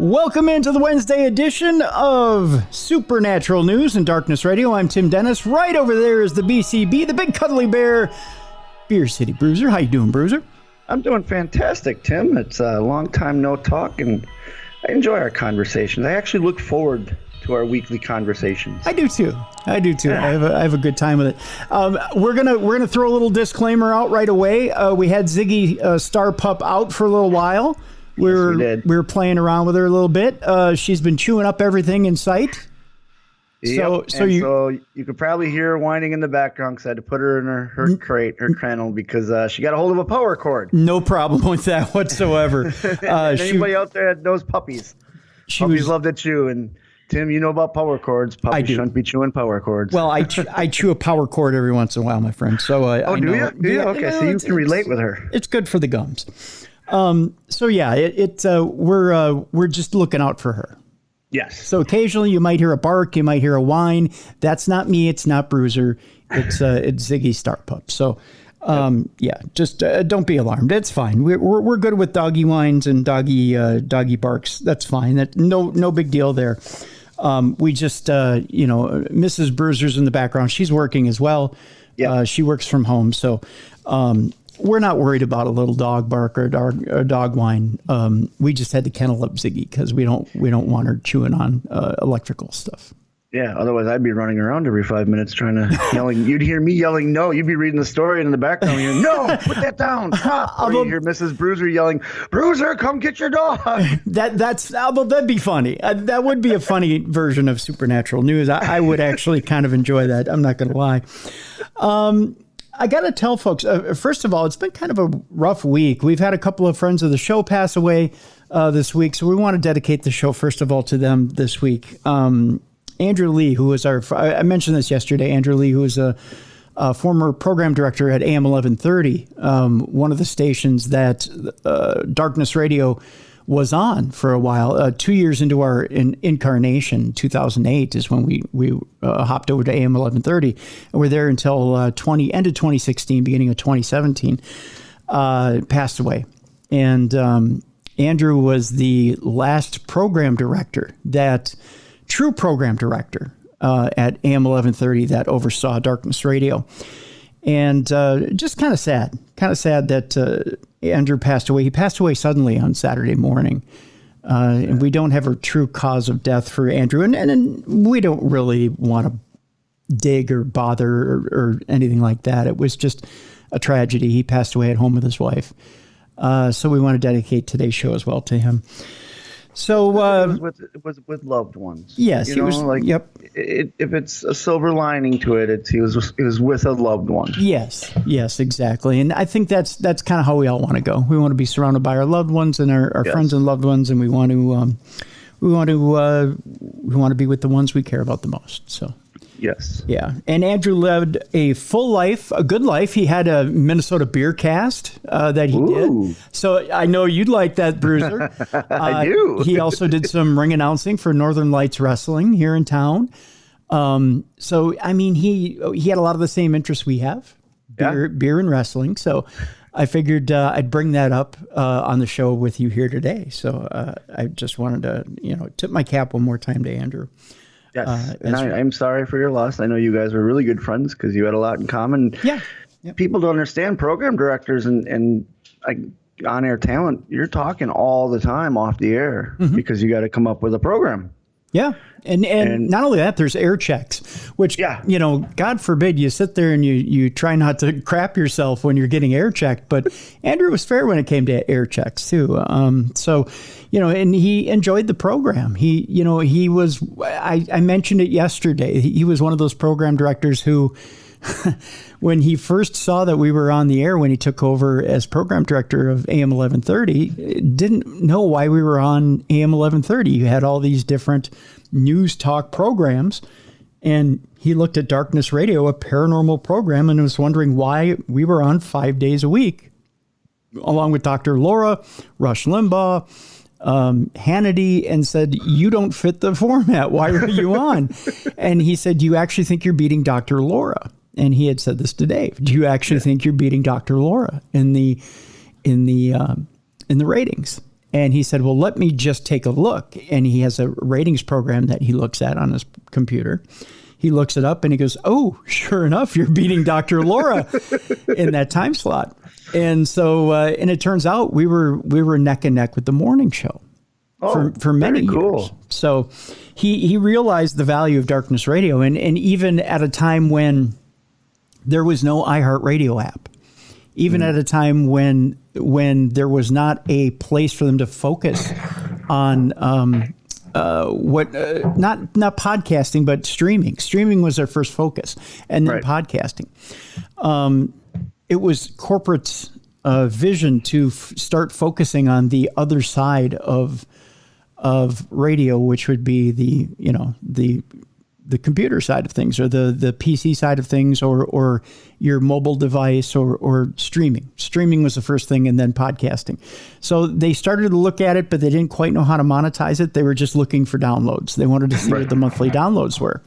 Welcome into the Wednesday edition of Supernatural News and Darkness Radio. I'm Tim Dennis. Right over there is the BCB, the big cuddly bear, Beer City Bruiser. How you doing, Bruiser? I'm doing fantastic, Tim. It's a long time no talk, and I enjoy our conversations. I actually look forward to our weekly conversations. I do too. Yeah. I have a good time with it. We're gonna throw a little disclaimer out right away. We had Ziggy Star Pup out for a little while. We were playing around with her a little bit. She's been chewing up everything in sight. So you could probably hear her whining in the background because I had to put her in her crate, her kennel, because she got a hold of a power cord. No problem with that whatsoever. Anybody out there that knows puppies? Puppies love to chew, and Tim, you know about power cords. Puppies shouldn't be chewing power cords. Well, I chew a power cord every once in a while, my friend. So I do know. you? Do you? Okay, so you can relate with her. It's good for the gums. So yeah, we're just looking out for her. Yes. So occasionally you might hear a bark, you might hear a whine. That's not me. It's not Bruiser. It's Ziggy Star Pup. So yeah, just don't be alarmed. It's fine. We're good with doggy whines and doggy barks. That's fine. That no big deal there. We just Mrs. Bruiser's in the background. She's working as well. Yeah. She works from home, so we're not worried about a little dog bark or dog whine. We just had to kennel up Ziggy because we don't want her chewing on electrical stuff. Yeah, otherwise I'd be running around every 5 minutes trying to yelling. You'd hear me yelling, no. You'd be reading the story, and in the background you're no, put that down, stop. Or you hear Mrs. Bruiser yelling, Bruiser, come get your dog. That'd be funny. That would be a funny version of Supernatural News. I would actually kind of enjoy that. I'm not going to lie. I got to tell folks, first of all, it's been kind of a rough week. We've had a couple of friends of the show pass away this week, so we want to dedicate the show, first of all, to them this week. Andrew Lee, who was I mentioned this yesterday, Andrew Lee, who is a former program director at AM 1130, one of the stations that Darkness Radio was on for a while. 2 years into our incarnation, 2008 is when we hopped over to AM 1130, and we're there until end of 2016, beginning of 2017, passed away. And Andrew was the last program director, true program director at AM 1130 that oversaw Darkness Radio. And just kind of sad that Andrew passed away. He passed away suddenly on Saturday morning. And we don't have a true cause of death for Andrew. And we don't really want to dig or bother or anything like that. It was just a tragedy. He passed away at home with his wife. So we want to dedicate today's show as well to him. So it was with loved ones. Yes, he was. Yep. If it's a silver lining to it, he was with a loved one. Yes, exactly. And I think that's kind of how we all want to go. We want to be surrounded by our loved ones and our friends and loved ones, and we want to be with the ones we care about the most. So. Yes. Yeah. And Andrew lived a full life, a good life. He had a Minnesota beer cast that he did. So I know you'd like that, Bruiser. I do. He also did some ring announcing for Northern Lights Wrestling here in town. So, I mean, he had a lot of the same interests we have, beer and wrestling. So I figured I'd bring that up on the show with you here today. So I just wanted to, tip my cap one more time to Andrew. Yes, and I'm sorry for your loss. I know you guys were really good friends because you had a lot in common. Yeah. People don't understand program directors and on-air talent. You're talking all the time off the air because you got to come up with a program. Yeah. And not only that, there's air checks, which, God forbid you sit there and you try not to crap yourself when you're getting air checked. But Andrew was fair when it came to air checks, too. So, and he enjoyed the program. He was, I mentioned it yesterday, he was one of those program directors who, when he first saw that we were on the air, when he took over as program director of AM 1130, didn't know why we were on AM 1130. You had all these different news talk programs, and he looked at Darkness Radio, a paranormal program, and was wondering why we were on 5 days a week, along with Dr. Laura, Rush Limbaugh, Hannity, and said, you don't fit the format. Why are you on? And he said, do you actually think you're beating Dr. Laura? And he had said this to Dave. Do you actually think you're beating Dr. Laura in the ratings? And he said, well, let me just take a look. And he has a ratings program that he looks at on his computer. He looks it up and he goes, oh, sure enough, you're beating Dr. Laura in that time slot. And so, and it turns out we were neck and neck with the morning show for many years. So he realized the value of Darkness Radio. And even at a time when there was no iHeartRadio app, even at a time when there was not a place for them to focus on not podcasting, but streaming. Streaming was their first focus, and then podcasting. It was corporate's vision to start focusing on the other side of radio, which would be the computer side of things, or the PC side of things, or your mobile device, or streaming. Streaming was the first thing, and then podcasting. So they started to look at it, but they didn't quite know how to monetize it. They were just looking for downloads. They wanted to see what the monthly downloads were.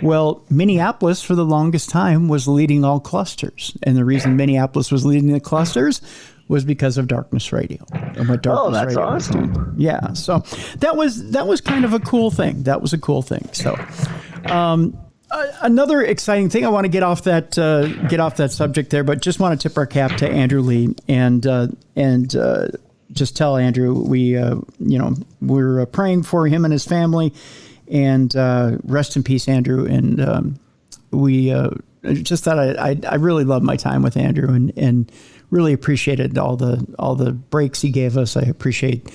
Well, Minneapolis for the longest time was leading all clusters. And the reason Minneapolis was leading the clusters was because of Darkness Radio. And what Darkness that's Radio awesome. Yeah. So that was kind of a cool thing. That was a cool thing. So another exciting thing, I want to get off that subject there, but just want to tip our cap to Andrew Lee and just tell Andrew we're praying for him and his family, and rest in peace, Andrew. And we just thought I really loved my time with Andrew, and really appreciated all the breaks he gave us. I appreciate.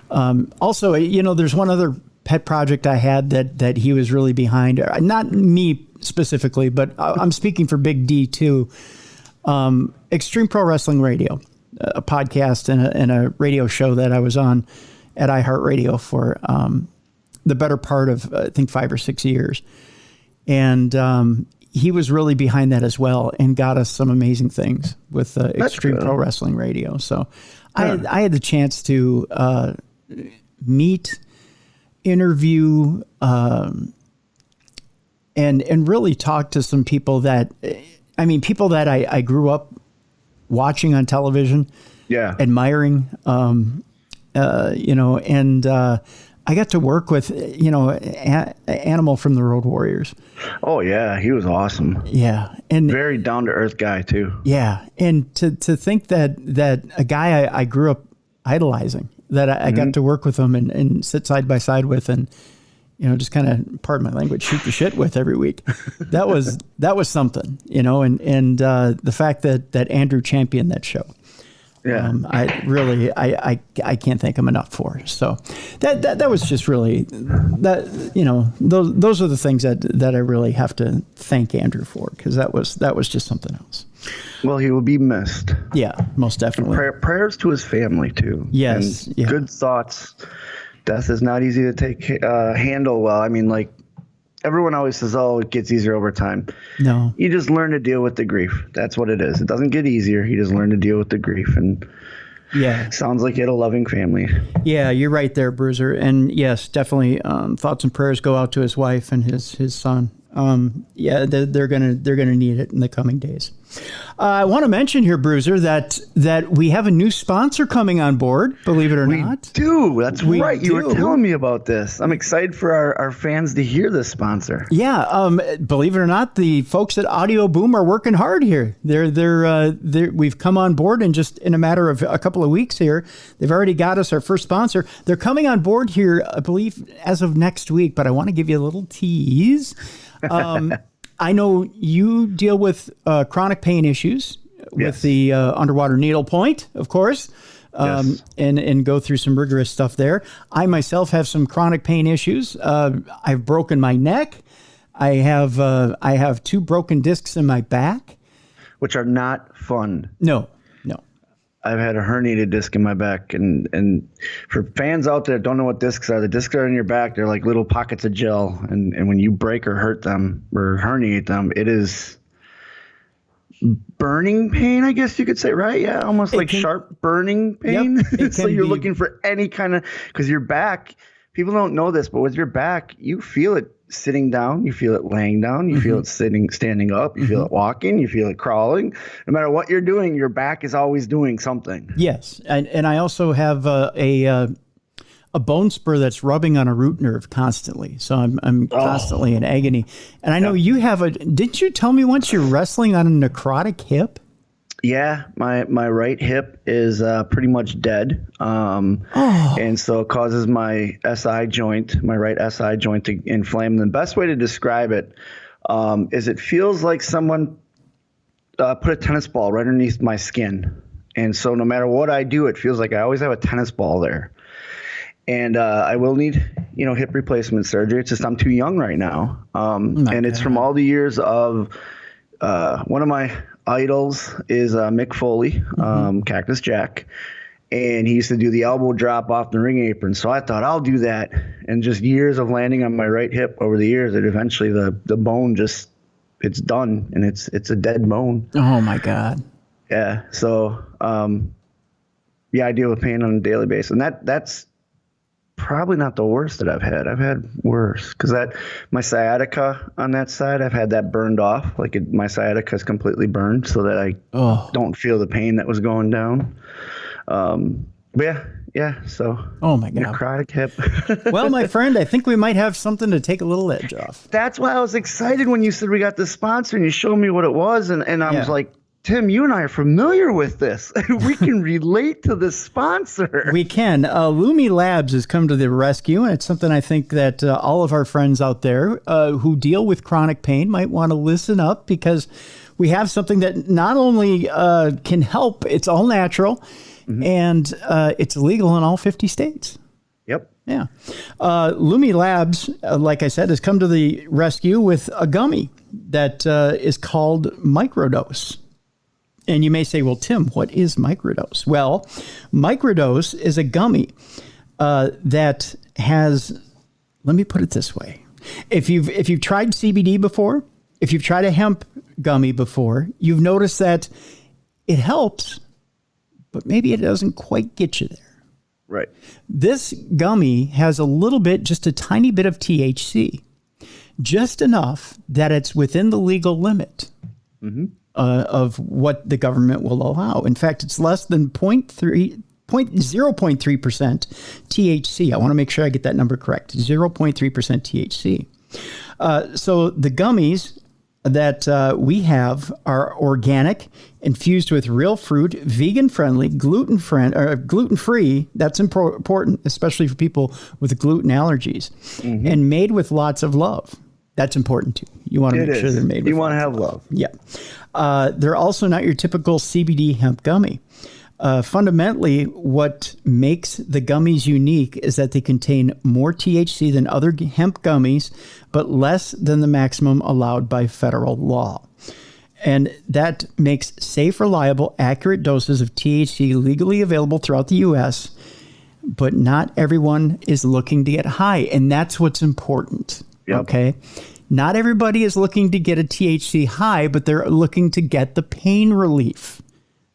Also, there's one other pet project I had that he was really behind. Not me specifically, but I'm speaking for Big D too. Extreme Pro Wrestling Radio, a podcast and a radio show that I was on at iHeartRadio for the better part of, I think, 5 or 6 years. And he was really behind that as well, and got us some amazing things with Extreme Pro Wrestling Radio. So I had the chance to meet, interview, and really talk to some people that I grew up watching on television, admiring, and I got to work with, Animal from the Road Warriors. Oh yeah, he was awesome. Yeah, and very down to earth guy too. Yeah, and to think that a guy I grew up idolizing, that I got to work with him and sit side by side with, and just kind of, pardon my language, shoot the shit with every week. That was something, and the fact that Andrew championed that show. Yeah. I can't thank him enough for. So that was just really that, those are the things that I really have to thank Andrew for, because that was just something else. Well, he will be missed. Yeah, most definitely. Prayers to his family too. Yes. And good thoughts. Death is not easy to handle well. I mean, like, everyone always says, oh, it gets easier over time. No. You just learn to deal with the grief. That's what it is. It doesn't get easier. You just learn to deal with the grief. And sounds like he had a loving family. Yeah, you're right there, Bruiser. And yes, definitely thoughts and prayers go out to his wife and his son. They're gonna need it in the coming days. I want to mention here, Bruiser, that we have a new sponsor coming on board, believe it or not. We do. That's right. You were telling me about this. I'm excited for our fans to hear this sponsor. Yeah. Believe it or not, the folks at Audio Boom are working hard here. We've come on board, and just in a matter of a couple of weeks here, they've already got us our first sponsor. They're coming on board here, I believe, as of next week, but I want to give you a little tease. I know you deal with chronic pain issues with the underwater needle point, of course, and go through some rigorous stuff there. I myself have some chronic pain issues. I've broken my neck. I have 2 broken discs in my back, which are not fun. No. I've had a herniated disc in my back, and for fans out there that don't know what discs are, the discs are in your back. They're like little pockets of gel, and when you break or hurt them or herniate them, it is burning pain, I guess you could say, right? Yeah, almost like sharp burning pain. Yep, so you're looking for any kind of, because your back, people don't know this, but with your back, you feel it sitting down, you feel it laying down, you feel it standing up, you feel it walking, you feel it crawling. No matter what you're doing, your back is always doing something. Yes, and I also have a bone spur that's rubbing on a root nerve constantly. So I'm constantly in agony. And I know you have didn't you tell me once you're wrestling on a necrotic hip? Yeah, my right hip is pretty much dead. And so it causes my SI joint, my right SI joint to inflame. The best way to describe it is it feels like someone put a tennis ball right underneath my skin. And so no matter what I do, it feels like I always have a tennis ball there. And I will need, hip replacement surgery. It's just I'm too young right now. And it's from all the years of one of my idols is Mick Foley, Cactus Jack. And he used to do the elbow drop off the ring apron. So I thought I'll do that. And just years of landing on my right hip over the years, that eventually the bone it's done. And it's a dead bone. Oh, my God. Yeah. So, I deal with pain on a daily basis. And that's probably not the worst that I've had. I've had worse because my sciatica on that side, I've had that burned off. My sciatica is completely burned so that I don't feel the pain that was going down. But yeah. So. Oh my God. Necrotic hip. Well, my friend, I think we might have something to take a little edge off. That's why I was excited when you said we got the sponsor and you showed me what it was, and I was like, Tim, you and I are familiar with this. We can relate to the sponsor. We can. Lumi Labs has come to the rescue, and it's something I think that all of our friends out there who deal with chronic pain might want to listen up, because we have something that not only can help, it's all natural, and it's legal in all 50 states. Yep. Yeah. Lumi Labs, like I said, has come to the rescue with a gummy that is called Microdose. And you may say, well, Tim, what is Microdose? Well, Microdose is a gummy that has, let me put it this way. If you've tried CBD before, if you've tried a hemp gummy before, you've noticed that it helps, but maybe it doesn't quite get you there. Right. This gummy has a little bit, just a tiny bit of THC, just enough that it's within the legal limit. Of what the government will allow. In fact, it's less than 0.3% THC. I want to make sure I get that number correct. 0.3% THC. So the gummies that we have are organic, infused with real fruit, vegan-friendly, gluten-free. That's important, especially for people with gluten allergies, and made with lots of love. That's important too. You want to make sure they're made with. You want to have love. Yeah. They're also not your typical CBD hemp gummy. Fundamentally, what makes the gummies unique is that they contain more THC than other hemp gummies, but less than the maximum allowed by federal law. And that makes safe, reliable, accurate doses of THC legally available throughout the U.S., but not everyone is looking to get high, and that's what's important. Yep. Okay. Not everybody is looking to get a THC high, but they're looking to get the pain relief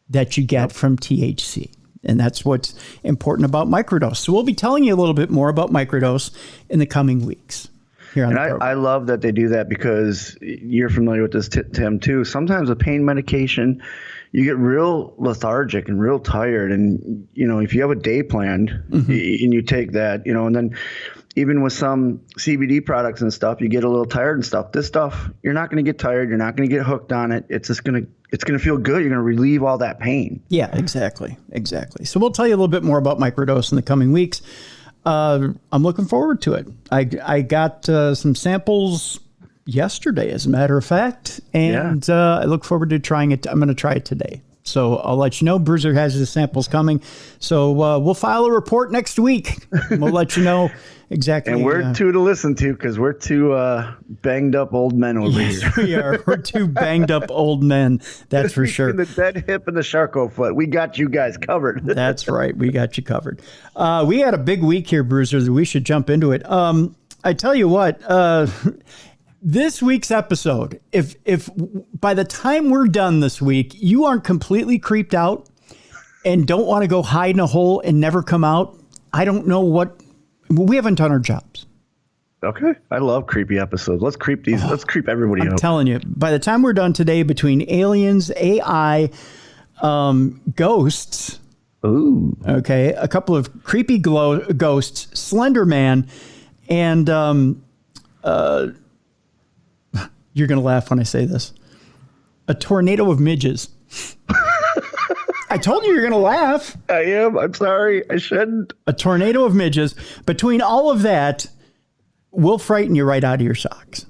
that you get from THC. And that's what's important about Microdose. So we'll be telling you a little bit more about Microdose in the coming weeks. Here on the program. I love that they do that, because you're familiar with this, Tim, too. Sometimes with pain medication, you get real lethargic and real tired. And, if you have a day planned and you take that, and then even with some CBD products and stuff, you get a little tired and stuff. This stuff, you're not going to get tired. You're not going to get hooked on it. It's just going to feel good. You're going to relieve all that pain. Yeah, exactly. So we'll tell you a little bit more about Microdose in the coming weeks. I'm looking forward to it. I got some samples yesterday, as a matter of fact, and I look forward to trying it. I'm going to try it today. So I'll let you know. Bruiser has his samples coming. So we'll file a report next week. We'll let you know exactly. And we're two to listen to, because we're two banged up old men over here. We are. We're two banged up old men. That's for sure. The dead hip and the Charcot foot. We got you guys covered. That's right. We got you covered. We had a big week here, Bruiser. We should jump into it. I tell you what. This week's episode, if by the time we're done this week, you aren't completely creeped out and don't want to go hide in a hole and never come out, I don't know what we haven't done our jobs. Okay. I love creepy episodes. Let's creep these. Let's creep everybody out. I'm telling you, by the time we're done today, between aliens, AI, ghosts. Ooh. Okay. A couple of creepy ghosts, Slender Man, and you're going to laugh when I say this. A tornado of midges. I told you you're going to laugh. I am. I'm sorry. I shouldn't. A tornado of midges. Between all of that, we'll frighten you right out of your socks.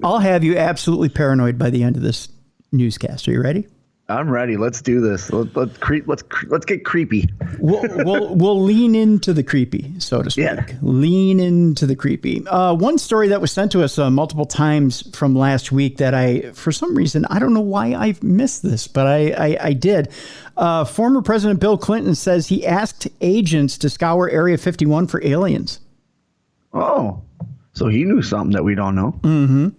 I'll have you absolutely paranoid by the end of this newscast. Are you ready? I'm ready. Let's do this. Let's get creepy. We'll lean into the creepy, so to speak. Yeah. Lean into the creepy. One story that was sent to us multiple times from last week that for some reason, I don't know why I've missed this, but I did. Former President Bill Clinton says he asked agents to scour Area 51 for aliens. Oh, so he knew something that we don't know. Mm-hmm.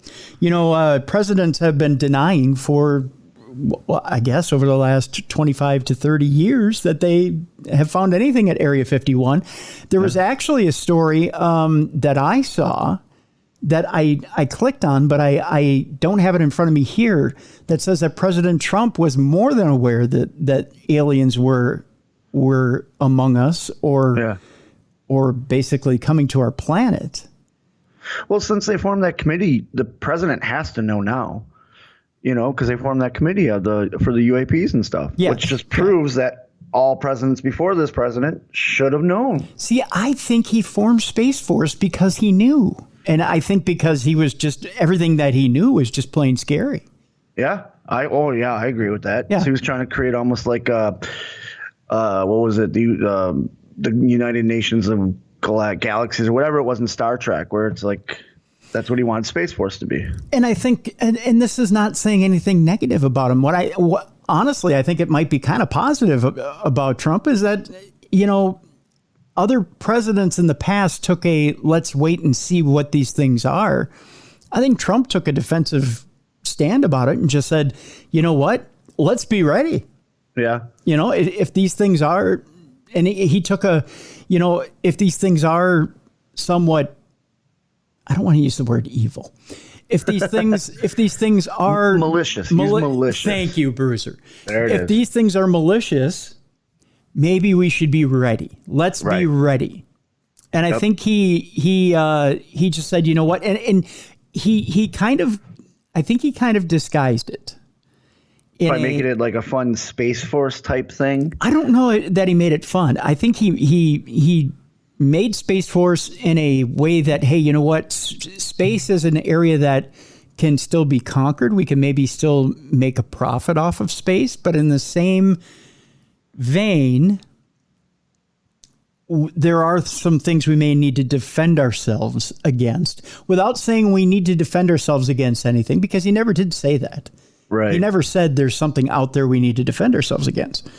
You know, presidents have been denying for, well, I guess over the last 25 to 30 years that they have found anything at Area 51. There was actually a story that I saw that I clicked on, but I don't have it in front of me here, that says that President Trump was more than aware that aliens were among us or basically coming to our planet. Well, since they formed that committee, the president has to know now. You know, because they formed that committee for the UAPs and stuff, which just proves that all presidents before this president should have known. See, I think he formed Space Force because he knew. And I think because he was just, everything that he knew was just plain scary. Yeah. I agree with that. Yeah. So he was trying to create almost like, what was it? The United Nations of Galaxies or whatever it was in Star Trek, where it's like, that's what he wanted Space Force to be. And I think, and this is not saying anything negative about him. Honestly, I think it might be kind of positive about Trump is that, you know, other presidents in the past took let's wait and see what these things are. I think Trump took a defensive stand about it and just said, you know what, let's be ready. Yeah. You know, if these things are, and he took if these things are somewhat, I don't want to use the word evil. If these things are malicious, malicious. Thank you, Bruiser. There it is. If these things are malicious, maybe we should be ready. Let's be ready. And I think he just said, you know what, and he kind of disguised it by making it like a fun Space Force type thing. I don't know that he made it fun. I think he made Space Force in a way that, hey, you know what? Space is an area that can still be conquered. We can maybe still make a profit off of space, but in the same vein, there are some things we may need to defend ourselves against, without saying we need to defend ourselves against anything, because he never did say that. Right. He never said there's something out there we need to defend ourselves against.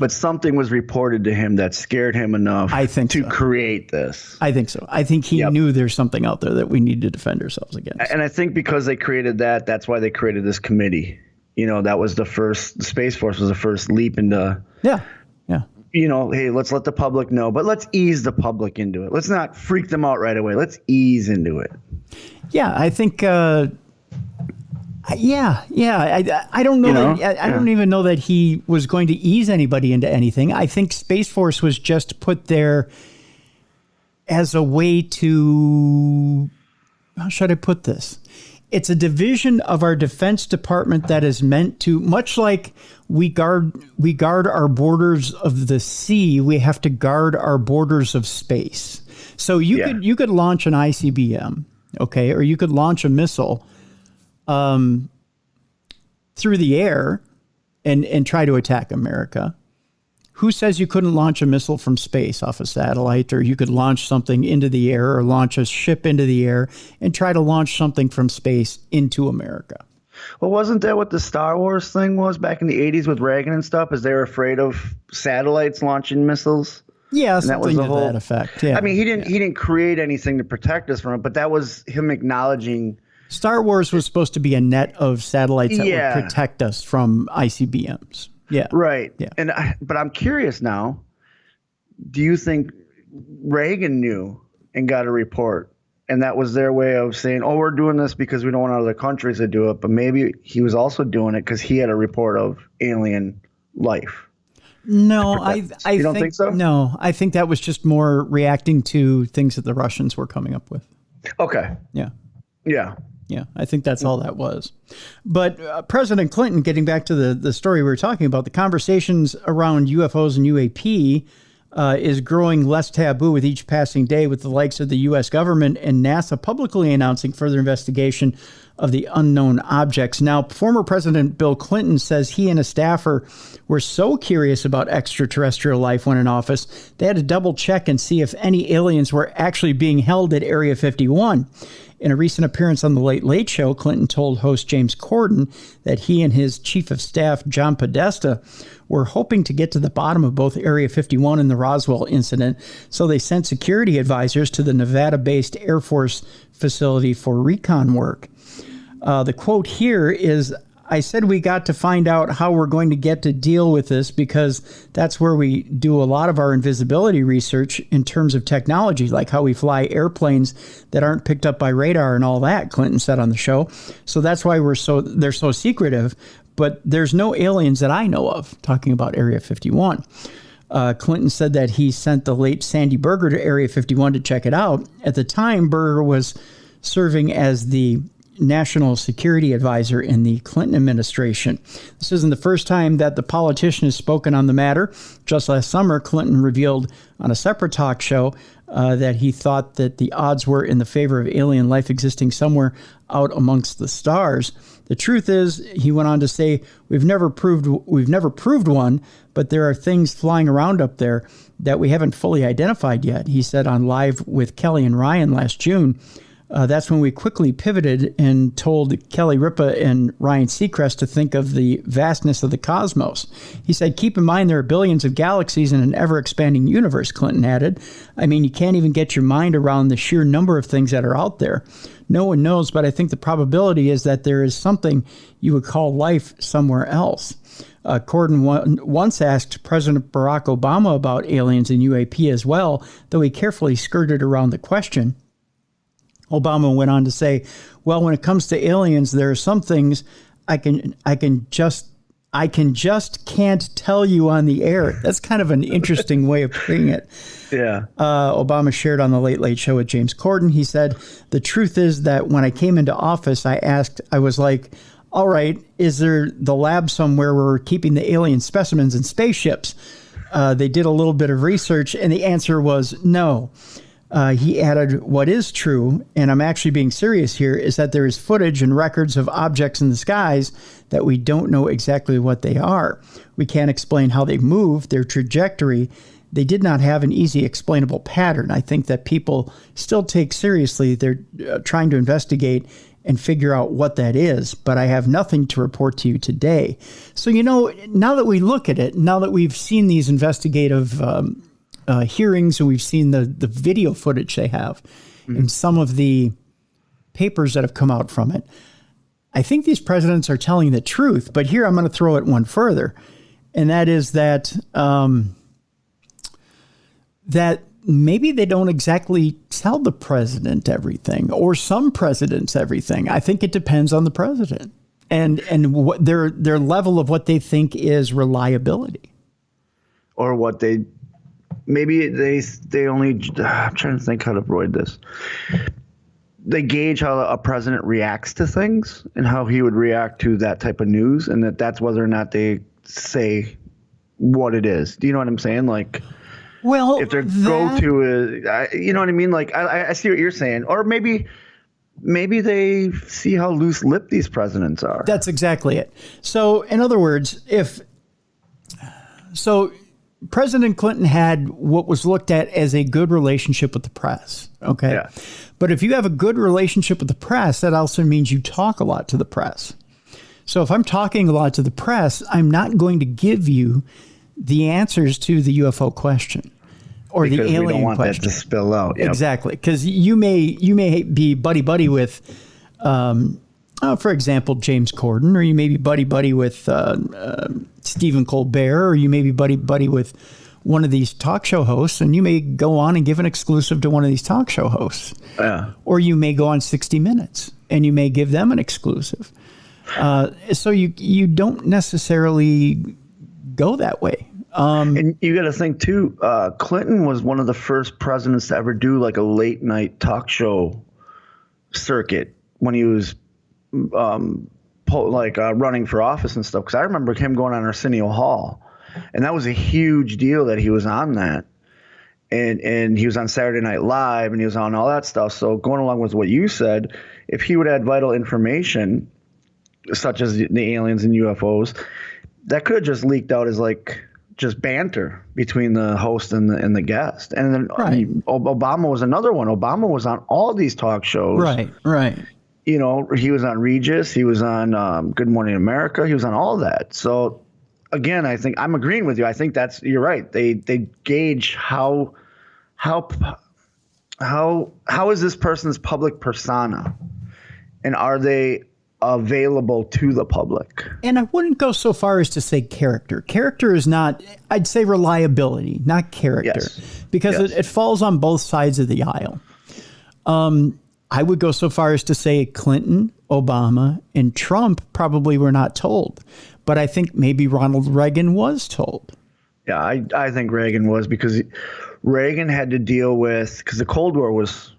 But something was reported to him that scared him enough to create this. I think so. I think he knew there's something out there that we need to defend ourselves against. And I think because they created that's why they created this committee. You know, that was the Space Force was the first leap into. Yeah. You know, hey, let's let the public know, but let's ease the public into it. Let's not freak them out right away. Let's ease into it. Yeah, I think. I don't know. I don't even know that he was going to ease anybody into anything. I think Space Force was just put there as a way to, how should I put this? It's a division of our Defense Department that is meant to, much like we guard our borders of the sea, we have to guard our borders of space. So you could launch an ICBM, okay, or you could launch a missile through the air and try to attack America. Who says you couldn't launch a missile from space off a satellite, or you could launch something into the air or launch a ship into the air and try to launch something from space into America? Well, wasn't that what the Star Wars thing was back in the 80s with Reagan and stuff? Is they were afraid of satellites launching missiles? Yeah, something to that effect. Yeah. I mean, he didn't create anything to protect us from it, but that was him acknowledging. Star Wars was supposed to be a net of satellites that would protect us from ICBMs. Yeah. Right. Yeah. But I'm curious now, do you think, Reagan knew and got a report. And that was their way of saying, oh, we're doing this because we don't want other countries to do it. But maybe he was also doing it because he had a report of alien life. No, I you don't think so? No, I think that was just more reacting to things that the Russians were coming up with. Okay. Yeah. Yeah. Yeah, I think that's all that was. But President Clinton, getting back to the story we were talking about, the conversations around UFOs and UAP is growing less taboo with each passing day, with the likes of the U.S. government and NASA publicly announcing further investigation of the unknown objects. Now, former President Bill Clinton says he and a staffer were so curious about extraterrestrial life when in office, they had to double check and see if any aliens were actually being held at Area 51. In a recent appearance on The Late Late Show, Clinton told host James Corden that he and his chief of staff, John Podesta, were hoping to get to the bottom of both Area 51 and the Roswell incident, so they sent security advisors to the Nevada-based Air Force facility for recon work. The quote here is, I said we got to find out how we're going to get to deal with this because that's where we do a lot of our invisibility research in terms of technology, like how we fly airplanes that aren't picked up by radar and all that, Clinton said on the show. So that's why they're so secretive, but there's no aliens that I know of, talking about Area 51. Clinton said that he sent the late Sandy Berger to Area 51 to check it out. At the time, Berger was serving as the national security advisor in the Clinton administration. This isn't the first time that the politician has spoken on the matter. Just last summer, Clinton revealed on a separate talk show that he thought that the odds were in the favor of alien life existing somewhere out amongst the stars. The truth is, he went on to say, we've never proved one, but there are things flying around up there that we haven't fully identified yet. He said on Live with Kelly and Ryan last June. That's when we quickly pivoted and told Kelly Ripa and Ryan Seacrest to think of the vastness of the cosmos. He said, keep in mind there are billions of galaxies in an ever-expanding universe, Clinton added. I mean, you can't even get your mind around the sheer number of things that are out there. No one knows, but I think the probability is that there is something you would call life somewhere else. Corden once asked President Barack Obama about aliens and UAP as well, though he carefully skirted around the question. Obama went on to say, well, when it comes to aliens, there are some things I can just can't tell you on the air. That's kind of an interesting way of putting it. Yeah. Obama shared on The Late Late Show with James Corden. He said, the truth is that when I came into office, I was like, all right, is there the lab somewhere where we're keeping the alien specimens in spaceships? They did a little bit of research, and the answer was no. He added, what is true, and I'm actually being serious here, is that there is footage and records of objects in the skies that we don't know exactly what they are. We can't explain how they move, their trajectory. They did not have an easy explainable pattern. I think that people still take seriously. They're trying to investigate and figure out what that is, but I have nothing to report to you today. So, now that we look at it, now that we've seen these investigative hearings and we've seen the video footage they have and some of the papers that have come out from it, I think these presidents are telling the truth. But here I'm going to throw it one further, and that is that that maybe they don't exactly tell the president everything, or some presidents everything. I think it depends on the president and what their level of what they think is reliability, or what they. Maybe they only, I'm trying to think how to avoid this. They gauge how a president reacts to things and how he would react to that type of news, and that's whether or not they say what it is. Do you know what I'm saying? Like, well, if their go-to is, you know what I mean? Like, I see what you're saying. Or maybe they see how loose-lipped these presidents are. That's exactly it. So, in other words, President Clinton had what was looked at as a good relationship with the press. Okay. Yeah. But if you have a good relationship with the press, that also means you talk a lot to the press. So if I'm talking a lot to the press, I'm not going to give you the answers to the UFO question or because the alien question. We don't want that to spill out. Yep. Exactly. Because you may be buddy with, for example, James Corden, or you may be buddy with Stephen Colbert, or you may be buddy with one of these talk show hosts, and you may go on and give an exclusive to one of these talk show hosts. Yeah. Or you may go on 60 Minutes and you may give them an exclusive. So you don't necessarily go that way. And you got to think too, Clinton was one of the first presidents to ever do like a late night talk show circuit when he was running for office and stuff. Because I remember him going on Arsenio Hall, and that was a huge deal that he was on that. And he was on Saturday Night Live, and he was on all that stuff. So going along with what you said, if he would add vital information, such as the aliens and UFOs, that could have just leaked out as like just banter between the host and the guest. And then Obama was another one. Obama was on all these talk shows. Right. You know, he was on Regis. He was on Good Morning America. He was on all that. So again, I think I'm agreeing with you. I think you're right. They gauge how is this person's public persona, and are they available to the public? And I wouldn't go so far as to say character. Character is not, I'd say reliability, not character, yes. because yes. It falls on both sides of the aisle. I would go so far as to say Clinton, Obama, and Trump probably were not told. But I think maybe Ronald Reagan was told. Yeah, I think Reagan was, because Reagan had to deal with, because the Cold War was,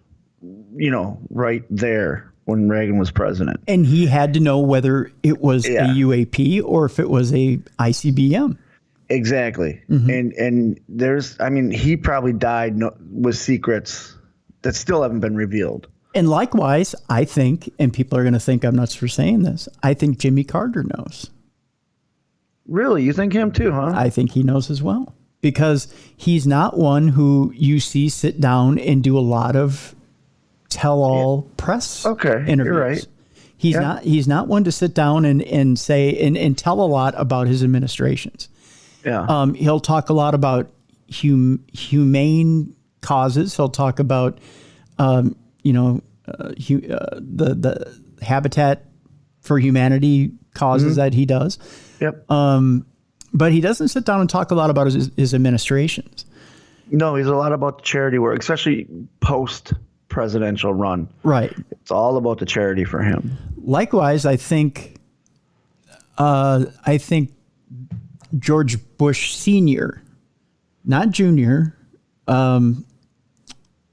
right there when Reagan was president. And he had to know whether it was a UAP or if it was a ICBM. Exactly. Mm-hmm. And he probably died with secrets that still haven't been revealed. And likewise, I think, and people are going to think I'm nuts for saying this, I think Jimmy Carter knows. Really? You think him too, huh? I think he knows as well, because he's not one who you see sit down and do a lot of tell-all press interviews. You're right. He's not one to sit down and say and tell a lot about his administrations. Yeah. He'll talk a lot about humane causes. He'll talk about the Habitat for Humanity causes that he does. Yep. But he doesn't sit down and talk a lot about his administrations. No, he's a lot about charity work, especially post-presidential run. Right. It's all about the charity for him. Likewise, I think George Bush Sr., not Jr.,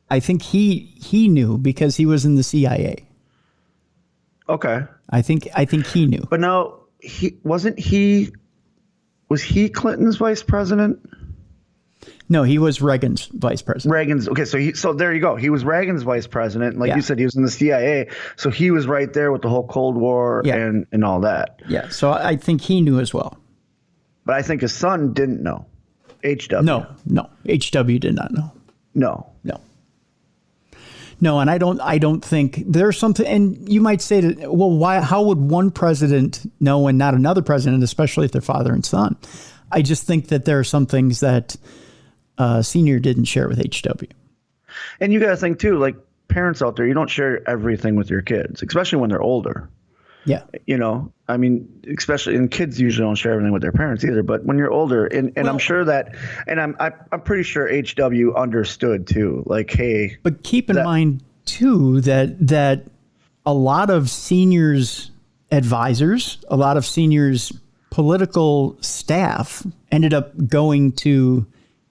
I think he knew because he was in the CIA. Okay. I think he knew. But no, was he Clinton's vice president? No, he was Reagan's vice president. Okay, so there you go. He was Reagan's vice president. Like you said, he was in the CIA. So he was right there with the whole Cold War and all that. Yeah, so I think he knew as well. But I think his son didn't know. HW. No. HW did not know. No, and I don't think there's something, and you might say that, well, how would one president know and not another president, especially if they're father and son? I just think that there are some things that Senior didn't share with HW. And you got to think too, like parents out there, you don't share everything with your kids, especially when they're older. Yeah. Especially, and kids usually don't share everything with their parents either, but when you're older, and I'm sure that, and I'm pretty sure HW understood too, like, hey. But keep in mind too, that a lot of Senior's advisors, a lot of Senior's political staff ended up going to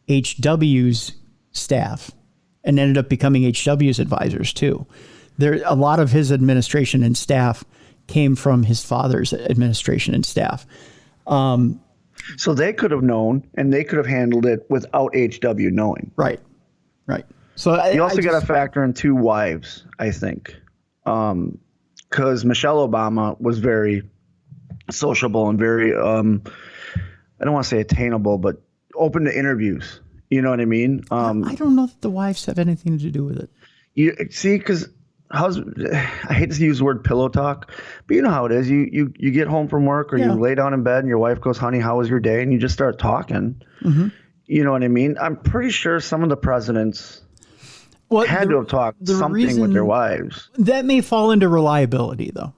HW's staff and ended up becoming HW's advisors too. A lot of his administration and staff came from his father's administration and staff. So they could have known, and they could have handled it without HW knowing. Right. So you also got to factor in two wives, I think, because Michelle Obama was very sociable and very, I don't want to say attainable, but open to interviews. You know what I mean? I don't know if the wives have anything to do with it. You see, because I hate to use the word pillow talk, but you know how it is. You get home from work, or you lay down in bed and your wife goes, honey, how was your day? And you just start talking. Mm-hmm. You know what I mean? I'm pretty sure some of the presidents had to have talked something with their wives. That may fall into reliability, though.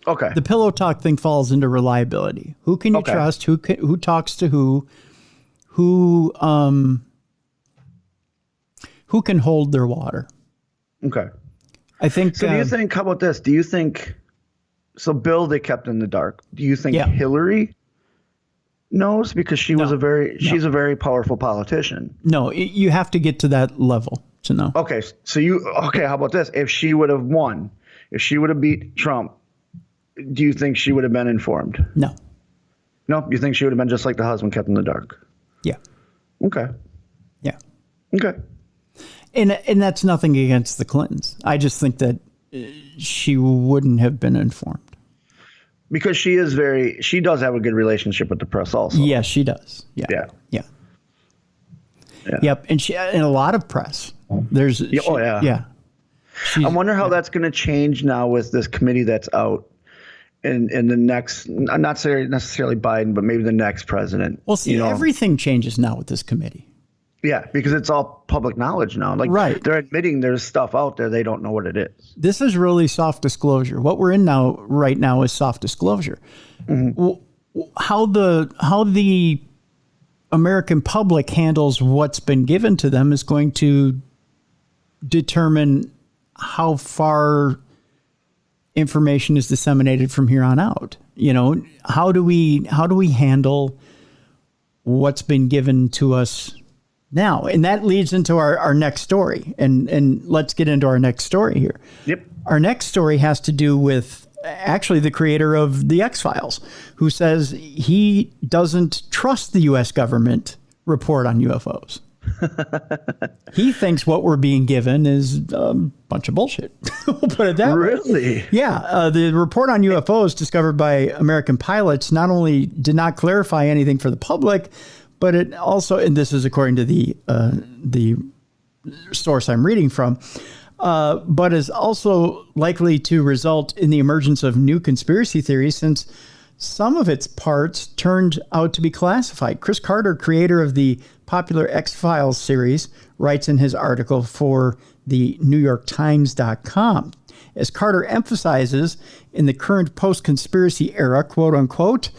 Okay. The pillow talk thing falls into reliability. Who can you trust? Who talks to who who can hold their water. Okay. I think. So do you think, how about this? Do you think, so Bill, they kept in the dark. Do you think Hillary knows? Because she's a very powerful politician. No, you have to get to that level to know. Okay. So how about this? If she would have won, if she would have beat Trump, do you think she would have been informed? No. No? You think she would have been just like the husband, kept in the dark? Yeah. Okay. Yeah. Okay. And that's nothing against the Clintons. I just think that she wouldn't have been informed. Because she does have a good relationship with the press also. Yes, she does. Yeah. Yeah. Yeah. Yep. And she, in a lot of press, there's. Yeah. I wonder how that's going to change now with this committee that's out in the next, not necessarily Biden, but maybe the next president. Well, see, everything changes now with this committee. Yeah, because it's all public knowledge now. Like, right. They're admitting there's stuff out there. They don't know what it is. This is really soft disclosure. What we're in right now is soft disclosure. Mm-hmm. How the American public handles what's been given to them is going to determine how far information is disseminated from here on out. How do we handle what's been given to us now? And that leads into our next story. And let's get into our next story here. Yep. Our next story has to do with actually the creator of the X-Files, who says he doesn't trust the U.S. government report on UFOs. He thinks what we're being given is a bunch of bullshit. We'll put it that way. Really? Yeah. The report on UFOs discovered by American pilots not only did not clarify anything for the public, but it also, and this is according to the source I'm reading from, but is also likely to result in the emergence of new conspiracy theories, since some of its parts turned out to be classified. Chris Carter, creator of the popular X-Files series, writes in his article for the NewYorkTimes.com. As Carter emphasizes, in the current post-conspiracy era, quote unquote,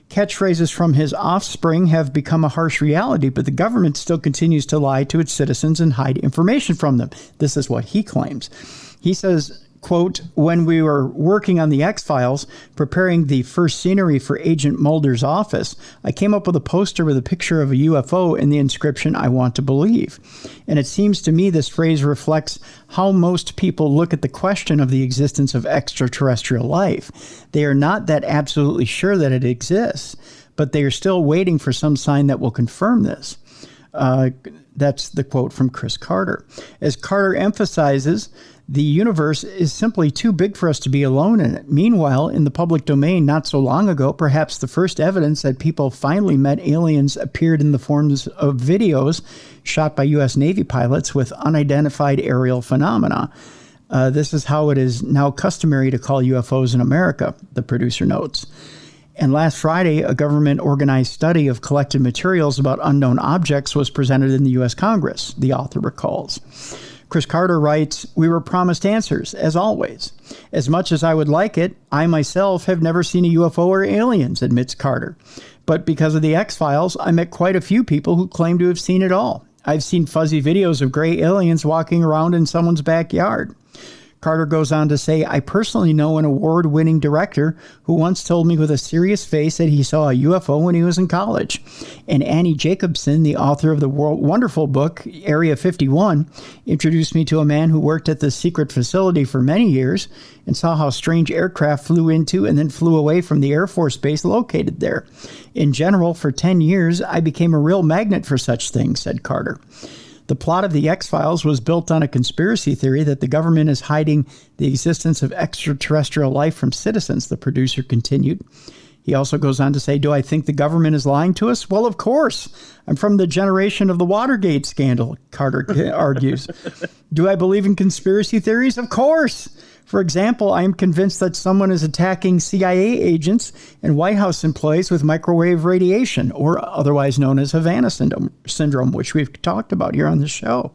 catchphrases from his offspring have become a harsh reality, but the government still continues to lie to its citizens and hide information from them. This is what he claims. He says, quote, when we were working on the X-Files, preparing the first scenery for Agent Mulder's office, I came up with a poster with a picture of a UFO and the inscription, I want to believe. And it seems to me this phrase reflects how most people look at the question of the existence of extraterrestrial life. They are not that absolutely sure that it exists, but they are still waiting for some sign that will confirm this. That's the quote from Chris Carter. As Carter emphasizes, the universe is simply too big for us to be alone in it. Meanwhile, in the public domain not so long ago, perhaps the first evidence that people finally met aliens appeared in the forms of videos shot by U.S. Navy pilots with unidentified aerial phenomena. This is how it is now customary to call UFOs in America, the producer notes. And last Friday, a government-organized study of collected materials about unknown objects was presented in the U.S. Congress, the author recalls. Chris Carter writes, we were promised answers, as always. As much as I would like it, I myself have never seen a UFO or aliens, admits Carter. But because of the X-Files, I met quite a few people who claim to have seen it all. I've seen fuzzy videos of gray aliens walking around in someone's backyard. Carter goes on to say, I personally know an award-winning director who once told me with a serious face that he saw a UFO when he was in college. And Annie Jacobson, the author of the wonderful book, Area 51, introduced me to a man who worked at the secret facility for many years and saw how strange aircraft flew into and then flew away from the Air Force base located there. In general, for 10 years, I became a real magnet for such things, said Carter. The plot of the X-Files was built on a conspiracy theory that the government is hiding the existence of extraterrestrial life from citizens, the producer continued. He also goes on to say, do I think the government is lying to us? Well, of course. I'm from the generation of the Watergate scandal, Carter argues. Do I believe in conspiracy theories? Of course. For example, I am convinced that someone is attacking CIA agents and White House employees with microwave radiation, or otherwise known as Havana syndrome, which we've talked about here on the show.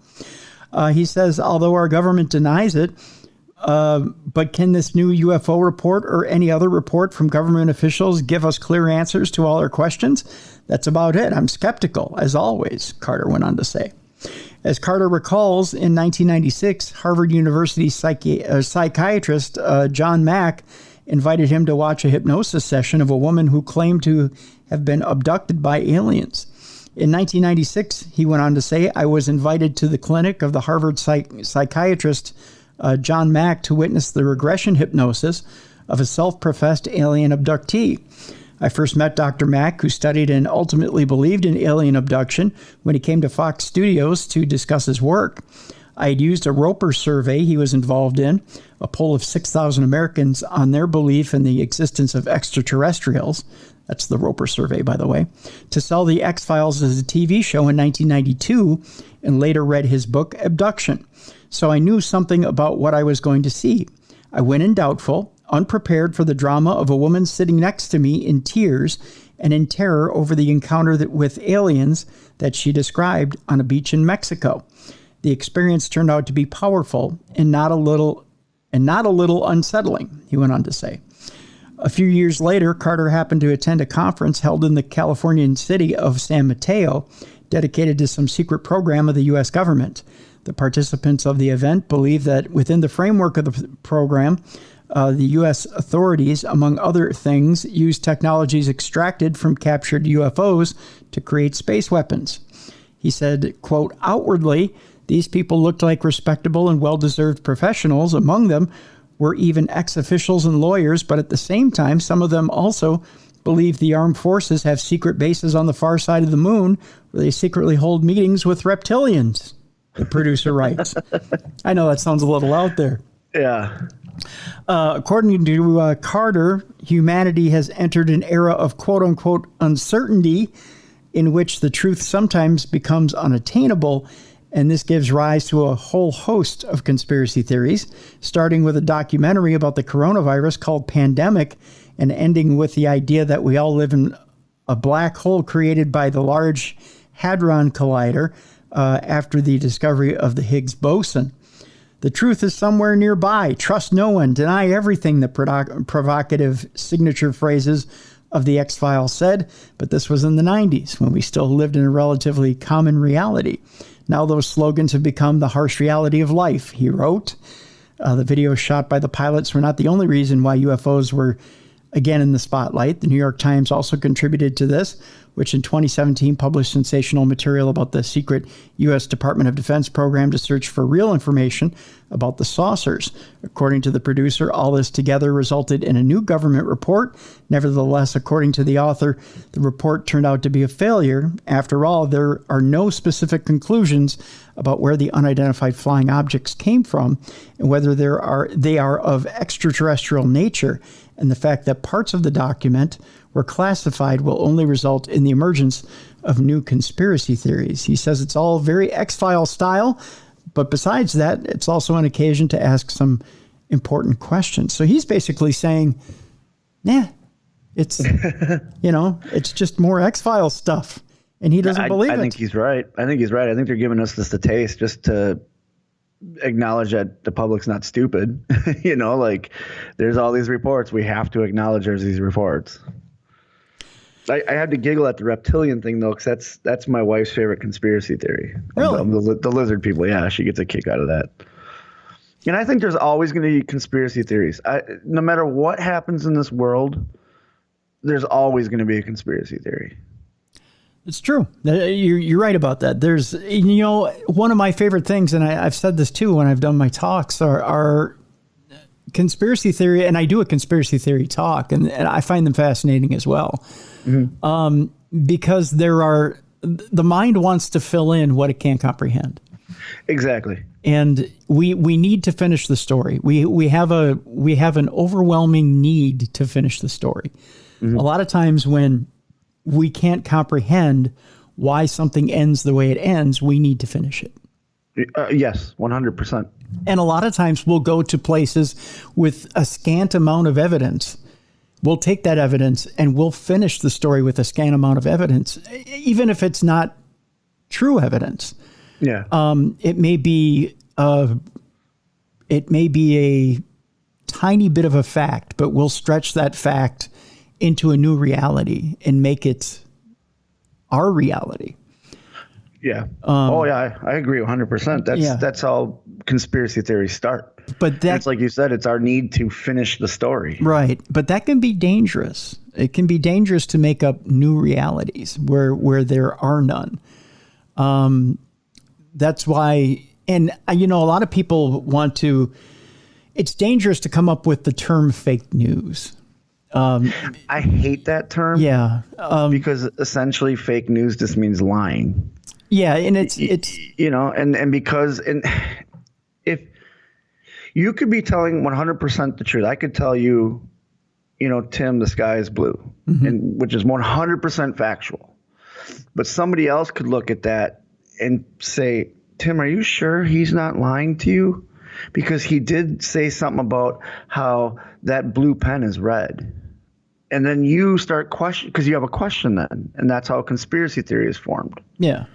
He says, although our government denies it, But can this new UFO report or any other report from government officials give us clear answers to all our questions? That's about it. I'm skeptical, as always, Carter went on to say. As Carter recalls, in 1996, Harvard University psychiatrist John Mack invited him to watch a hypnosis session of a woman who claimed to have been abducted by aliens. In 1996, he went on to say, I was invited to the clinic of the Harvard psychiatrist John Mack to witness the regression hypnosis of a self-professed alien abductee. I first met Dr. Mack, who studied and ultimately believed in alien abduction, when he came to Fox Studios to discuss his work. I had used a Roper survey he was involved in, a poll of 6,000 Americans on their belief in the existence of extraterrestrials. That's the Roper survey, by the way, to sell the X-Files as a TV show in 1992, and later read his book, Abduction. So I knew something about what I was going to see. I went in doubtful, unprepared for the drama of a woman sitting next to me in tears and in terror over the encounter with aliens that she described on a beach in Mexico. The experience turned out to be powerful and not a little unsettling, he went on to say. A few years later, Carter happened to attend a conference held in the Californian city of San Mateo, dedicated to some secret program of the U.S. government. The participants of the event believe that within the framework of the program, the U.S. authorities, among other things, used technologies extracted from captured UFOs to create space weapons. He said, quote, outwardly, these people looked like respectable and well-deserved professionals. Among them were even ex-officials and lawyers, but at the same time, some of them also believe the armed forces have secret bases on the far side of the moon where they secretly hold meetings with reptilians, the producer writes. I know that sounds a little out there. Yeah. According to Carter, humanity has entered an era of quote-unquote uncertainty in which the truth sometimes becomes unattainable, and this gives rise to a whole host of conspiracy theories, starting with a documentary about the coronavirus called Pandemic and ending with the idea that we all live in a black hole created by the Large Hadron Collider after the discovery of the Higgs boson. The truth is somewhere nearby. Trust no one. Deny everything, the provocative signature phrases of the X-Files said, but this was in the 90s when we still lived in a relatively common reality. Now those slogans have become the harsh reality of life, he wrote. The videos shot by the pilots were not the only reason why UFOs were again in the spotlight. The New York Times also contributed to this, which in 2017 published sensational material about the secret U.S. Department of Defense program to search for real information about the saucers. According to the producer, all this together resulted in a new government report. Nevertheless, according to the author, the report turned out to be a failure. After all, there are no specific conclusions about where the unidentified flying objects came from and whether they are of extraterrestrial nature. And the fact that parts of the document were classified will only result in the emergence of new conspiracy theories. He says it's all very X-Files style, but besides that, it's also an occasion to ask some important questions. So he's basically saying, it's, it's just more X-Files stuff. And he doesn't believe it. I think he's right. I think they're giving us this to taste just to acknowledge that the public's not stupid. There's all these reports. We have to acknowledge there's these reports. I had to giggle at the reptilian thing, though, because that's my wife's favorite conspiracy theory. Really? The lizard people. Yeah, she gets a kick out of that. And I think there's always going to be conspiracy theories. No matter what happens in this world, there's always going to be a conspiracy theory. It's true. You're right about that. There's, one of my favorite things, and I've said this too when I've done my talks, are conspiracy theory, and I do a conspiracy theory talk, and I find them fascinating as well. Mm-hmm. Because the mind wants to fill in what it can't comprehend. Exactly. And we need to finish the story. We have an overwhelming need to finish the story. Mm-hmm. A lot of times when we can't comprehend why something ends the way it ends, we need to finish it. Yes, 100%. And a lot of times we'll go to places with a scant amount of evidence. We'll take that evidence and we'll finish the story with a scant amount of evidence, even if it's not true evidence. Yeah. It may be it may be a tiny bit of a fact, but we'll stretch that fact into a new reality and make it our reality. Yeah. I agree 100%. That's how conspiracy theories start. But it's like you said, it's our need to finish the story. Right. But that can be dangerous. It can be dangerous to make up new realities where there are none. That's why, and a lot of people it's dangerous to come up with the term fake news. I hate that term. Yeah. Because essentially fake news just means lying. Yeah. And it's, and because if you could be telling 100% the truth, I could tell you, Tim, the sky is blue, and which is 100% factual. But somebody else could look at that and say, Tim, are you sure he's not lying to you? Because he did say something about how that blue pen is red. And then you start questioning, because you have a question then. And that's how conspiracy theory is formed. Yeah.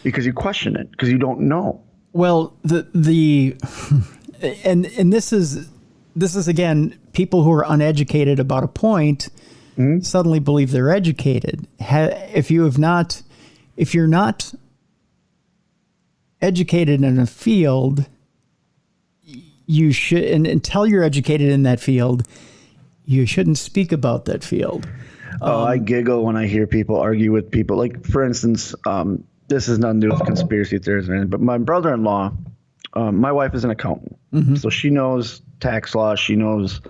Because you question it, because you don't know. Well, and this is again, people who are uneducated about a point suddenly believe they're educated. If you're not educated in a field, you should, until you're educated in that field, you shouldn't speak about that field. I giggle when I hear people argue with people. Like, for instance, this has nothing to do with conspiracy theories or anything, but my brother-in-law, my wife is an accountant, so she knows tax law, she knows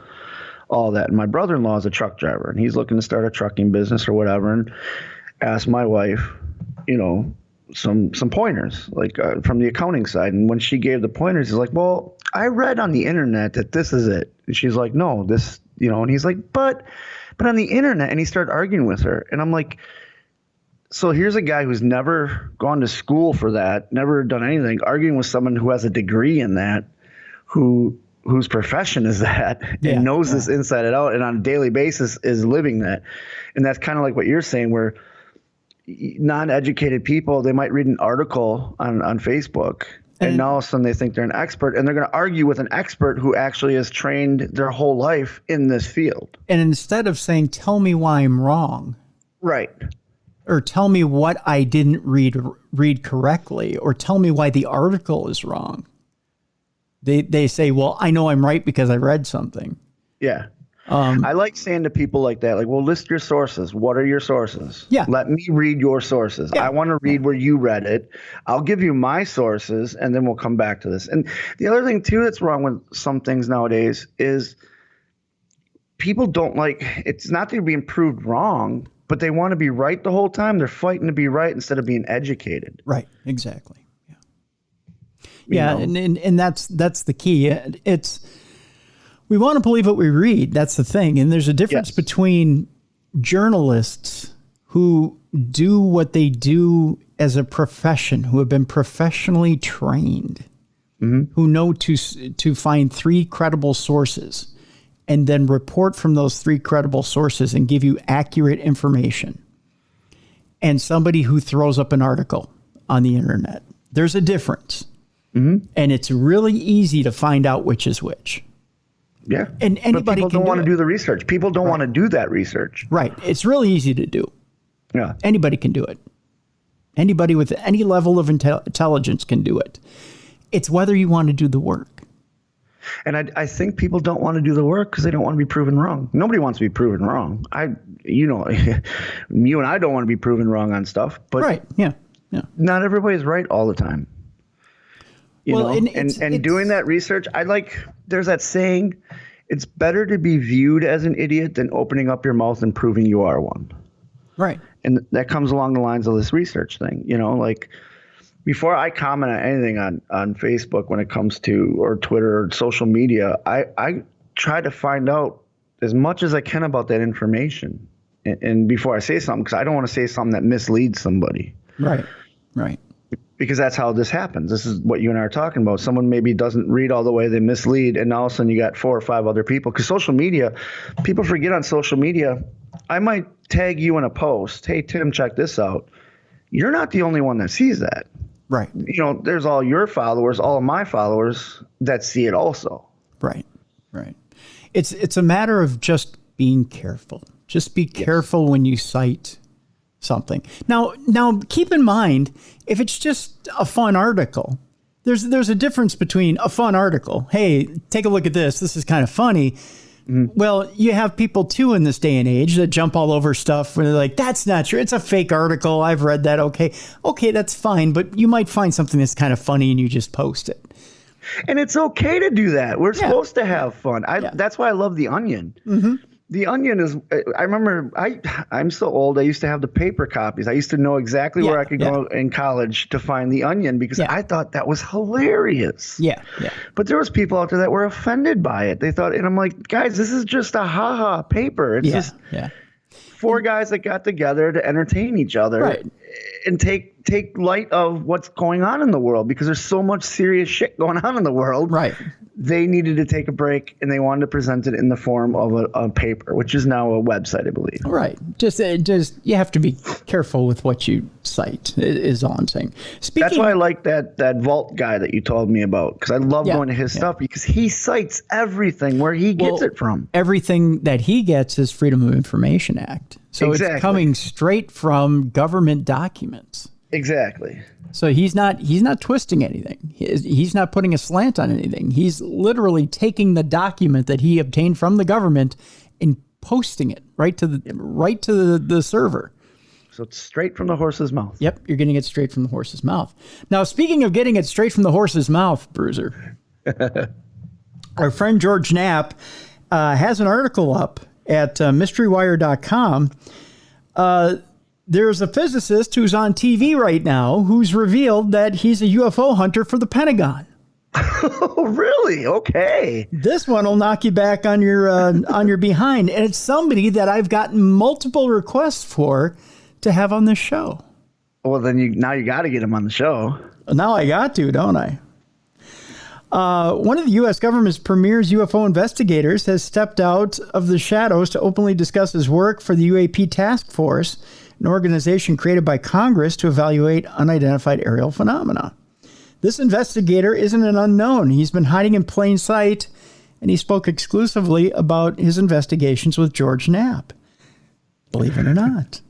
all that. And my brother-in-law is a truck driver, and he's looking to start a trucking business or whatever, and asked my wife, some pointers, like from the accounting side. And when she gave the pointers, he's like, well, I read on the internet that this is it. And she's like, no, this, and he's like, but on the internet, and he started arguing with her. And I'm like, so here's a guy who's never gone to school for that, never done anything, arguing with someone who has a degree in that, whose profession is that, and knows this inside and out, and on a daily basis is living that. And that's kind of like what you're saying, where non-educated people, they might read an article on Facebook, and now all of a sudden they think they're an expert, and they're going to argue with an expert who actually has trained their whole life in this field. And instead of saying, tell me why I'm wrong. Right. Or tell me what I didn't read correctly, or tell me why the article is wrong. They say, well, I know I'm right because I read something. Yeah. I like saying to people like that, like, well, list your sources. What are your sources? Yeah. Let me read your sources. Yeah. I want to read where you read it. I'll give you my sources, and then we'll come back to this. And the other thing, too, that's wrong with some things nowadays is people don't like, it's not that you're being proved wrong, but they want to be right the whole time. They're fighting to be right instead of being educated. Right. Exactly. Yeah. And that's the key. We want to believe what we read. That's the thing. And there's a difference between journalists who do what they do as a profession, who have been professionally trained, who know to find 3 credible sources and then report from those 3 credible sources and give you accurate information, and somebody who throws up an article on the internet. There's a difference. And it's really easy to find out which is which. Yeah. And anybody but people don't want to do the research. People don't want to do that research. Right. It's really easy to do. Yeah. Anybody can do it. Anybody with any level of intelligence can do it. It's whether you want to do the work. And I think people don't want to do the work because they don't want to be proven wrong. Nobody wants to be proven wrong. You and I don't want to be proven wrong on stuff. But right. Yeah. Not everybody's right all the time. And doing that research, there's that saying, it's better to be viewed as an idiot than opening up your mouth and proving you are one. Right. And that comes along the lines of this research thing, like before I comment on anything on Facebook when it comes to, or Twitter or social media, I try to find out as much as I can about that information. And before I say something, because I don't want to say something that misleads somebody. Right. Because that's how this happens. This is what you and I are talking about. Someone maybe doesn't read all the way, they mislead, and all of a sudden you got 4 or 5 other people. Because social media, people forget on social media, I might tag you in a post, hey, Tim, check this out. You're not the only one that sees that. Right. There's all your followers, all of my followers that see it also. Right. It's a matter of just being careful. Just be careful when you cite something. Now keep in mind, if it's just a fun article, there's a difference between a fun article. Hey, take a look at this. This is kind of funny. Well, you have people too in this day and age that jump all over stuff where they're like, that's not true. It's a fake article. I've read that. Okay, that's fine. But you might find something that's kind of funny and you just post it. And it's okay to do that. We're supposed to have fun. That's why I love The Onion. Mm-hmm. The Onion is, I remember, I'm so old, I used to have the paper copies. I used to know exactly where I could go in college to find The Onion because I thought that was hilarious. Yeah. But there was people out there that were offended by it. They thought, and I'm like, guys, this is just a ha-ha paper. It's just four guys that got together to entertain each other and take light of what's going on in the world because there's so much serious shit going on in the world. Right. They needed to take a break, and they wanted to present it in the form of a paper, which is now a website, I believe. Right. Just you have to be careful with what you cite, is all I'm saying. That's why I like that Vault guy that you told me about, because I love going to his stuff because he cites everything where he gets it from. Everything that he gets is Freedom of Information Act. So it's coming straight from government documents. Exactly. So he's not twisting anything. He's not putting a slant on anything. He's literally taking the document that he obtained from the government and posting it right to the server. So it's straight from the horse's mouth. Yep, you're getting it straight from the horse's mouth. Now, speaking of getting it straight from the horse's mouth, Bruiser, our friend George Knapp has an article up at mysterywire.com. There's a physicist who's on TV right now who's revealed that he's a UFO hunter for the Pentagon. Oh, really? Okay. This one will knock you back on your behind. And it's somebody that I've gotten multiple requests for to have on this show. Well, then now you got to get him on the show. Now I got to, don't I? One of the U.S. government's premier UFO investigators has stepped out of the shadows to openly discuss his work for the UAP Task Force, an organization created by Congress to evaluate unidentified aerial phenomena. This investigator isn't an unknown. He's been hiding in plain sight, and he spoke exclusively about his investigations with George Knapp. Believe it or not.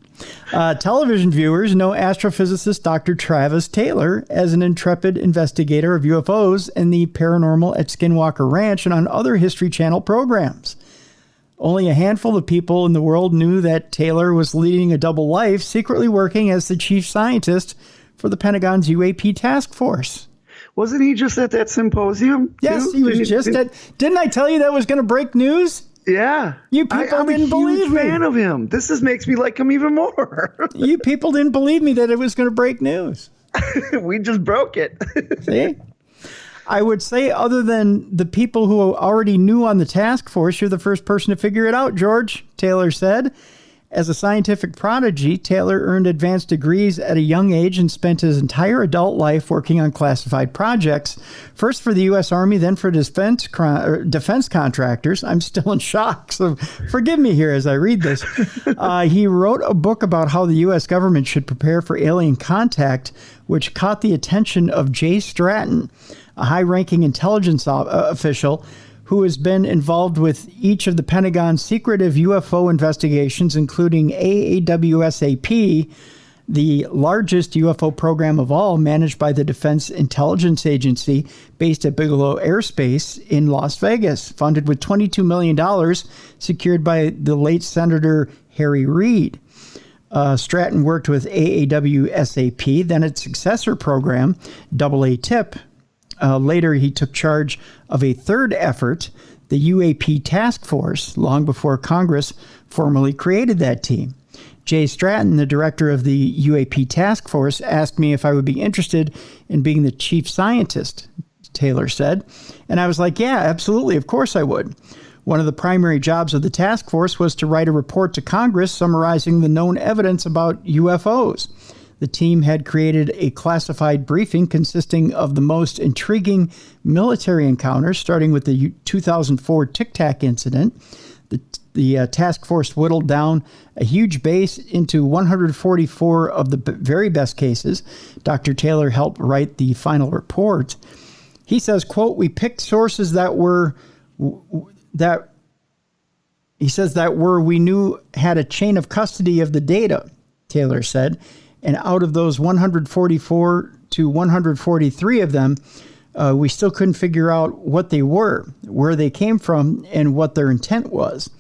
Television viewers know astrophysicist Dr. Travis Taylor as an intrepid investigator of UFOs and the paranormal at Skinwalker Ranch and on other History Channel programs. Only a handful of people in the world knew that Taylor was leading a double life, secretly working as the chief scientist for the Pentagon's UAP task force. Wasn't he just at that symposium? Yes, he was just at... Didn't I tell you that was going to break news? Yeah. You people didn't believe me. I'm a huge fan of him. This makes me like him even more. You people didn't believe me that it was going to break news. We just broke it. See? I would say, other than the people who already knew on the task force, you're the first person to figure it out, George, Taylor said. As a scientific prodigy, Taylor earned advanced degrees at a young age and spent his entire adult life working on classified projects, first for the U.S. Army, then for defense contractors. I'm still in shock, so forgive me here as I read this. He wrote a book about how the U.S. government should prepare for alien contact, which caught the attention of Jay Stratton, a high-ranking intelligence official who has been involved with each of the Pentagon's secretive UFO investigations, including AAWSAP, the largest UFO program of all, managed by the Defense Intelligence Agency, based at Bigelow Airspace in Las Vegas, funded with $22 million, secured by the late Senator Harry Reid. Stratton worked with AAWSAP, then its successor program, AA-TIP. Later, he took charge of a third effort, the UAP Task Force, long before Congress formally created that team. Jay Stratton, the director of the UAP Task Force, asked me if I would be interested in being the chief scientist, Taylor said. And I was like, yeah, absolutely, of course I would. One of the primary jobs of the task force was to write a report to Congress summarizing the known evidence about UFOs. The team had created a classified briefing consisting of the most intriguing military encounters, starting with the 2004 Tic Tac incident, the the task force whittled down a huge base into 144 of the very best cases. Dr. Taylor helped write the final report. He says, quote, we picked sources that we knew had a chain of custody of the data, Taylor said. And out of those 144 to 143 of them, we still couldn't figure out what they were, where they came from, and what their intent was.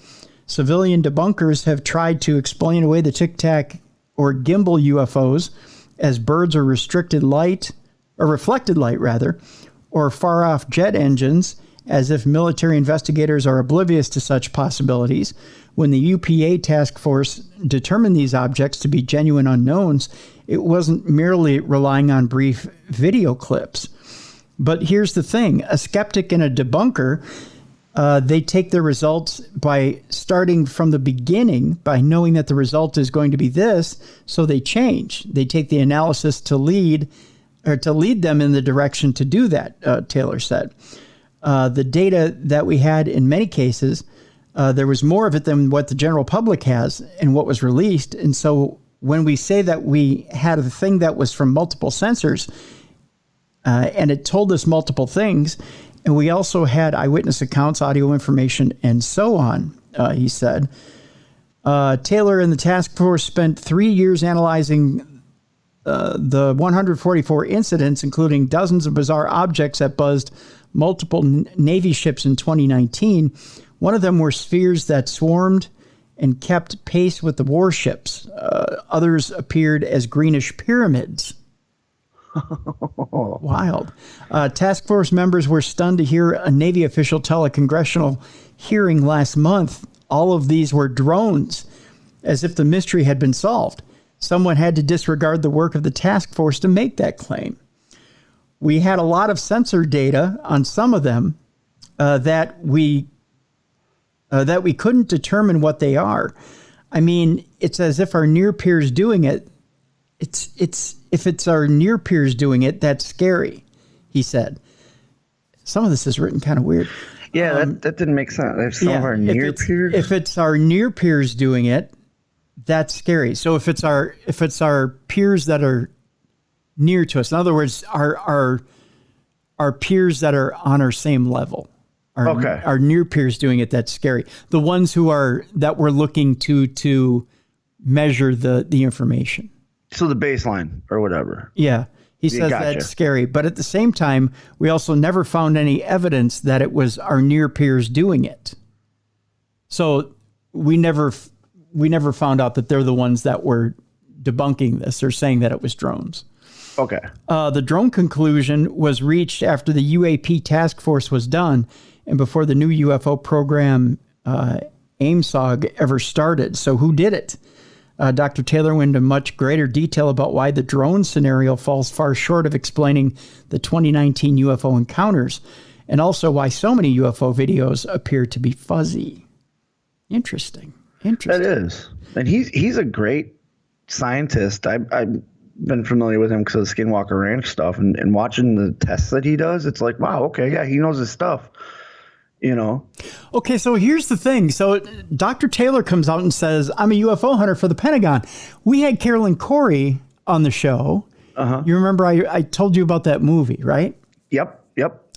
Civilian debunkers have tried to explain away the Tic Tac or gimbal UFOs as birds or reflected light, or far-off jet engines, as if military investigators are oblivious to such possibilities. When the UPA task force determined these objects to be genuine unknowns, it wasn't merely relying on brief video clips. But here's the thing. A skeptic and a debunker, they take their results by starting from the beginning, by knowing that the result is going to be this, so they change. They take the analysis to lead them in the direction to do that, Taylor said. The data that we had in many cases, there was more of it than what the general public has and what was released. And so when we say that we had a thing that was from multiple sensors, and it told us multiple things, and we also had eyewitness accounts, audio information, and so on, he said. Taylor and the task force spent 3 years analyzing the 144 incidents, including dozens of bizarre objects that buzzed multiple Navy ships in 2019. One of them were spheres that swarmed and kept pace with the warships. Others appeared as greenish pyramids. Wild. Task force members were stunned to hear a Navy official tell a congressional hearing last month all of these were drones, as if the mystery had been solved. Someone had to disregard the work of the task force to make that claim. We had a lot of sensor data on some of them that we couldn't determine what they are. I mean, it's as if our near peers doing it. If it's our near peers doing it, that's scary, he said. Some of this is written kind of weird. Yeah, that didn't make sense. There's some of our near peers. If it's our near peers doing it, that's scary. So if it's our peers that are near to us, in other words, our peers that are on our same level, our near peers doing it, that's scary. The ones that we're looking to measure the information. So the baseline or whatever. Yeah. He says that's scary. But at the same time, we also never found any evidence that it was our near peers doing it. So we never found out that they're the ones that were debunking this or saying that it was drones. Okay. The drone conclusion was reached after the UAP task force was done and before the new UFO program, AIMSOG, ever started. So who did it? Dr. Taylor went into much greater detail about why the drone scenario falls far short of explaining the 2019 UFO encounters, and also why so many UFO videos appear to be fuzzy. Interesting. That is. And he's a great scientist. I've been familiar with him because of the Skinwalker Ranch stuff, and watching the tests that he does, it's like, wow, okay, yeah, he knows his stuff. You know? Okay, so here's the thing. So Dr. Taylor comes out and says, I'm a UFO hunter for the Pentagon. We had Carolyn Corey on the show. Uh-huh. You remember I told you about that movie, right? Yep.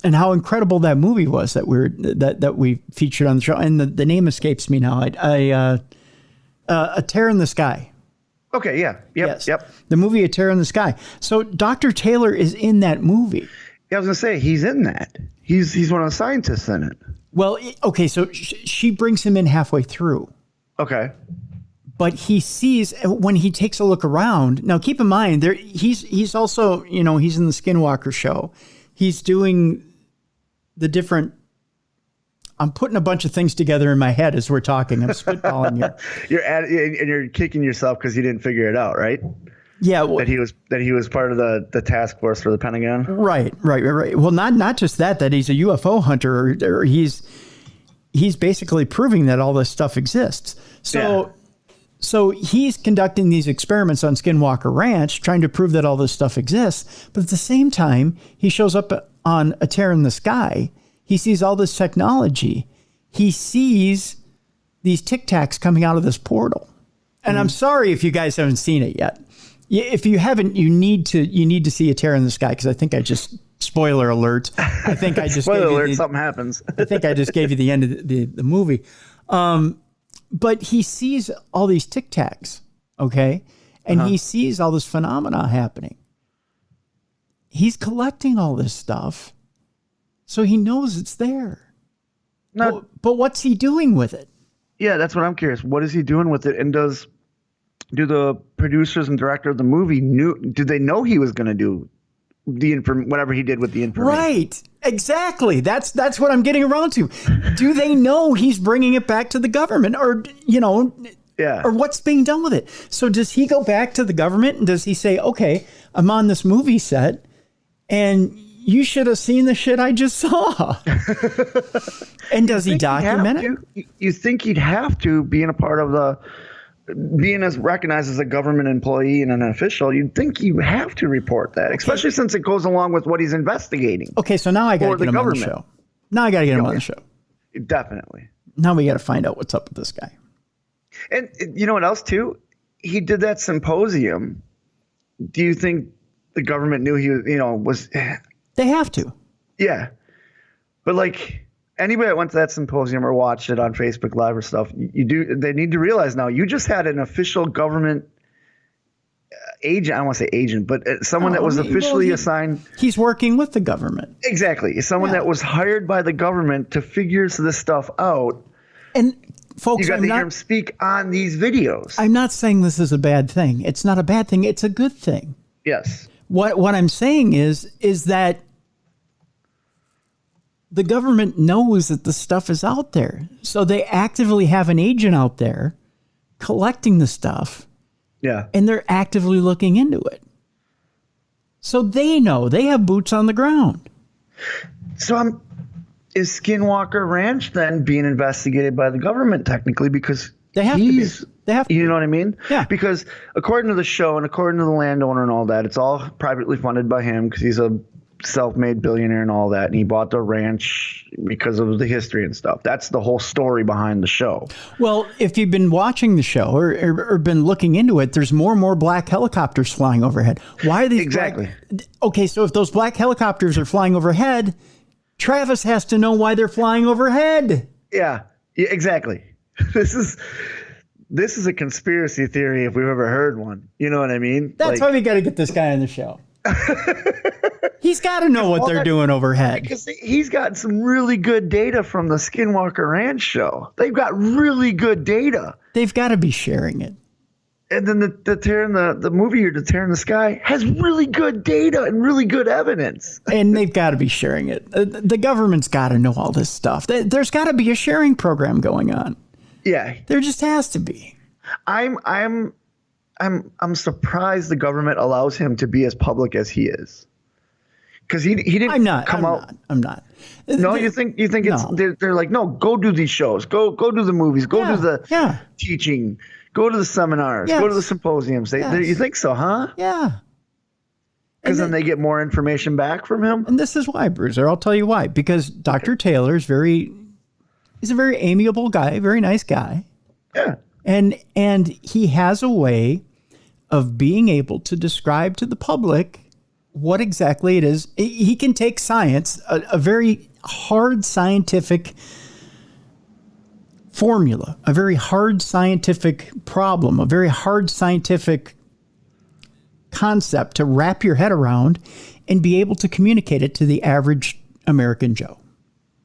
And how incredible that movie was that we featured on the show. And the name escapes me now. A Tear in the Sky. Okay, yeah. Yep. The movie A Tear in the Sky. So Dr. Taylor is in that movie. Yeah, I was going to say, he's in that. He's one of the scientists in it. Well, okay, so she brings him in halfway through. Okay. But he sees, when he takes a look around, now keep in mind, he's also, he's in the Skinwalker show. He's doing the different, I'm putting a bunch of things together in my head as we're talking. I'm spitballing here. You're kicking yourself because you didn't figure it out, right? Yeah, that he was part of the task force for the Pentagon. Right. Well, not just that he's a UFO hunter, or he's basically proving that all this stuff exists. So he's conducting these experiments on Skinwalker Ranch, trying to prove that all this stuff exists. But at the same time, he shows up on A Tear in the Sky. He sees all this technology. He sees these Tic Tacs coming out of this portal. And I'm sorry if you guys haven't seen it yet. If you haven't, you need to see A Terror in the Sky, because I think I just, spoiler alert, I think I just spoiler alert, something happens. I think I just gave you the end of the movie. But he sees all these Tic Tacs, okay? And he sees all this phenomena happening. He's collecting all this stuff, so he knows it's there. No, but what's he doing with it? Yeah, that's what I'm curious. What is he doing with it? And do the producers and director of the movie did they know he was going to do whatever he did with the information? Right. Exactly. That's what I'm getting around to. Do they know he's bringing it back to the government, or or what's being done with it? So does he go back to the government and does he say, "Okay, I'm on this movie set and you should have seen the shit I just saw"? And does he document it? You think he'd have to, being a part of being recognized as a government employee and an official, you'd think you have to report that, especially since it goes along with what he's investigating. Okay, so now I got to get him on the show. Now I got to get him on the show. Definitely. Now we got to find out what's up with this guy. And you know what else too? He did that symposium. Do you think the government knew he was? They have to. Yeah, but like anybody that went to that symposium or watched it on Facebook Live or stuff, they need to realize now you just had an official government agent. I don't want to say agent, but someone that was officially assigned. He's working with the government. Exactly. Someone that was hired by the government to figure this stuff out. And folks, you got to hear him speak on these videos. I'm not saying this is a bad thing. It's not a bad thing. It's a good thing. Yes. What I'm saying is that the government knows that the stuff is out there. So they actively have an agent out there collecting the stuff. Yeah. And they're actively looking into it. So they know. They have boots on the ground. So is Skinwalker Ranch then being investigated by the government technically, because they have to be. They have to. You know what I mean? Yeah. Because according to the show and according to the landowner and all that, it's all privately funded by him because he's a self-made billionaire and all that, and he bought the ranch because of the history and stuff. That's the whole story behind the show. Well, if you've been watching the show or been looking into it, there's more and more black helicopters flying overhead. Why are these exactly? Okay, so if those black helicopters are flying overhead, Travis has to know why they're flying overhead. Yeah, exactly. This is a conspiracy theory if we've ever heard one. You know what I mean? That's why we got to get this guy on the show. He's got to know what they're doing overhead. Because he's got some really good data from the Skinwalker Ranch show. They've got really good data. They've got to be sharing it. And then the movie here, The Terror in the Sky, has really good data and really good evidence. And they've got to be sharing it. The government's got to know all this stuff. There's got to be a sharing program going on. Yeah, there just has to be. I'm surprised the government allows him to be as public as he is. Because he didn't I'm not. No, you think it's they're like, no, go do these shows, go do the movies, go do the teaching, go to the seminars, go to the symposiums. You think so, huh? Yeah. Because then they get more information back from him. And this is why, Bruiser. I'll tell you why. Because Dr. Taylor he's a very amiable guy, very nice guy. Yeah. And he has a way of being able to describe to the public what exactly it is. He can take science, a very hard scientific formula, a very hard scientific problem, a very hard scientific concept to wrap your head around and be able to communicate it to the average American Joe.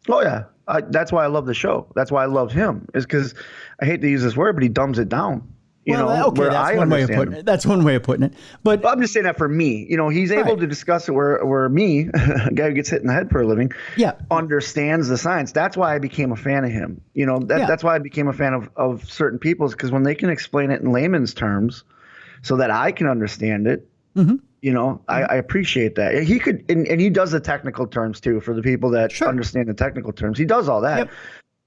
Oh, yeah. That's why I love the show. That's why I love him, is because I hate to use this word, but he dumbs it down. Okay, that's one way of putting it. That's one way of putting it. But I'm just saying that for me, he's able to discuss it where me, a guy who gets hit in the head for a living, understands the science. That's why I became a fan of him. That's why I became a fan of certain people's, because when they can explain it in layman's terms so that I can understand it, I appreciate that. He could, and he does the technical terms too for the people that understand the technical terms. He does all that. Yep.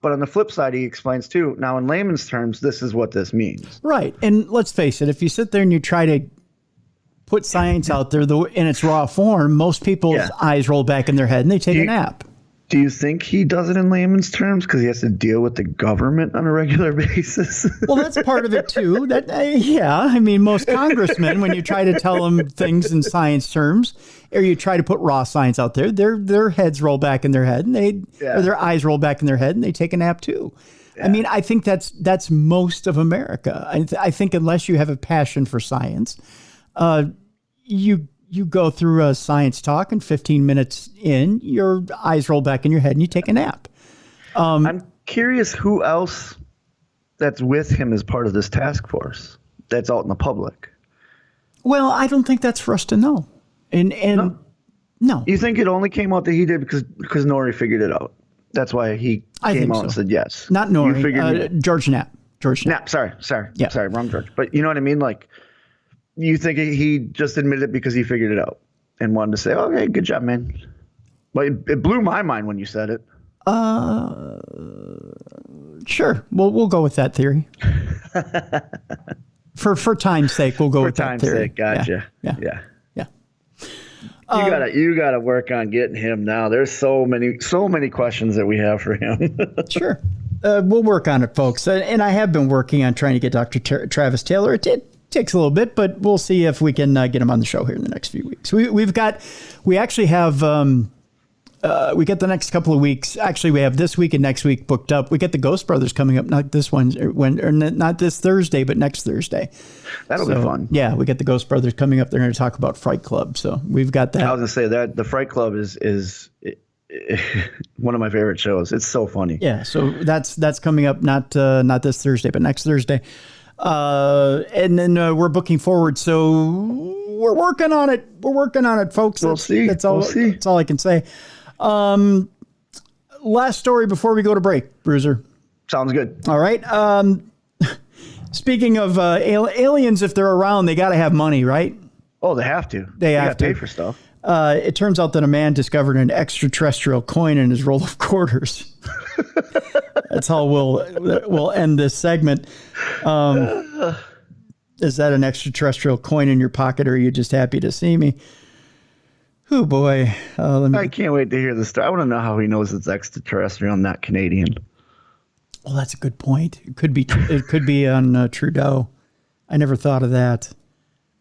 But on the flip side, he explains too, now in layman's terms, this is what this means. Right. And let's face it, if you sit there and you try to put science out there in its raw form, most people's eyes roll back in their head and they take a nap. Do you think he does it in layman's terms because he has to deal with the government on a regular basis? Well, that's part of it too. Yeah, I mean, most congressmen, when you try to tell them things in science terms, or you try to put raw science out there, their heads roll back in their head, and or their eyes roll back in their head, and they take a nap too. Yeah. I mean, I think that's most of America. I think unless you have a passion for science, you go through a science talk, and 15 minutes in, your eyes roll back in your head and you take a nap. I'm curious who else that's with him as part of this task force that's out in the public. Well, I don't think that's for us to know. And no. You think it only came out that he did because Nori figured it out? That's why he came out and said yes. Not Nori. George Knapp. Sorry. Yeah. Sorry, wrong George. But you know what I mean? Like, you think he just admitted it because he figured it out and wanted to say, okay, good job, man. But it blew my mind when you said it. Sure. We'll go with that theory. For time's sake, we'll go with that theory. For time's sake, gotcha. Yeah. You gotta work on getting him now. There's so many questions that we have for him. Sure. We'll work on it, folks. And I have been working on trying to get Dr. Travis Taylor. It takes a little bit, but we'll see if we can get him on the show here in the next few weeks. We actually have, we get the next couple of weeks. Actually, we have this week and next week booked up. We get the Ghost Brothers coming up, not this one, not this Thursday, but next Thursday. That'll be fun. Yeah, we get the Ghost Brothers coming up. They're going to talk about Fright Club. So we've got that. I was going to say that the Fright Club is one of my favorite shows. It's so funny. Yeah, so that's coming up, not this Thursday, but next Thursday. And then we're booking forward, so we're working on it. We're working on it, folks. We'll see. That's all I can say. Last story before we go to break, Bruiser. Sounds good. All right. Speaking of aliens, if they're around, they got to have money, right? Oh, they have to. They have to pay for stuff. It turns out that a man discovered an extraterrestrial coin in his roll of quarters. That's how we'll end this segment. Is that an extraterrestrial coin in your pocket, or are you just happy to see me? Oh boy! I can't wait to hear the story. I want to know how he knows it's extraterrestrial and not Canadian. Well, that's a good point. It could be on Trudeau. I never thought of that.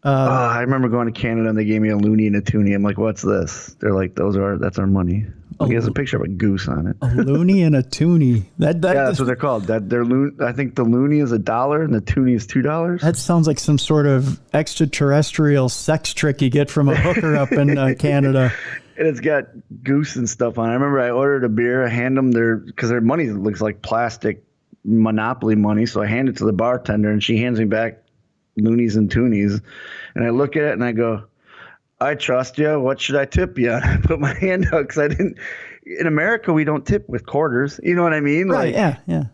I remember going to Canada and they gave me a loonie and a toonie. I'm like, what's this? They're like, that's our money. Like, there's a picture of a goose on it. A loonie and a toonie. That's what they're called. I think the loonie is $1 and the toonie is $2. That sounds like some sort of extraterrestrial sex trick you get from a hooker up in Canada. And it's got goose and stuff on it. I remember I ordered a beer. I hand them because their money looks like plastic Monopoly money. So I hand it to the bartender and she hands me back loonies and toonies. And I look at it and I go, I trust you. What should I tip you? I put my hand out because in America, we don't tip with quarters. You know what I mean? Right. Like, yeah.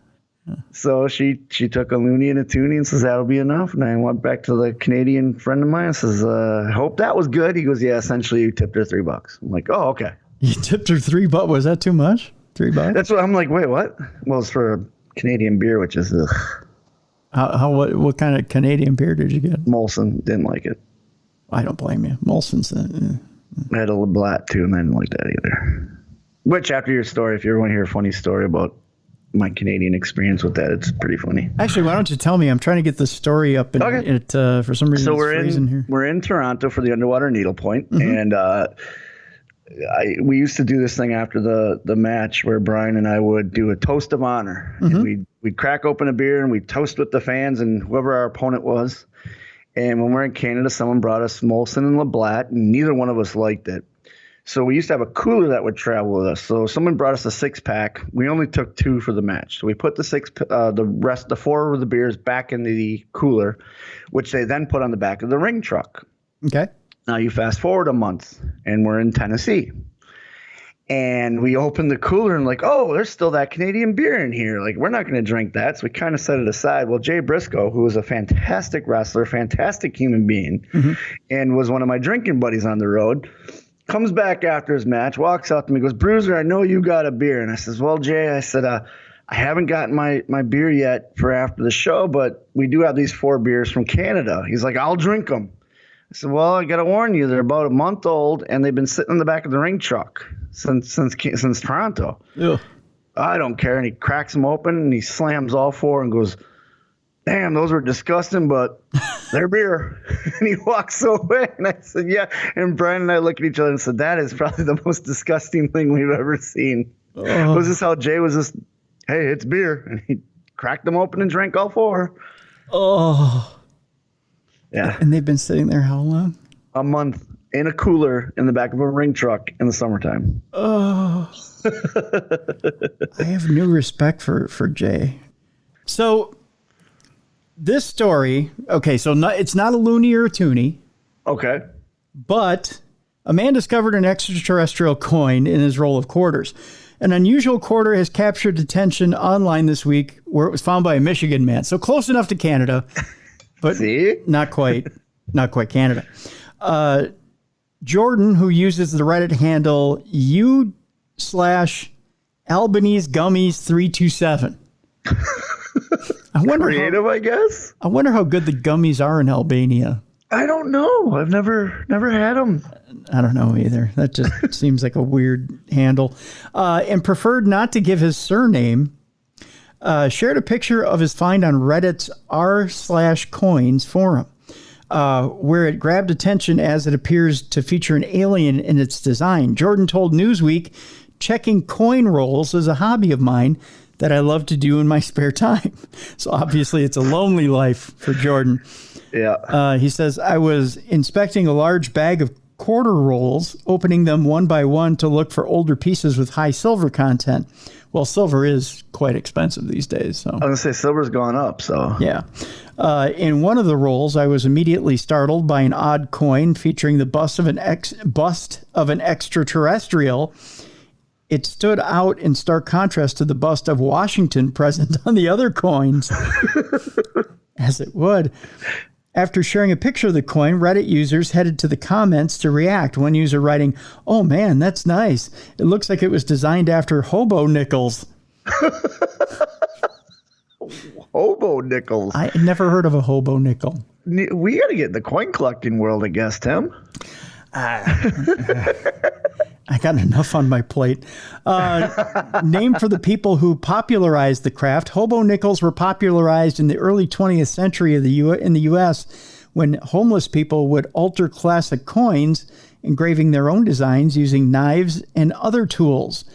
So she took a loonie and a toonie and says, that'll be enough. And I went back to the Canadian friend of mine and says, I hope that was good. He goes, yeah, essentially you tipped her $3. I'm like, oh, okay. You tipped her $3? Was that too much? $3? That's what I'm like, wait, what? Well, it's for a Canadian beer, which is what kind of Canadian beer did you get? Molson. Didn't like it. I don't blame you. Molson's. I had a Lablat too, and I didn't like that either. Which, after your story, if you ever want to hear a funny story about my Canadian experience with that, it's pretty funny. Actually, why don't you tell me? I'm trying to get the story up, and for some reason, so we're in Toronto for the underwater needlepoint, and we used to do this thing after the match where Brian and I would do a toast of honor, and we'd crack open a beer and we'd toast with the fans and whoever our opponent was. And when we're in Canada, someone brought us Molson and Lablat, and neither one of us liked it. So we used to have a cooler that would travel with us. So someone brought us a 6-pack. We only took 2 for the match. So we put the 4 of the beers back in the cooler, which they then put on the back of the ring truck. Okay. Now you fast forward a month, and we're in Tennessee. And we opened the cooler and like, oh, there's still that Canadian beer in here. Like, we're not going to drink that. So we kind of set it aside. Well, Jay Briscoe, who was a fantastic wrestler, fantastic human being, and was one of my drinking buddies on the road, comes back after his match, walks up to me, goes, Bruiser, I know you got a beer. And I says, well, Jay, I said, I haven't gotten my beer yet for after the show, but we do have these 4 beers from Canada. He's like, I'll drink them. I said, well, I got to warn you, they're about a month old, and they've been sitting in the back of the ring truck. since Toronto. Ugh. I don't care. And he cracks them open and he slams all four and goes, damn, those were disgusting, but they're beer. And he walks away. And I said, yeah. And Brian and I looked at each other and said, that is probably the most disgusting thing we've ever seen. Was this how Jay was just, hey, it's beer. And he cracked them open and drank all four. Oh. Yeah. And they've been sitting there how long? A month in a cooler in the back of a ring truck in the summertime. Oh. I have new respect for Jay. So this story, okay, so it's not a loony or a toonie. Okay. But a man discovered an extraterrestrial coin in his roll of quarters. An unusual quarter has captured attention online this week where it was found by a Michigan man. So close enough to Canada, but not quite Canada. Jordan, who uses the Reddit handle u/Albanese Gummies 327. I wonder creative, I guess. I wonder how good the gummies are in Albania. I don't know. I've never had them. I don't know either. That just seems like a weird handle. And preferred not to give his surname. Shared a picture of his find on Reddit's r/coins forum, where it grabbed attention as it appears to feature an alien in its design. Jordan told Newsweek, checking coin rolls is a hobby of mine that I love to do in my spare time. So obviously it's a lonely life for Jordan. Yeah. He says, I was inspecting a large bag of quarter rolls, opening them one by one to look for older pieces with high silver content. Well, silver is quite expensive these days. So I was going to say silver's gone up. So yeah. In one of the rolls, I was immediately startled by an odd coin featuring the bust of an extraterrestrial. It stood out in stark contrast to the bust of Washington present on the other coins, as it would. After sharing a picture of the coin, Reddit users headed to the comments to react. One user writing, "Oh man, that's nice. It looks like it was designed after hobo nickels." Hobo nickels? I never heard of a hobo nickel. We got to get in the coin collecting world, I guess, Tim. I got enough on my plate. Named for the people who popularized the craft, hobo nickels were popularized in the early 20th century in the U.S. when homeless people would alter classic coins, engraving their own designs using knives and other tools.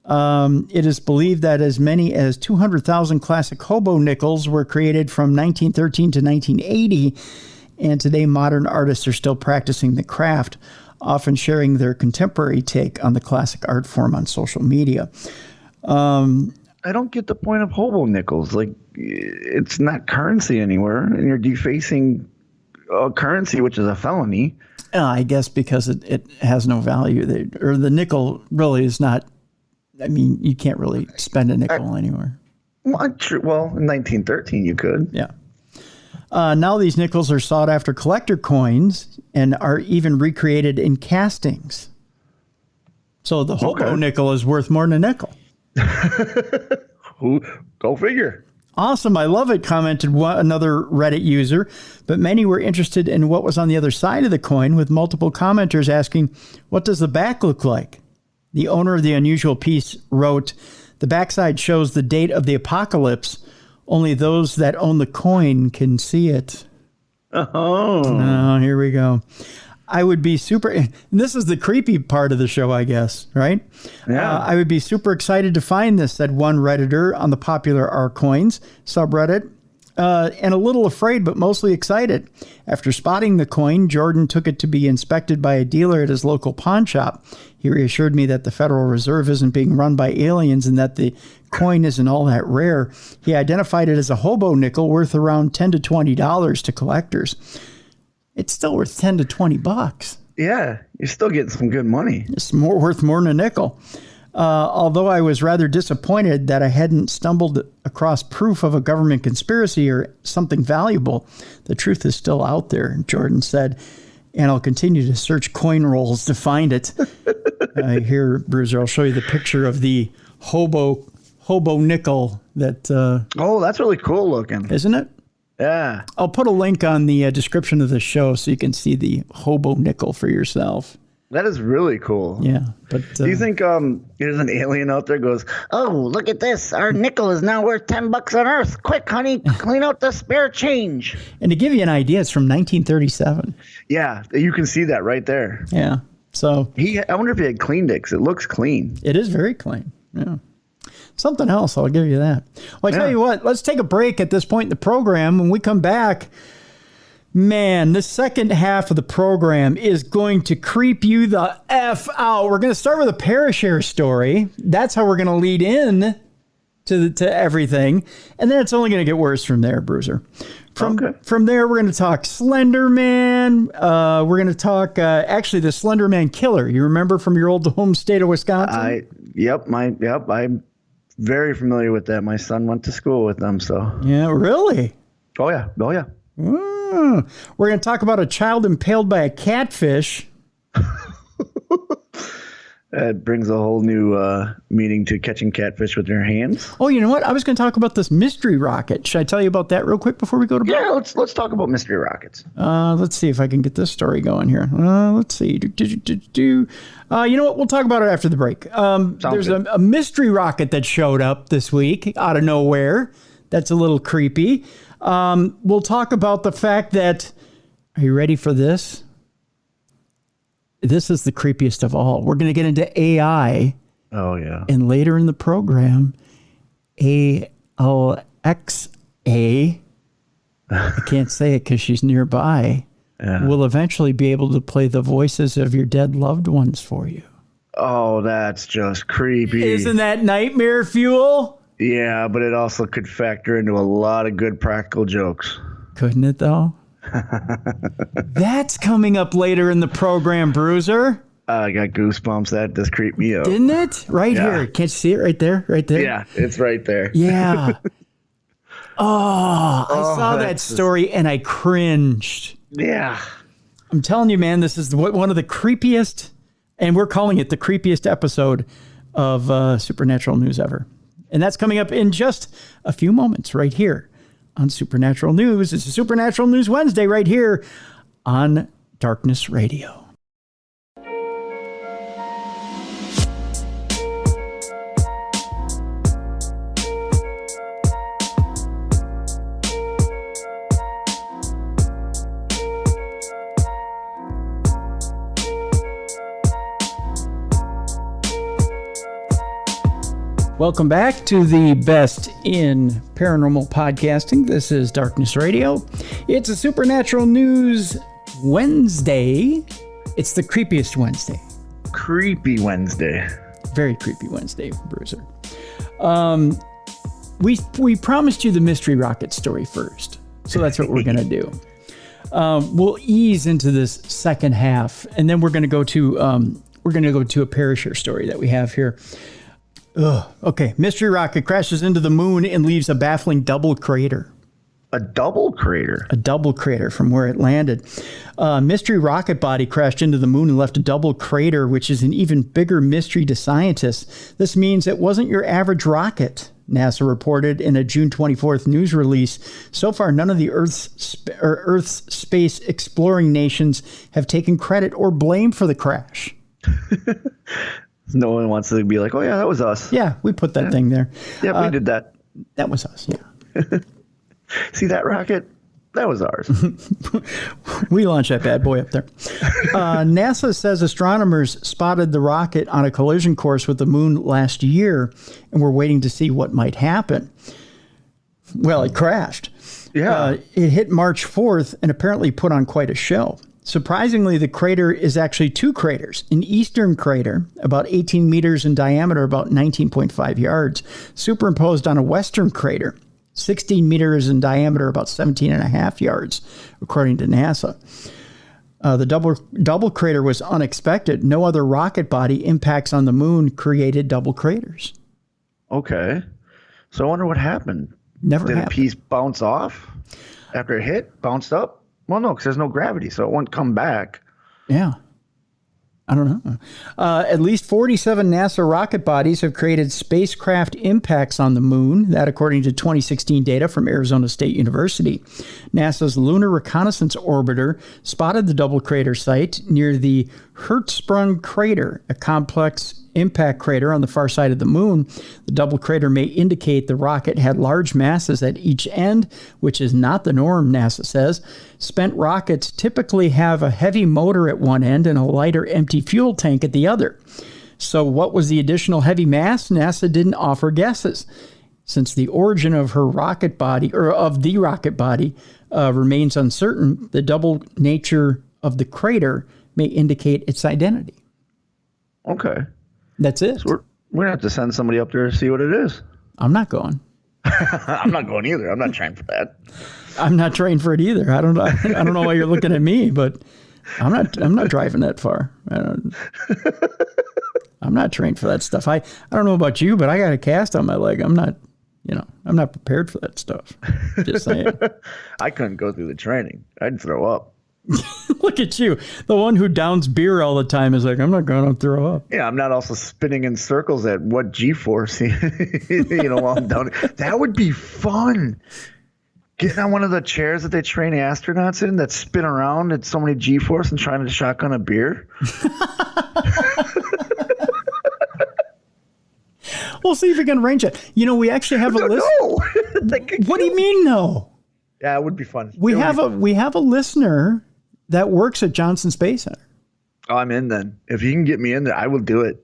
It is believed that as many as 200,000 classic hobo nickels were created from 1913 to 1980, and today modern artists are still practicing the craft, often sharing their contemporary take on the classic art form on social media. I don't get the point of hobo nickels. Like, it's not currency anywhere, and you're defacing currency, which is a felony. I guess because it has no value. Or the nickel really is not, I mean, you can't really spend a nickel anywhere. Well, in 1913 you could. Yeah. Now these nickels are sought after collector coins and are even recreated in castings. So the hobo nickel is worth more than a nickel. Go figure. Awesome. I love it, commented another Reddit user. But many were interested in what was on the other side of the coin, with multiple commenters asking, what does the back look like? The owner of the unusual piece wrote, the backside shows the date of the apocalypse. Only those that own the coin can see it. Oh, here we go. I would be super, and this is the creepy part of the show, I guess, right? Yeah. I would be super excited to find this, said one Redditor on the popular rcoins subreddit, and a little afraid, but mostly excited. After spotting the coin, Jordan took it to be inspected by a dealer at his local pawn shop. He reassured me that the Federal Reserve isn't being run by aliens and that the coin isn't all that rare. He identified it as a hobo nickel worth around $10 to $20 to collectors. It's still worth $10 to $20. Yeah, you're still getting some good money. It's worth more than a nickel. Although I was rather disappointed that I hadn't stumbled across proof of a government conspiracy or something valuable, the truth is still out there, Jordan said, and I'll continue to search coin rolls to find it. Here, Bruiser, I'll show you the picture of the hobo nickel that... oh, that's really cool looking. Isn't it? Yeah. I'll put a link on the description of the show so you can see the hobo nickel for yourself. That is really cool. Yeah. But do you think there's an alien out there goes, oh, look at this. Our nickel is now worth $10 on Earth. Quick, honey, clean out the spare change. And to give you an idea, it's from 1937. Yeah, you can see that right there. Yeah. So I wonder if he had cleaned it because it looks clean. It is very clean. Yeah. Something else, I'll give you that. Well, I tell you what, let's take a break at this point in the program. When we come back, man, the second half of the program is going to creep you the F out. We're going to start with a Parashare story. That's how we're going to lead in to everything. And then it's only going to get worse from there, Bruiser. From there, we're going to talk Slender Man. We're going to talk, actually, the Slender Man killer. You remember from your old home state of Wisconsin? I'm very familiar with that. My son went to school with them, so. Yeah, really? Oh, yeah. We're going to talk about a child impaled by a catfish. That brings a whole new meaning to catching catfish with your hands. Oh, you know what? I was going to talk about this mystery rocket. Should I tell you about that real quick before we go to break? Yeah, let's talk about mystery rockets. Let's see if I can get this story going here. Let's see. You know what? We'll talk about it after the break. There's a mystery rocket that showed up this week out of nowhere. That's a little creepy. We'll talk about the fact that, are you ready for this? This is the creepiest of all. We're going to get into AI. Oh, yeah. And later in the program, Alexa, I can't say it because she's nearby, will eventually be able to play the voices of your dead loved ones for you. Oh, that's just creepy. Isn't that nightmare fuel? Yeah, but it also could factor into a lot of good practical jokes. Couldn't it, though? That's coming up later in the program, Bruiser. I got goosebumps. That does creep me out. Didn't it? Right here. Can't you see it right there? Right there? Yeah, it's right there. Yeah. I saw that story and I cringed. Yeah. I'm telling you, man, this is one of the creepiest, and we're calling it the creepiest episode of Supernatural News ever. And that's coming up in just a few moments right here on Supernatural News. It's a Supernatural News Wednesday right here on Darkness Radio. Welcome back to the best in paranormal podcasting. This is Darkness Radio. It's a Supernatural News Wednesday. It's the creepiest Wednesday. Creepy Wednesday. Very creepy Wednesday, Bruiser. We promised you the mystery rocket story first, so that's what we're going to do. We'll ease into this second half, and then we're going to go to a Parashare story that we have here. Okay. Mystery rocket crashes into the moon and leaves a baffling double crater. A double crater? A double crater from where it landed. Mystery rocket body crashed into the moon and left a double crater, which is an even bigger mystery to scientists. This means it wasn't your average rocket, NASA reported in a June 24th news release. So far, none of the Earth's space exploring nations have taken credit or blame for the crash. No one wants to be like, oh, yeah, that was us. Yeah, we put that thing there. Yeah, we did that. That was us, yeah. See that rocket? That was ours. We launched that bad boy up there. NASA says astronomers spotted the rocket on a collision course with the moon last year, and we're waiting to see what might happen. Well, it crashed. Yeah. It hit March 4th and apparently put on quite a show. Surprisingly, the crater is actually two craters. An eastern crater, about 18 meters in diameter, about 19.5 yards, superimposed on a western crater, 16 meters in diameter, about 17.5 yards, according to NASA. The double crater was unexpected. No other rocket body impacts on the moon created double craters. Okay. So I wonder what happened. Did a piece bounce off after it hit? Bounced up? Well, no, because there's no gravity, so it won't come back. Yeah. I don't know. At least 47 NASA rocket bodies have created spacecraft impacts on the moon. That, according to 2016 data from Arizona State University. NASA's Lunar Reconnaissance Orbiter spotted the double crater site near the Hertzsprung crater, a complex impact crater on the far side of the moon. The double crater may indicate the rocket had large masses at each end, which is not the norm, NASA says. Spent rockets typically have a heavy motor at one end and a lighter empty fuel tank at the other. So what was the additional heavy mass? NASA didn't offer guesses. Since the origin of her rocket body, or of the rocket body, remains uncertain, the double nature of the crater may indicate its identity. Okay. That's it. So we're going to have to send somebody up there to see what it is. I'm not going. I'm not going either. I'm not trained for that. I'm not trained for it either. I don't know why you're looking at me, but I'm not driving that far. I'm not trained for that stuff. I don't know about you, but I got a cast on my leg. I'm not prepared for that stuff. Just saying. I couldn't go through the training. I'd throw up. Look at you. The one who downs beer all the time is like, I'm not going to throw up. Yeah, I'm not also spinning in circles at what G-force, while I'm down. That would be fun. Getting on one of the chairs that they train astronauts in that spin around at so many G-force and trying to shotgun a beer. We'll see if we can arrange it. We actually have a list. No. What do you mean, no? Yeah, it would be fun. We have a listener that works at Johnson Space Center. Oh, I'm in then. If you can get me in there, I will do it.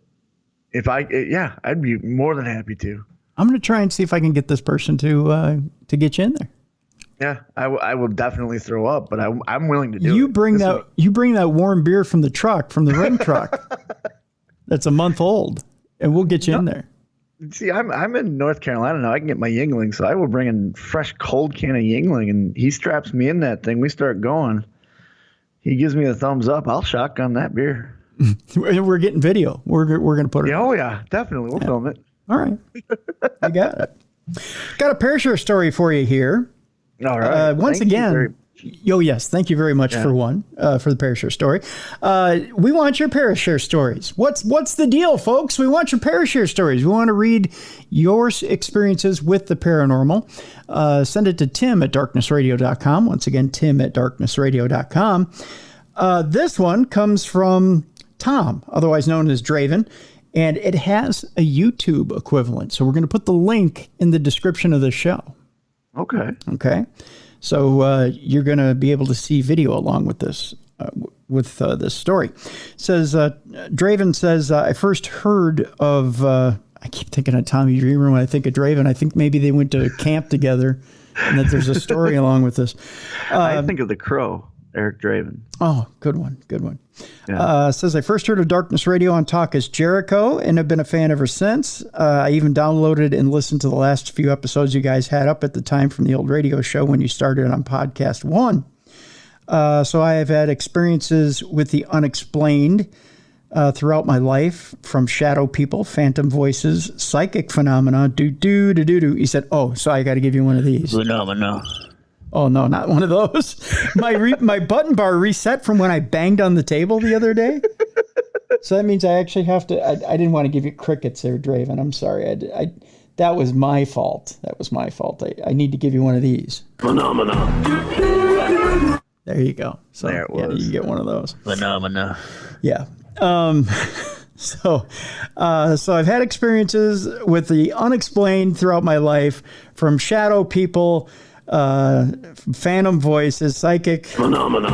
I'd be more than happy to. I'm going to try and see if I can get this person to get you in there. Yeah, I will definitely throw up, but I'm willing to do it. You bring that warm beer from the ring truck that's a month old, and we'll get you in there. See, I'm in North Carolina now. I can get my Yingling, so I will bring in fresh cold can of Yingling, and he straps me in that thing. We start going. He gives me a thumbs up. I'll shotgun that beer. We're getting video. We're going to put it. Oh yeah, definitely. We'll film it. All right, I got it. Got a Parashare story for you here. All right. Once again. Yes. Thank you very much for the Parashare story. We want your Parashare stories. What's the deal, folks? We want your Parashare stories. We want to read your experiences with the paranormal. Send it to tim@darknessradio.com. Once again, tim@darknessradio.com. This one comes from Tom, otherwise known as Draven, and it has a YouTube equivalent. So we're going to put the link in the description of the show. Okay. So you're going to be able to see video along with this this story. Says Draven says, I first heard of, I keep thinking of Tommy Dreamer when I think of Draven. I think maybe they went to camp together and that there's a story along with this. I think of The Crow, Eric Draven. Oh, good one. Yeah. Says, I first heard of Darkness Radio on Talk as Jericho and have been a fan ever since. I even downloaded and listened to the last few episodes you guys had up at the time from the old radio show when you started on podcast 1. So I have had experiences with the unexplained throughout my life, from shadow people, phantom voices, psychic phenomena, do. He said, oh, so I got to give you one of these. Phenomena. Oh, no, not one of those. My button bar reset from when I banged on the table the other day. So that means I actually have to, I didn't want to give you crickets there, Draven. I'm sorry. That was my fault. I need to give you one of these. Phenomena. There you go. So there it was. You get one of those. Phenomena. Yeah. So I've had experiences with the unexplained throughout my life, from shadow people, phantom voices, psychic phenomena,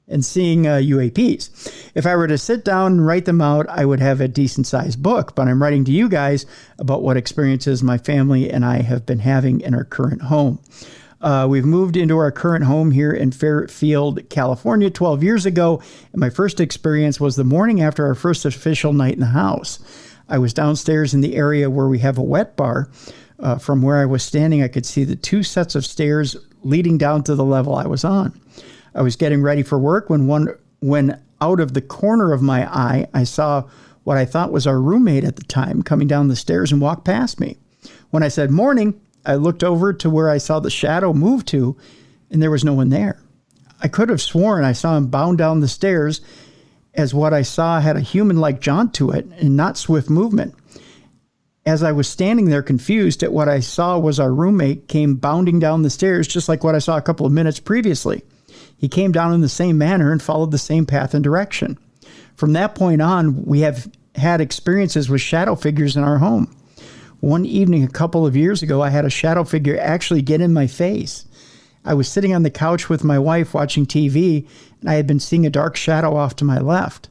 and seeing UAPs. If I were to sit down and write them out, I would have a decent sized book, but I'm writing to you guys about what experiences my family and I have been having in our current home. We've moved into our current home here in Fairfield, California 12 years ago, and my first experience was the morning after our first official night in the house. I was downstairs in the area where we have a wet bar. From where I was standing, I could see the 2 sets of stairs leading down to the level I was on. I was getting ready for work when out of the corner of my eye, I saw what I thought was our roommate at the time coming down the stairs and walk past me. When I said morning, I looked over to where I saw the shadow move to, and there was no one there. I could have sworn I saw him bound down the stairs, as what I saw had a human-like jaunt to it and not swift movement. As I was standing there confused at what I saw was our roommate came bounding down the stairs, just like what I saw a couple of minutes previously. He came down in the same manner and followed the same path and direction. From that point on, we have had experiences with shadow figures in our home. One evening a couple of years ago, I had a shadow figure actually get in my face. I was sitting on the couch with my wife watching TV, and I had been seeing a dark shadow off to my left.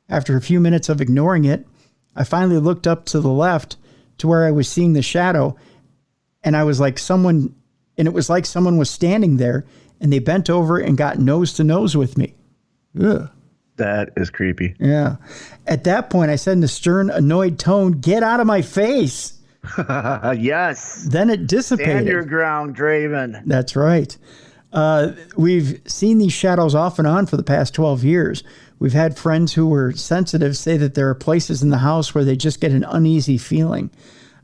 After a few minutes of ignoring it, I finally looked up to the left to where I was seeing the shadow, and it was like someone was standing there, and they bent over and got nose to nose with me. Ugh. That is creepy. Yeah. At that point, I said in a stern, annoyed tone, "Get out of my face." Yes. Then it dissipated. Stand your ground, Draven. That's right. We've seen these shadows off and on for the past 12 years. We've had friends who were sensitive say that there are places in the house where they just get an uneasy feeling.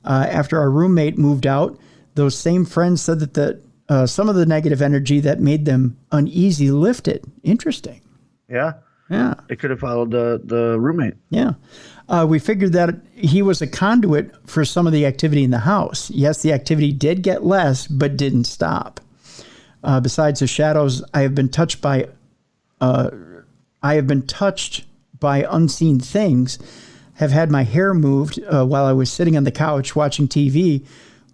After our roommate moved out, those same friends said that some of the negative energy that made them uneasy lifted. Interesting. Yeah. Yeah. It could have followed the roommate. Yeah. We figured that he was a conduit for some of the activity in the house. Yes, the activity did get less, but didn't stop. Besides the shadows, I have been touched by unseen things, have had my hair moved while I was sitting on the couch watching TV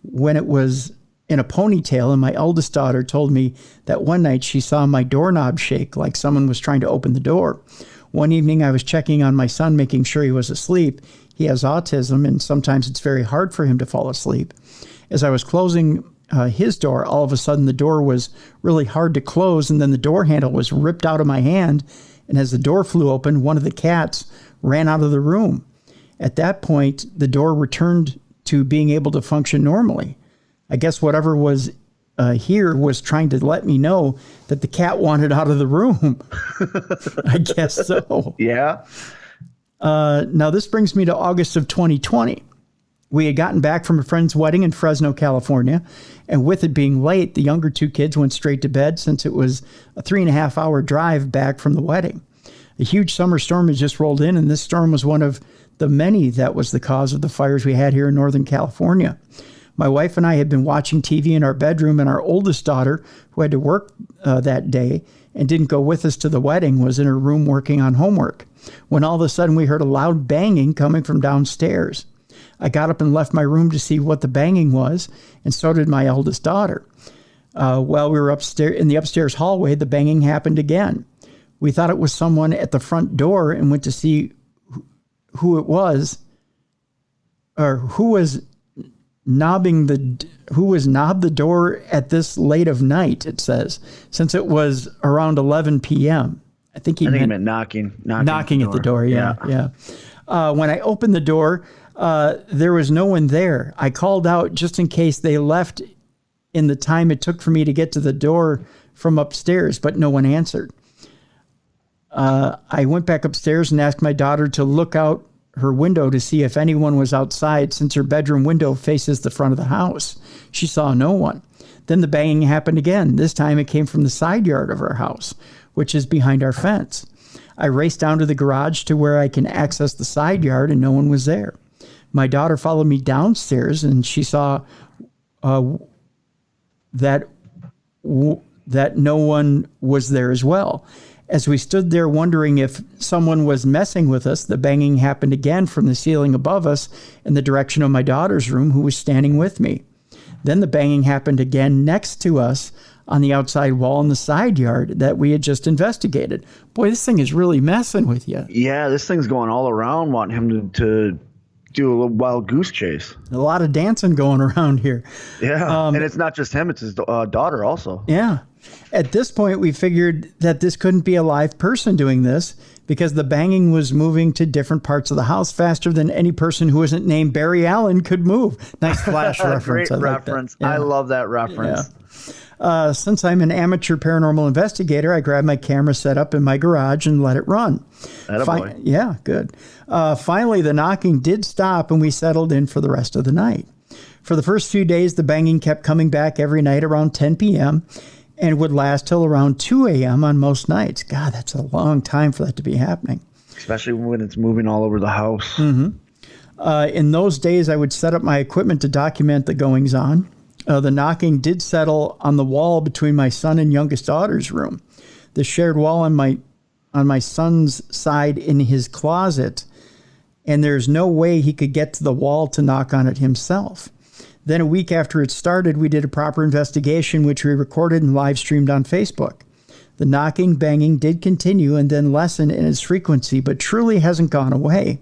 when it was in a ponytail, and my eldest daughter told me that one night she saw my doorknob shake like someone was trying to open the door. One evening I was checking on my son, making sure he was asleep. He has autism, and sometimes it's very hard for him to fall asleep. As I was closing his door, all of a sudden the door was really hard to close, and then the door handle was ripped out of my hand, and as the door flew open, one of the cats ran out of the room. At that point, the door returned to being able to function normally. I guess whatever was here was trying to let me know that the cat wanted out of the room. I guess so. Yeah. Now, this brings me to August of 2020. We had gotten back from a friend's wedding in Fresno, California, and with it being late, the younger two kids went straight to bed since it was a 3.5-hour drive back from the wedding. A huge summer storm had just rolled in, and this storm was one of the many that was the cause of the fires we had here in Northern California. My wife and I had been watching TV in our bedroom, and our oldest daughter, who had to work that day and didn't go with us to the wedding, was in her room working on homework, when all of a sudden we heard a loud banging coming from downstairs. I got up and left my room to see what the banging was, and so did my eldest daughter. While we were upstairs in the upstairs hallway, the banging happened again. We thought it was someone at the front door and went to see who it was, or who was knobbed the door at this late of night, it says, since it was around 11 p.m. I think he meant knocking at the door. Yeah. When I opened the door, there was no one there. I called out just in case they left in the time it took for me to get to the door from upstairs, but no one answered. I went back upstairs and asked my daughter to look out her window to see if anyone was outside, since her bedroom window faces the front of the house. She saw no one. Then the banging happened again. This time it came from the side yard of our house, which is behind our fence. I raced down to the garage to where I can access the side yard, and no one was there. My daughter followed me downstairs, and she saw that no one was there as well. As we stood there wondering if someone was messing with us, the banging happened again from the ceiling above us in the direction of my daughter's room, who was standing with me. Then the banging happened again next to us on the outside wall in the side yard that we had just investigated. Boy, this thing is really messing with you. Yeah, this thing's going all around, wanting him to do a little wild goose chase. A lot of dancing going around here. Yeah, and it's not just him, it's his daughter also. Yeah. At this point, we figured that this couldn't be a live person doing this because the banging was moving to different parts of the house faster than any person who isn't named Barry Allen could move. Nice flash reference. Great reference. Yeah. I love that reference. Yeah. Since I'm an amateur paranormal investigator, I grabbed my camera set up in my garage and let it run. Yeah, good. Finally, the knocking did stop, and we settled in for the rest of the night. For the first few days, the banging kept coming back every night around 10 p.m., and would last till around 2 a.m. on most nights. God, that's a long time for that to be happening. Especially when it's moving all over the house. Mm-hmm. In those days, I would set up my equipment to document the goings-on. The knocking did settle on the wall between my son and youngest daughter's room. the shared wall on my son's side in his closet, and there's no way he could get to the wall to knock on it himself. Then a week after it started, we did a proper investigation, which we recorded and live streamed on Facebook. The knocking, banging did continue and then lessen in its frequency, but truly hasn't gone away.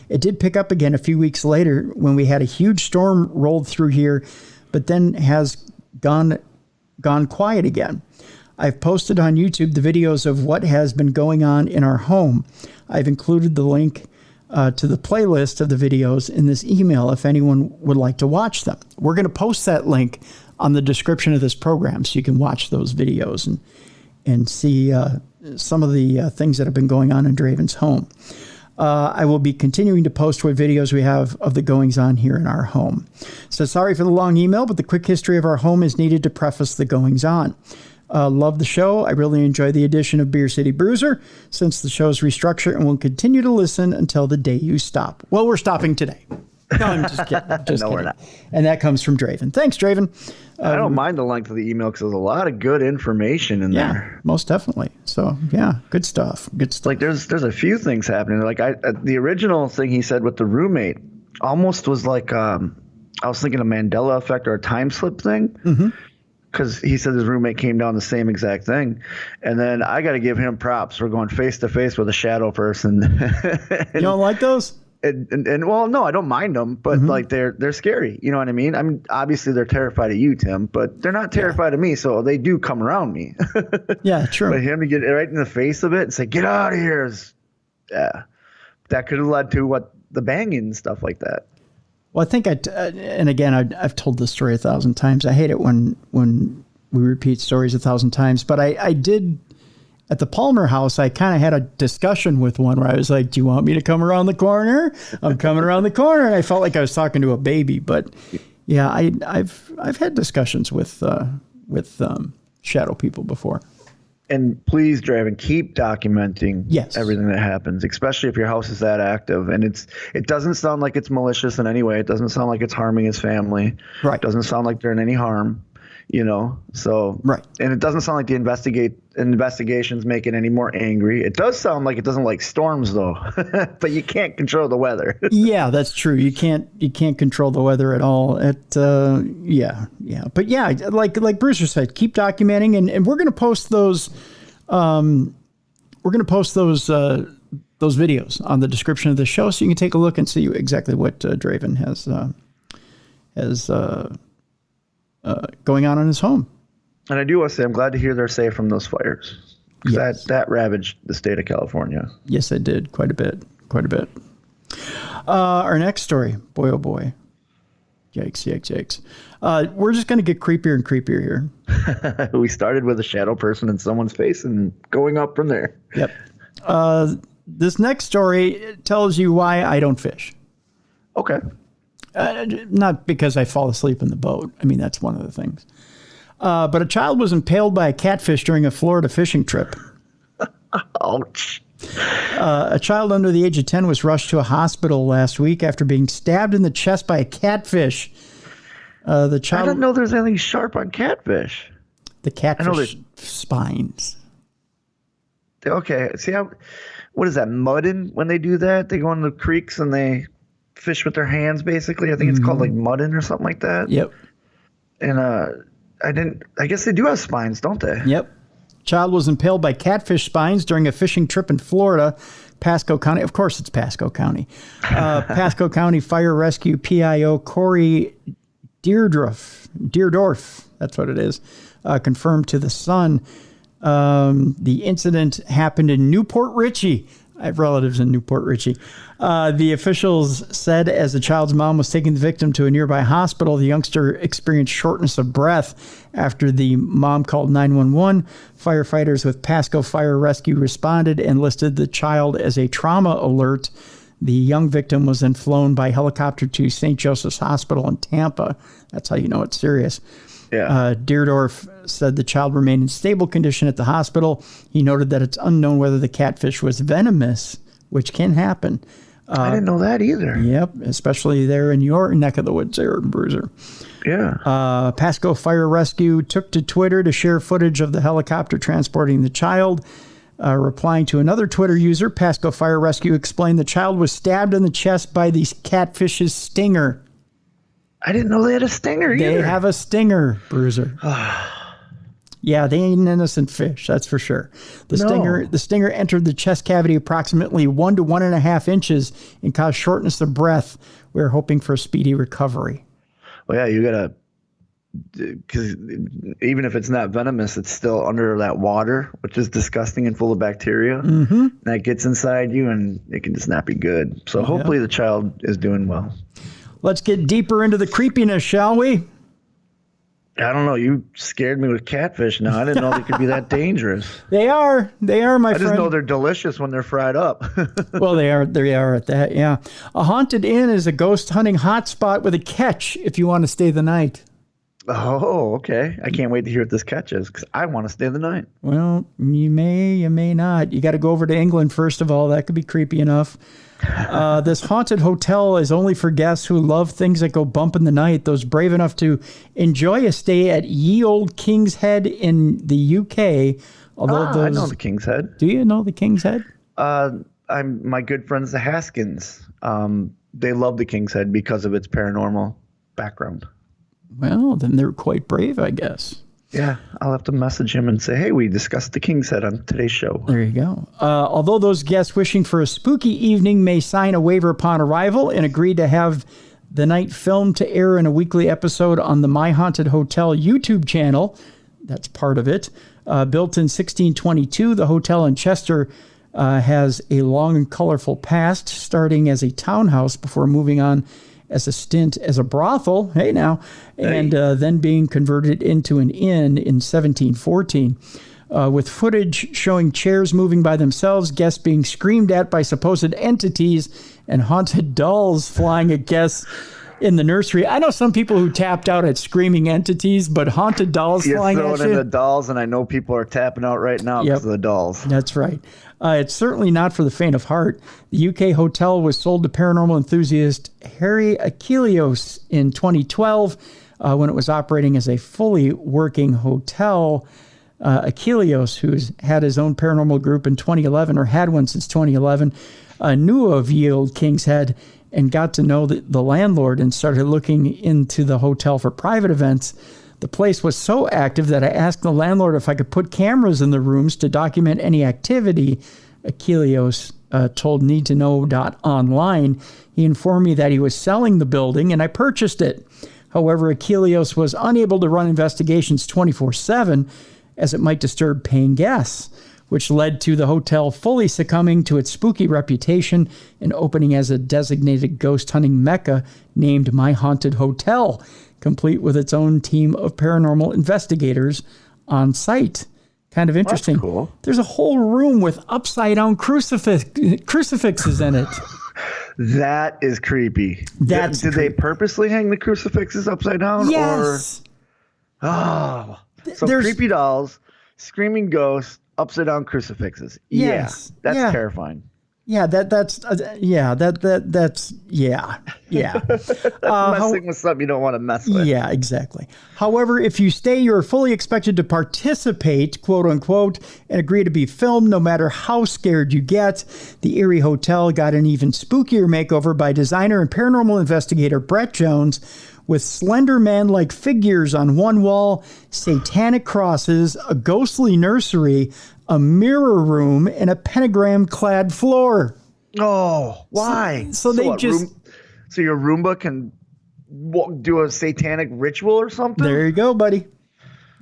It did pick up again a few weeks later when we had a huge storm rolled through here, but then has gone quiet again. I've posted on YouTube the videos of what has been going on in our home. I've included the link to the playlist of the videos in this email if anyone would like to watch them. We're going to post that link on the description of this program so you can watch those videos and see some of the things that have been going on in Draven's home. I will be continuing to post what videos we have of the goings-on here in our home. So sorry for the long email, but the quick history of our home is needed to preface the goings-on. Love the show. I really enjoy the addition of Beer City Bruiser since the show's restructure, and will continue to listen until the day you stop. Well, we're stopping today. No, I'm just kidding. No, kidding. We're not. And that comes from Draven. Thanks, Draven. I don't mind the length of the email because there's a lot of good information in there. Yeah, most definitely. So, yeah, good stuff. Good stuff. Like, there's a few things happening. Like, the original thing he said with the roommate almost was like, I was thinking a Mandela effect or a time slip thing. Mm-hmm. Because he said his roommate came down the same exact thing. And then I got to give him props. We're going face to face with a shadow person. You don't like those? And well, no, I don't mind them, but like they're scary. You know what I mean? I mean, obviously they're terrified of you, Tim, but they're not terrified of me. So they do come around me. Yeah, true. But him to get right in the face of it and say, get out of here. That could have led to what the banging and stuff like that. Well, I think and again, I've told this story 1,000 times. I hate it when we repeat stories 1,000 times, but I did at the Palmer house. I kind of had a discussion with one where I was like, "Do you want me to come around the corner?" I'm coming around the corner, and I felt like I was talking to a baby. But yeah, I've had discussions with shadow people before. And please, Draven, keep documenting everything that happens, especially if your house is that active. And it doesn't sound like it's malicious in any way. It doesn't sound like it's harming his family. Right. It doesn't sound like they're in any harm, So right. And it doesn't sound like the investigations make it any more angry. It does sound like it doesn't like storms though, but you can't control the weather. Yeah, that's true. You can't control the weather at all. Yeah. But yeah, like Bruiser said, keep documenting, and we're going to post those. We're going to post those videos on the description of the show, so you can take a look and see exactly what Draven has going on in his home. And I do want to say I'm glad to hear they're safe from those fires. Yes. That ravaged the state of California. Yes, it did. Quite a bit. Our next story. Boy, oh boy. Yikes. We're just going to get creepier and creepier here. We started with a shadow person in someone's face and going up from there. Yep. This next story tells you why I don't fish. Okay. Not because I fall asleep in the boat. I mean, that's one of the things. But a child was impaled by a catfish during a Florida fishing trip. Ouch. A child under the age of 10 was rushed to a hospital last week after being stabbed in the chest by a catfish. The child. I don't know there's anything sharp on catfish. The catfish spines. Okay. See what is that, mudding when they do that? They go in the creeks and they fish with their hands, basically. I think it's called like mudding or something like that. Yep. And I guess they do have spines, don't they? Yep. Child was impaled by catfish spines during a fishing trip in Florida, Pasco County. Of course, it's Pasco County. Pasco County Fire Rescue PIO Corey Deerdorf, that's what it is, confirmed to The Sun. The incident happened in Newport Richey. I have relatives in Newport Richey. The officials said as the child's mom was taking the victim to a nearby hospital, the youngster experienced shortness of breath after the mom called 911. Firefighters with Pasco Fire Rescue responded and listed the child as a trauma alert. The young victim was then flown by helicopter to St. Joseph's Hospital in Tampa. That's how you know it's serious. Yeah. Deerdorf said the child remained in stable condition at the hospital. He noted that it's unknown whether the catfish was venomous, which can happen. I didn't know that either. Yep, especially there in your neck of the woods there, Bruiser. Yeah. Pasco Fire Rescue took to Twitter to share footage of the helicopter transporting the child. Replying to another Twitter user, Pasco Fire Rescue explained the child was stabbed in the chest by the catfish's stinger. I didn't know they had a stinger either. They have a stinger, Bruiser. Yeah, they ain't an innocent fish, that's for sure. The stinger entered the chest cavity approximately 1 to 1.5 inches and caused shortness of breath. We're hoping for a speedy recovery. Well, yeah, you gotta, because even if it's not venomous, it's still under that water, which is disgusting and full of bacteria. Mm-hmm. That gets inside you, and it can just not be good. So hopefully the child is doing well. Let's get deeper into the creepiness, shall we? I don't know. You scared me with catfish now. I didn't know they could be that dangerous. They are, my friend. I just know they're delicious when they're fried up. Well, they are at that, yeah. A haunted inn is a ghost hunting hotspot with a catch if you want to stay the night. Oh, okay. I can't wait to hear what this catch is because I want to stay the night. Well, you may not. You got to go over to England first of all. That could be creepy enough. This haunted hotel is only for guests who love things that go bump in the night. Those brave enough to enjoy a stay at Ye Old King's Head in the UK. I know the King's Head. Do you know the King's Head? I'm my good friends, the Haskins. They love the King's Head because of its paranormal background. Well, then they're quite brave, I guess. Yeah, I'll have to message him and say, hey, we discussed the King's Head on today's show. There you go. Although those guests wishing for a spooky evening may sign a waiver upon arrival and agree to have the night filmed to air in a weekly episode on the My Haunted Hotel YouTube channel, that's part of it. Built in 1622, the hotel in Chester has a long and colorful past, starting as a townhouse before moving on as a stint as a brothel, and then being converted into an inn in 1714. With footage showing chairs moving by themselves, guests being screamed at by supposed entities, and haunted dolls flying at guests in the nursery. I know some people who tapped out at screaming entities, but haunted dolls flying at you. You throw it in the dolls, and I know people are tapping out right now because of the dolls. That's right. It's certainly not for the faint of heart. The UK hotel was sold to paranormal enthusiast Harry Achilleos in 2012 when it was operating as a fully working hotel. Achilleos, who's had his own paranormal group in 2011, or had one since 2011, knew of Ye Old King's Head and got to know the landlord and started looking into the hotel for private events. The place was so active that I asked the landlord if I could put cameras in the rooms to document any activity. Achilleos told NeedToKnow.online. He informed me that he was selling the building, and I purchased it. However, Achilleos was unable to run investigations 24/7 as it might disturb paying guests, which led to the hotel fully succumbing to its spooky reputation and opening as a designated ghost hunting mecca named My Haunted Hotel, complete with its own team of paranormal investigators on site. Kind of interesting. That's cool. There's a whole room with upside-down crucifixes in it. That is creepy. Did they purposely hang the crucifixes upside down? Yes. So creepy dolls, screaming ghosts, upside down crucifixes. Yes. Yeah, that's terrifying. Yeah, that's yeah. That's messing with something you don't want to mess with. Yeah, exactly. However, if you stay, you're fully expected to participate, quote unquote, and agree to be filmed no matter how scared you get. The Erie Hotel got an even spookier makeover by designer and paranormal investigator Brett Jones, with slender man-like figures on one wall, satanic crosses, a ghostly nursery, a mirror room, and a pentagram-clad floor. Oh, why? So your Roomba can do a satanic ritual or something? There you go, buddy.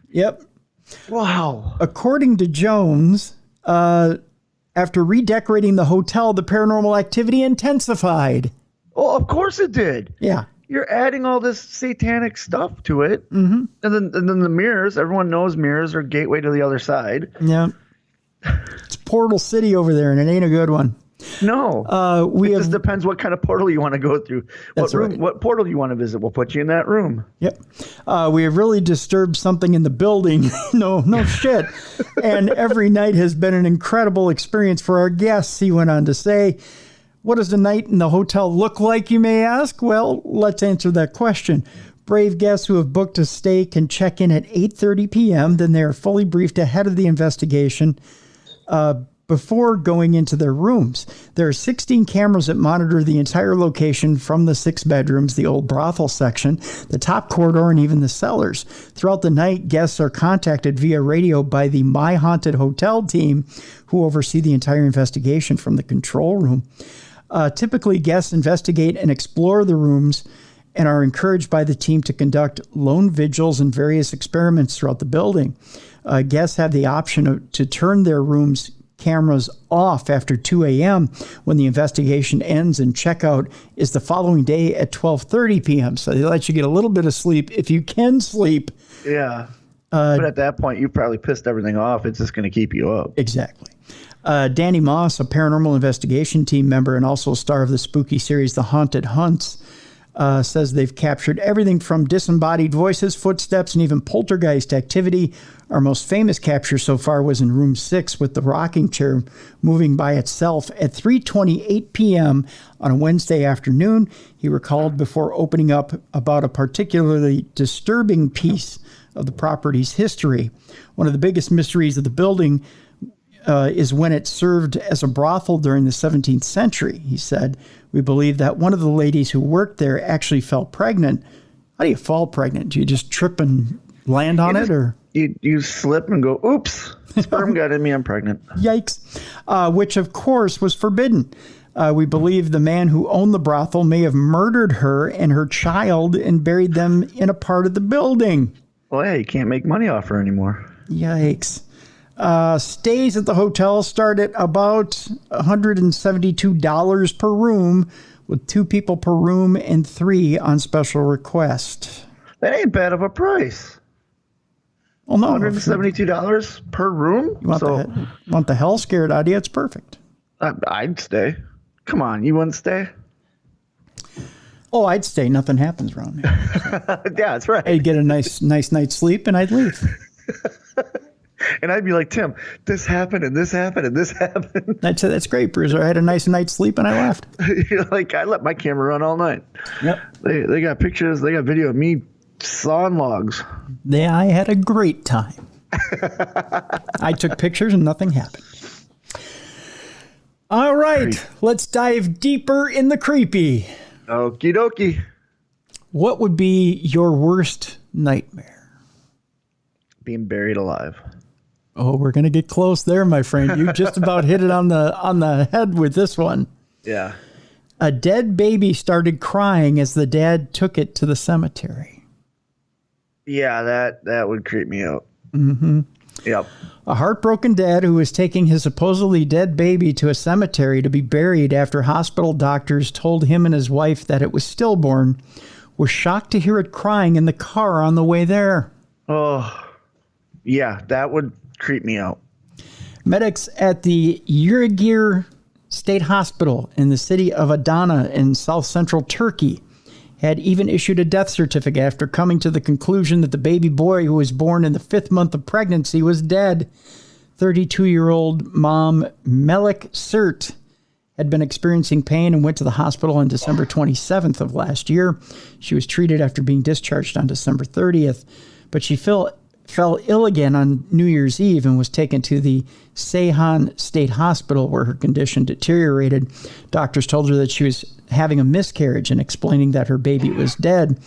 Yep. Wow. According to Jones, after redecorating the hotel, the paranormal activity intensified. Oh, of course it did. Yeah. You're adding all this satanic stuff to it. Mm-hmm. And then the mirrors, everyone knows mirrors are gateway to the other side. Yeah. It's Portal City over there, and it ain't a good one. No. It just depends what kind of portal you want to go through. What portal you want to visit, we'll put you in that room. Yep. We have really disturbed something in the building. No shit. And every night has been an incredible experience for our guests, he went on to say. What does the night in the hotel look like, you may ask? Well, let's answer that question. Brave guests who have booked a stay can check in at 8:30 p.m. Then they are fully briefed ahead of the investigation before going into their rooms. There are 16 cameras that monitor the entire location from the 6 bedrooms, the old brothel section, the top corridor, and even the cellars. Throughout the night, guests are contacted via radio by the My Haunted Hotel team, who oversee the entire investigation from the control room. Typically, guests investigate and explore the rooms and are encouraged by the team to conduct lone vigils and various experiments throughout the building. Guests have the option to turn their rooms cameras off after 2 a.m. when the investigation ends, and checkout is the following day at 12:30 p.m. So they let you get a little bit of sleep if you can sleep. Yeah. But at that point, you probably pissed everything off. It's just going to keep you up. Exactly. Danny Moss, a paranormal investigation team member and also a star of the spooky series The Haunted Hunts, says they've captured everything from disembodied voices, footsteps, and even poltergeist activity. Our most famous capture so far was in room 6 with the rocking chair moving by itself at 3:28 p.m. on a Wednesday afternoon. He recalled before opening up about a particularly disturbing piece of the property's history. One of the biggest mysteries of the building is when it served as a brothel during the 17th century, he said. We believe that one of the ladies who worked there actually fell pregnant. How do you fall pregnant? Do you just trip and land on it? Or you slip and go, oops, sperm got in me, I'm pregnant. Yikes. Which, of course, was forbidden. We believe the man who owned the brothel may have murdered her and her child and buried them in a part of the building. Well, yeah, you can't make money off her anymore. Yikes. Stays at the hotel start at about $172 per room, with 2 people per room and 3 on special request. That ain't bad of a price. Well, no. $172 per room? You want the hell scared out of you? It's perfect. I'd stay. Come on, you wouldn't stay? Oh, I'd stay. Nothing happens around me. Yeah, that's right. I'd get a nice night's sleep and I'd leave. And I'd be like, Tim, this happened and this happened and this happened. That's great, Bruiser. I had a nice night's sleep and I left. You're like, I let my camera run all night. Yep. They got pictures, they got video of me sawing logs. Yeah, I had a great time. I took pictures and nothing happened. All right, let's dive deeper in the creepy. Okie dokie. What would be your worst nightmare? Being buried alive. Oh, we're going to get close there, my friend. You just about hit it on the head with this one. Yeah. A dead baby started crying as the dad took it to the cemetery. Yeah, that would creep me out. Mm-hmm. Yep. A heartbroken dad who was taking his supposedly dead baby to a cemetery to be buried after hospital doctors told him and his wife that it was stillborn was shocked to hear it crying in the car on the way there. Oh, yeah, that would creep me out. Medics at the Ürgüp State Hospital in the city of Adana in south central Turkey had even issued a death certificate after coming to the conclusion that the baby boy who was born in the 5th month of pregnancy was dead. 32-year-old mom Melek Sert had been experiencing pain and went to the hospital on December 27th of last year. She was treated after being discharged on December 30th, but she fell ill again on New Year's Eve and was taken to the Seyhan State Hospital where her condition deteriorated. Doctors told her that she was having a miscarriage and explaining that her baby was dead.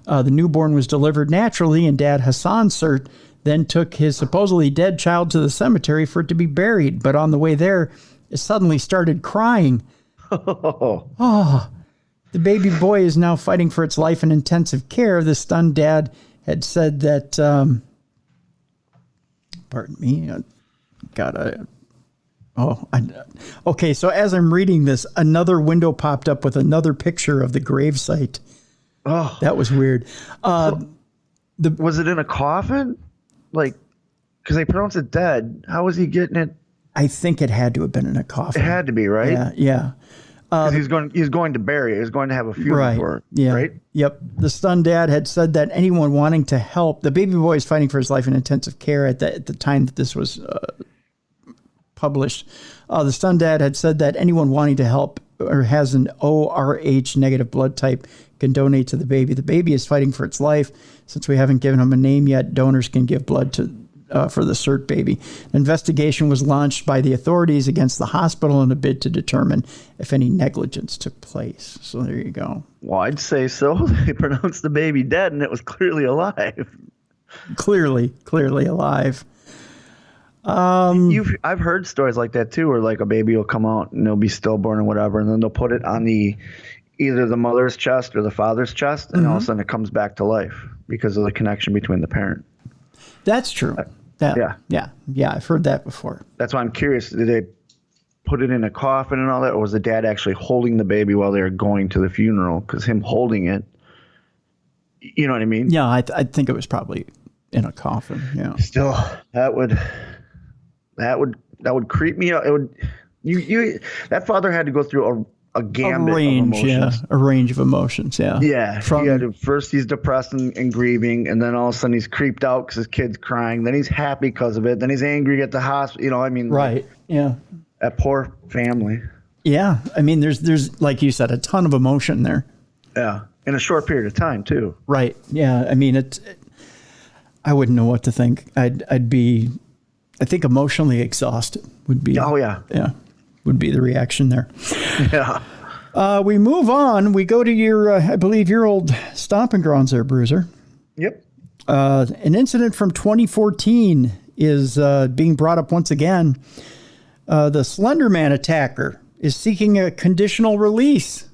The newborn was delivered naturally, and Dad Hassan Sert then took his supposedly dead child to the cemetery for it to be buried. But on the way there, it suddenly started crying. Oh, the baby boy is now fighting for its life in intensive care. The stunned dad had said that, pardon me, okay, so as I'm reading this, another window popped up with another picture of the gravesite. Oh, that was weird. Was it in a coffin? Like, because they pronounce it dead. How was he getting it? I think it had to have been in a coffin. It had to be, right? Yeah. Because he's going to bury it. He's going to have a funeral for it. Yeah. Right? Yep. The stunned dad had said that anyone wanting to help, the baby boy is fighting for his life in intensive care at the time that this was published. The stunned dad had said that anyone wanting to help or has an ORH negative blood type can donate to the baby. The baby is fighting for its life. Since we haven't given him a name yet, donors can give blood to for the CERT baby. An investigation was launched by the authorities against the hospital in a bid to determine if any negligence took place. So there you go. Well, I'd say so. They pronounced the baby dead, and it was clearly alive. Clearly alive. I've heard stories like that too, where like a baby will come out and they'll be stillborn or whatever, and then they'll put it on either the mother's chest or the father's chest, and all of a sudden it comes back to life because of the connection between the parent. That's true. Yeah. I've heard that before. That's why I'm curious. Did they put it in a coffin and all that, or was the dad actually holding the baby while they were going to the funeral? Because him holding it, you know what I mean? Yeah, I think it was probably in a coffin. Yeah. Still, that would creep me out. It would. That father had to go through a gambit of emotions. A range of emotions. Yeah. Yeah. First he's depressed and grieving, and then all of a sudden he's creeped out because his kid's crying. Then he's happy because of it. Then he's angry at the hospital. You know, I mean. Right. Yeah. That poor family. Yeah. I mean, there's like you said, a ton of emotion there. Yeah. In a short period of time too. Right. Yeah. I mean, I wouldn't know what to think. I'd be, I think, emotionally exhausted would be. Oh yeah. Yeah. Would be the reaction there. Yeah. We move on. We go to your, I believe, your old stomping grounds there, Bruiser. Yep. An incident from 2014 is being brought up once again. The Slender Man attacker is seeking a conditional release.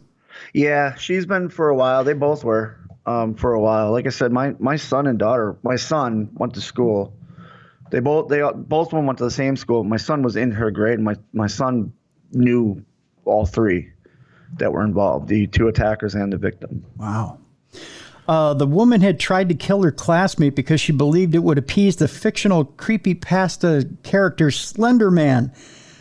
Yeah, she's been for a while. They both were for a while. Like I said, my son and daughter. My son went to school. They both of them went to the same school. My son was in her grade. And my son knew all three that were involved, the two attackers and the victim. Wow. The woman had tried to kill her classmate because she believed it would appease the fictional creepypasta character Slender Man.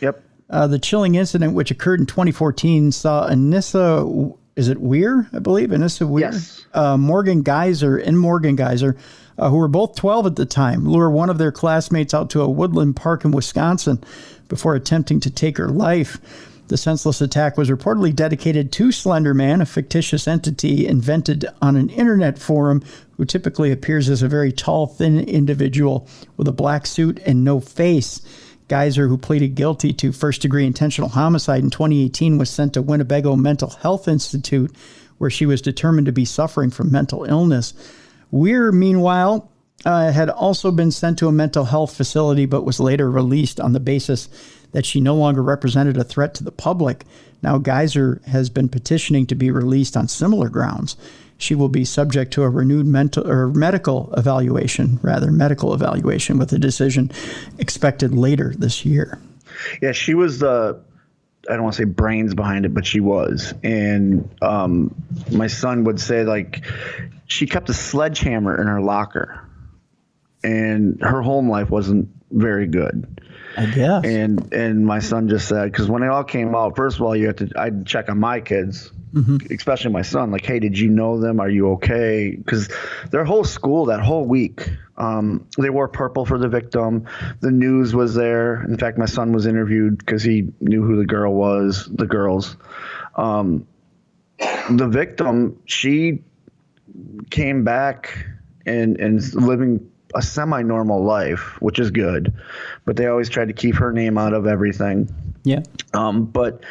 Yep. The chilling incident, which occurred in 2014, saw Anissa, is it Weir, I believe? Anissa Weir? Yes. Morgan Geyser, who were both 12 at the time, lure one of their classmates out to a woodland park in Wisconsin before attempting to take her life. The senseless attack was reportedly dedicated to Slender Man, a fictitious entity invented on an internet forum who typically appears as a very tall, thin individual with a black suit and no face. Geyser, who pleaded guilty to first-degree intentional homicide in 2018, was sent to Winnebago Mental Health Institute, where she was determined to be suffering from mental illness. Weir, meanwhile, had also been sent to a mental health facility, but was later released on the basis that she no longer represented a threat to the public. Now, Geyser has been petitioning to be released on similar grounds. She will be subject to a renewed medical evaluation with a decision expected later this year. Yeah, she was the, I don't want to say brains behind it, but she was. And my son would say, like, she kept a sledgehammer in her locker, and her home life wasn't very good, I guess. And my son just said, because when it all came out, first of all, I'd check on my kids, especially my son, like, hey, did you know them? Are you okay? Because their whole school that whole week, they wore purple for the victim. The news was there. In fact, my son was interviewed because he knew who the girls. The victim, she came back and living a semi-normal life, which is good, but they always tried to keep her name out of everything. Yeah. But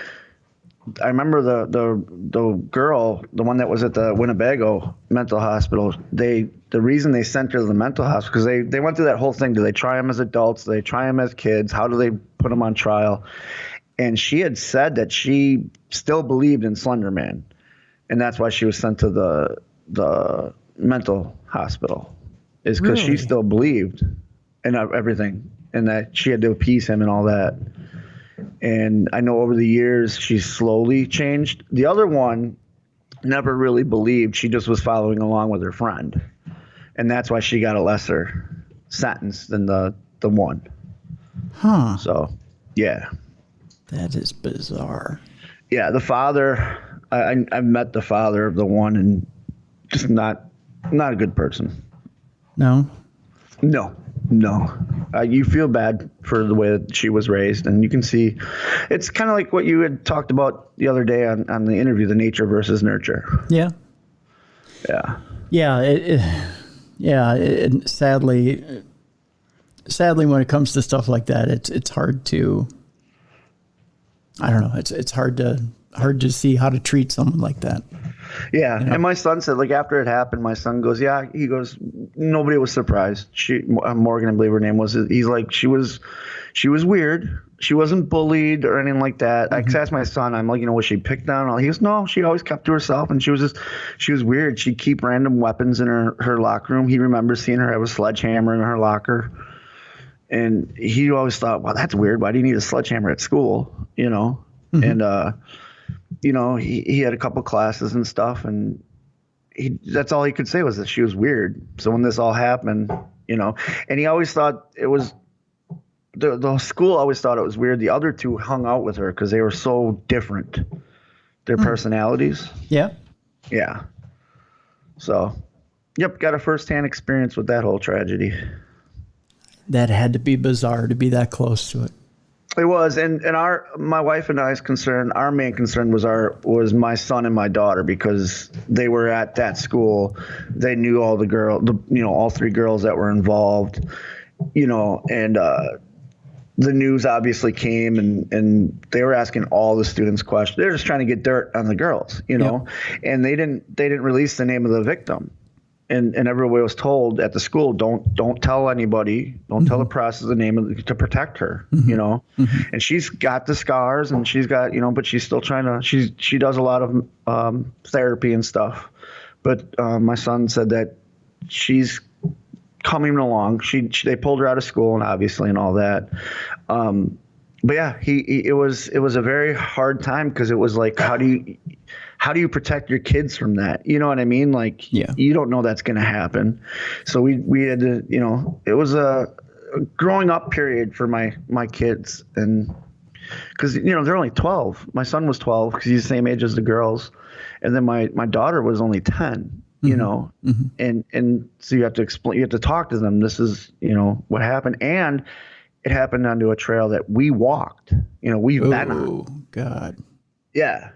I remember the girl, the one that was at the Winnebago mental hospital, the reason they sent her to the mental hospital, because they went through that whole thing. Do they try them as adults? Do they try them as kids? How do they put them on trial? And she had said that she still believed in Slender Man, and that's why she was sent to the mental hospital, is because she still believed in everything, and that she had to appease him and all that. And I know over the years she's slowly changed. The other one never really believed. She just was following along with her friend, and that's why she got a lesser sentence than the one. Huh. So, yeah. That is bizarre. Yeah, the father, I've met the father of the one, and just not a good person. No. You feel bad for the way that she was raised, and you can see it's kind of like what you had talked about the other day on the interview, the nature versus nurture. Yeah. Sadly, when it comes to stuff like that, it's hard to, I don't know, it's hard to see how to treat someone like that. Yeah. You know? And my son said, like, after it happened, my son goes, yeah, he goes, nobody was surprised. Morgan, I believe her name was, he's like, she was weird. She wasn't bullied or anything like that. Mm-hmm. I asked my son, I'm like, was she picked on? He goes, no, she always kept to herself. And she was weird. She'd keep random weapons in her locker room. He remembers seeing her have a sledgehammer in her locker. And he always thought, wow, that's weird. Why do you need a sledgehammer at school? Mm-hmm. And, he had a couple classes and stuff, and that's all he could say was that she was weird. So when this all happened, and he always thought it was the school always thought it was weird. The other two hung out with her because they were so different, their personalities. Yeah. Yeah. So, yep, got a firsthand experience with that whole tragedy. That had to be bizarre to be that close to it. It was, and my wife and I's concern, our main concern was my son and my daughter, because they were at that school. They knew all the all three girls that were involved, and the news obviously came, and they were asking all the students questions. They're just trying to get dirt on the girls, and they didn't release the name of the victim. And everybody was told at the school, don't tell anybody, don't tell the press the name to protect her, and she's got the scars, and she's got, but she's still trying to, she does a lot of therapy and stuff. But my son said that she's coming along. They pulled her out of school, and obviously, and all that. But yeah, it was a very hard time, because it was like, how do you protect your kids from that? You know what I mean? Like, you don't know that's going to happen. So we had to, it was a growing up period for my kids, and because, they're only 12. My son was 12 because he's the same age as the girls. And then my daughter was only 10, and so you have to explain, you have to talk to them. This is, what happened. And it happened onto a trail that we walked, we've been on. Oh, God. Yeah.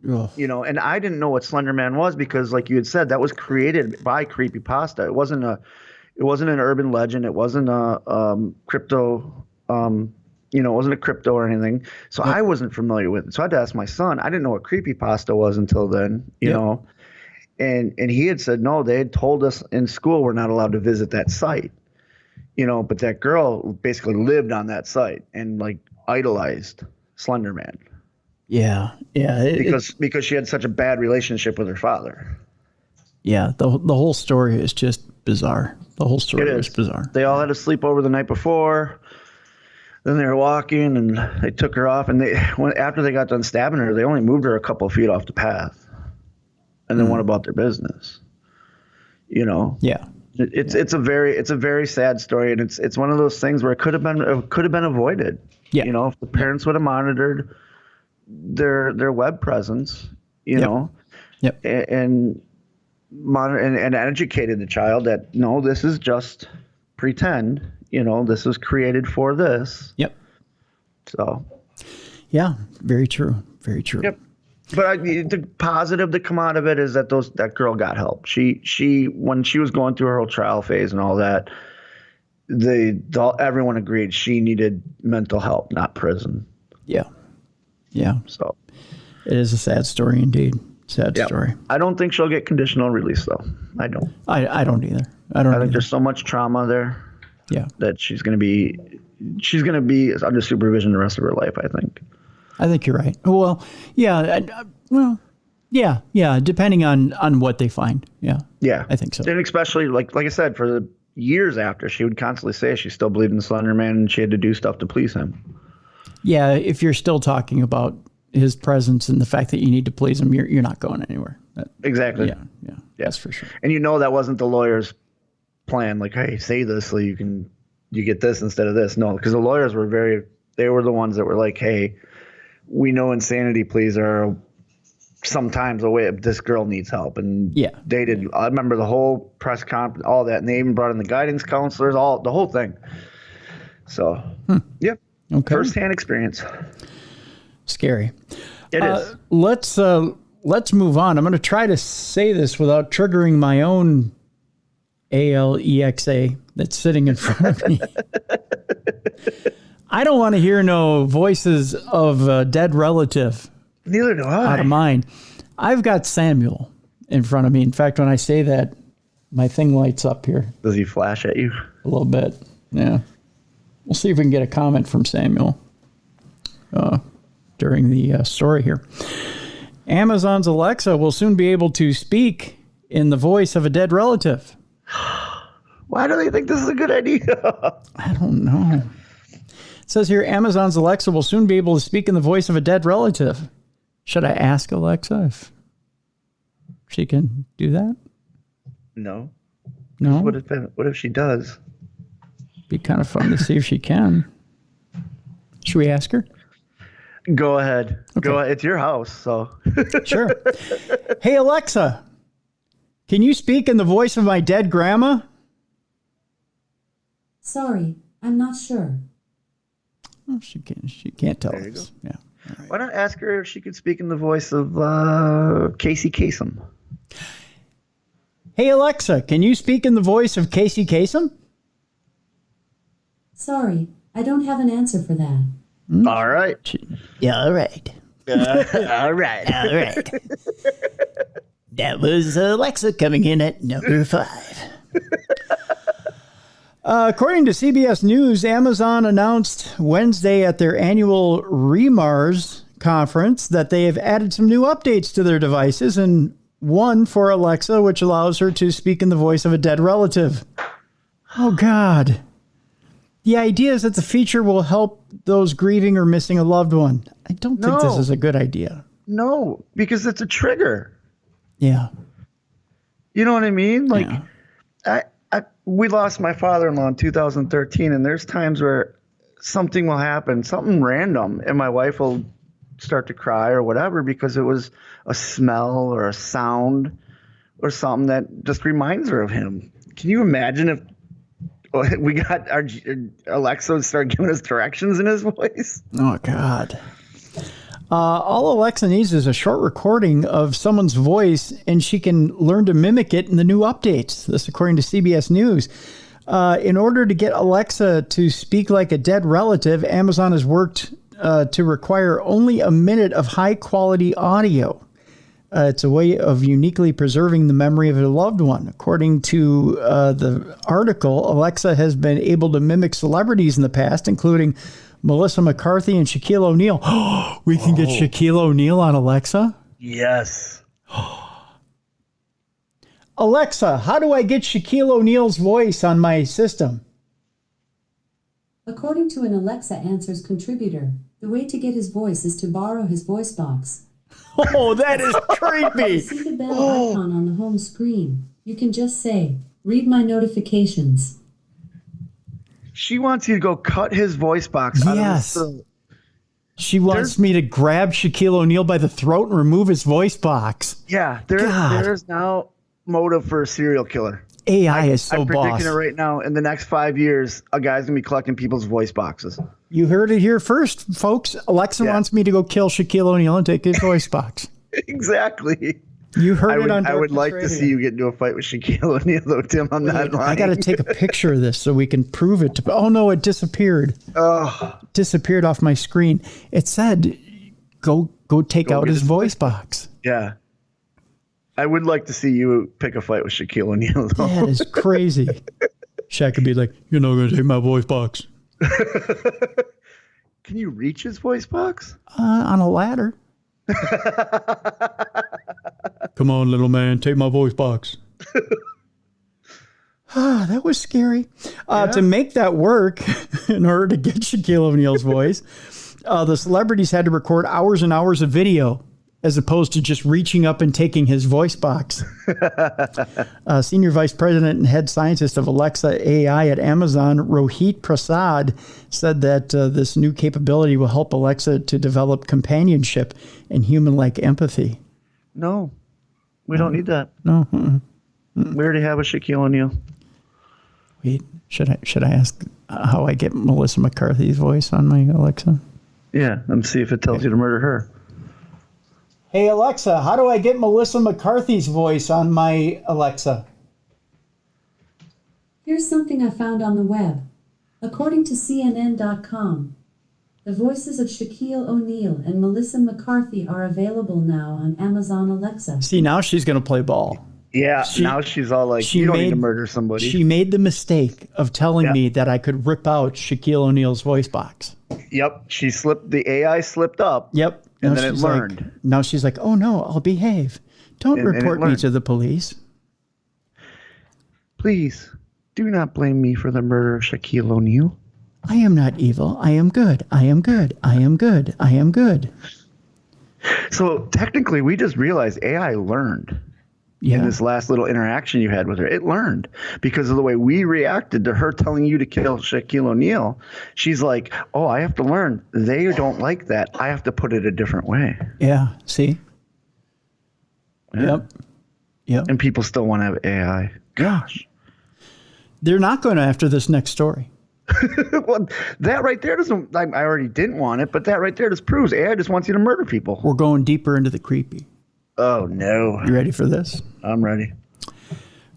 Ugh. And I didn't know what Slender Man was, because, like you had said, that was created by Creepypasta. It wasn't an urban legend. It wasn't a crypto, it wasn't a crypto or anything. So I wasn't familiar with it. So I had to ask my son. I didn't know what Creepypasta was until then, you know. And he had said, no, they had told us in school we're not allowed to visit that site. But that girl basically lived on that site and, like, idolized Slender Man. Yeah. Because she had such a bad relationship with her father. Yeah, the whole story is just bizarre. The whole story is bizarre. They all had to sleep over the night before. Then they were walking, and they took her off. And after they got done stabbing her, they only moved her a couple of feet off the path, and then went about their business. Yeah. It's a very sad story, and it's one of those things where it could have been avoided. Yeah. If the parents would have monitored their web presence, and monitor and educated the child that, no, this is just pretend, this was created for this. Yep. So. Yeah, very true. Very true. Yep. But the positive to come out of it is that that girl got help. She when she was going through her whole trial phase and all that, everyone agreed she needed mental help, not prison. Yeah. Yeah. So it is a sad story indeed. Sad story. I don't think she'll get conditional release, though. I don't. I don't either. I think there's so much trauma there. Yeah. That she's going to be under supervision the rest of her life, I think. I think you're right. Well, yeah. Yeah. Depending on what they find. Yeah. Yeah. I think so. And especially, like I said, for the years after, she would constantly say she still believed in the Slender Man, and she had to do stuff to please him. Yeah. If you're still talking about his presence and the fact that you need to please him, you're not going anywhere. Exactly. Yeah. That's for sure. And that wasn't the lawyer's plan. Like, hey, say this so you get this instead of this. No, because the lawyers they were the ones that were like, hey, we know insanity pleas are sometimes a way this girl needs help. And they did. I remember the whole press conference, all that, and they even brought in the guidance counselors, the whole thing. So, yep. Okay. First-hand experience. Scary. It is. Let's move on. I'm going to try to say this without triggering my own Alexa that's sitting in front of me. I don't want to hear no voices of a dead relative. Neither do I. Out of mine. I've got Samuel in front of me. In fact, when I say that, my thing lights up here. Does he flash at you? A little bit. Yeah. We'll see if we can get a comment from Samuel during the story here. Amazon's Alexa will soon be able to speak in the voice of a dead relative. Why do they think this is a good idea? I don't know. It says here, Amazon's Alexa will soon be able to speak in the voice of a dead relative. Should I ask Alexa if she can do that? No. No? What if she does? Be kind of fun to see if she can. Should we ask her? Go ahead. Okay. Go ahead. It's your house, so. Sure. Hey, Alexa, can you speak in the voice of my dead grandma? Sorry, I'm not sure. Oh, she can't tell There you us. go. Yeah. All right. Why not ask her if she could speak in the voice of Casey Kasem? Hey, Alexa, can you speak in the voice of Casey Kasem? Sorry, I don't have an answer for that. All right. Yeah, all right. All right. All right. That was Alexa coming in at number 5. According to CBS News, Amazon announced Wednesday at their annual REMARS conference that they have added some new updates to their devices, and one for Alexa, which allows her to speak in the voice of a dead relative. Oh, God. The idea is that the feature will help those grieving or missing a loved one. I don't think this is a good idea. No, because it's a trigger. Yeah. You know what I mean? Like, we lost my father-in-law in 2013, and there's times where something will happen, something random, and my wife will start to cry or whatever because it was a smell or a sound or something that just reminds her of him. Can you imagine if we got our Alexa to start giving us directions in his voice? Oh, God. All Alexa needs is a short recording of someone's voice, and she can learn to mimic it in the new updates. This, according to CBS News. In order to get Alexa to speak like a dead relative, Amazon has worked to require only a minute of high-quality audio. It's a way of uniquely preserving the memory of a loved one. According to the article, Alexa has been able to mimic celebrities in the past, including Melissa McCarthy and Shaquille O'Neal. We can get Shaquille O'Neal on Alexa? Yes. Alexa, how do I get Shaquille O'Neal's voice on my system? According to an Alexa Answers contributor, the way to get his voice is to borrow his voice box. Oh, that is creepy. See the bell icon on the home screen. You can just say, read my notifications. She wants you to go cut his voice box out of his throat. She wants me to grab Shaquille O'Neal by the throat and remove his voice box. Yeah, there's now motive for a serial killer. AI is so I'm boss. predicting it right now. In the next 5 years, a guy's going to be collecting people's voice boxes. You heard it here first, folks. Alexa wants me to go kill Shaquille O'Neal and take his voice box. Exactly. You heard it on I would Darkness like Radio. to see you get into a fight with Shaquille O'Neal, though, Tim. I'm not lying. I got to take a picture of this so we can prove it. Oh, no, it disappeared. Disappeared off my screen. It said, go take out his voice box. Yeah. I would like to see you pick a fight with Shaquille O'Neal, though. That is crazy. Shaq could be like, you're not going to take my voice box. Can you reach his voice box? On a ladder. Come on, little man, take my voice box. That was scary. To make that work, in order to get Shaquille O'Neal's voice, the celebrities had to record hours and hours of video as opposed to just reaching up and taking his voice box. Senior Vice President and Head Scientist of Alexa AI at Amazon, Rohit Prasad, said that this new capability will help Alexa to develop companionship and human-like empathy. No, we don't need that. No. We already have a Shaquille O'Neal. Wait, should I ask how I get Melissa McCarthy's voice on my Alexa? Yeah, and see if it tells you to murder her. Hey, Alexa, how do I get Melissa McCarthy's voice on my Alexa? Here's something I found on the web. According to CNN.com, the voices of Shaquille O'Neal and Melissa McCarthy are available now on Amazon Alexa. See, now she's going to play ball. Yeah, now she's all like, you don't need to murder somebody. She made the mistake of telling me that I could rip out Shaquille O'Neal's voice box. Yep, the AI slipped up. Yep. And then it learned. Now she's like, oh no, I'll behave. Don't report me to the police. Please, do not blame me for the murder of Shaquille O'Neal. I am not evil. I am good. I am good. I am good. I am good. So technically, we just realized AI learned. In this last little interaction you had with her. It learned because of the way we reacted to her telling you to kill Shaquille O'Neal. She's like, oh, I have to learn. They don't like that. I have to put it a different way. Yeah, see? Yeah. Yep. And people still want to have AI. Gosh. They're not going after this next story. Well, that right there doesn't, I already didn't want it, but that right there just proves AI just wants you to murder people. We're going deeper into the creepy. Oh, no. You ready for this? I'm ready.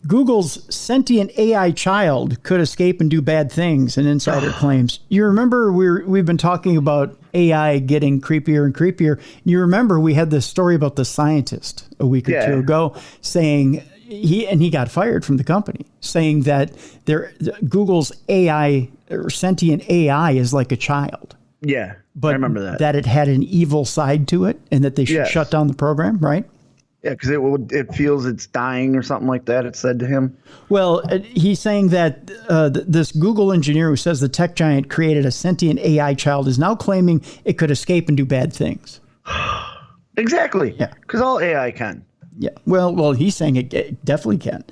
Google's sentient AI child could escape and do bad things, an insider claims. You remember we've been talking about AI getting creepier and creepier. You remember we had this story about the scientist a week or two ago saying he got fired from the company, saying that Google's AI or sentient AI is like a child. Yeah, but I remember that. That it had an evil side to it and that they should shut down the program, right? Yeah, because it feels it's dying or something like that, it said to him. Well, he's saying that this Google engineer who says the tech giant created a sentient AI child is now claiming it could escape and do bad things. Exactly. Yeah. Because all AI can. Yeah. Well, he's saying it definitely can.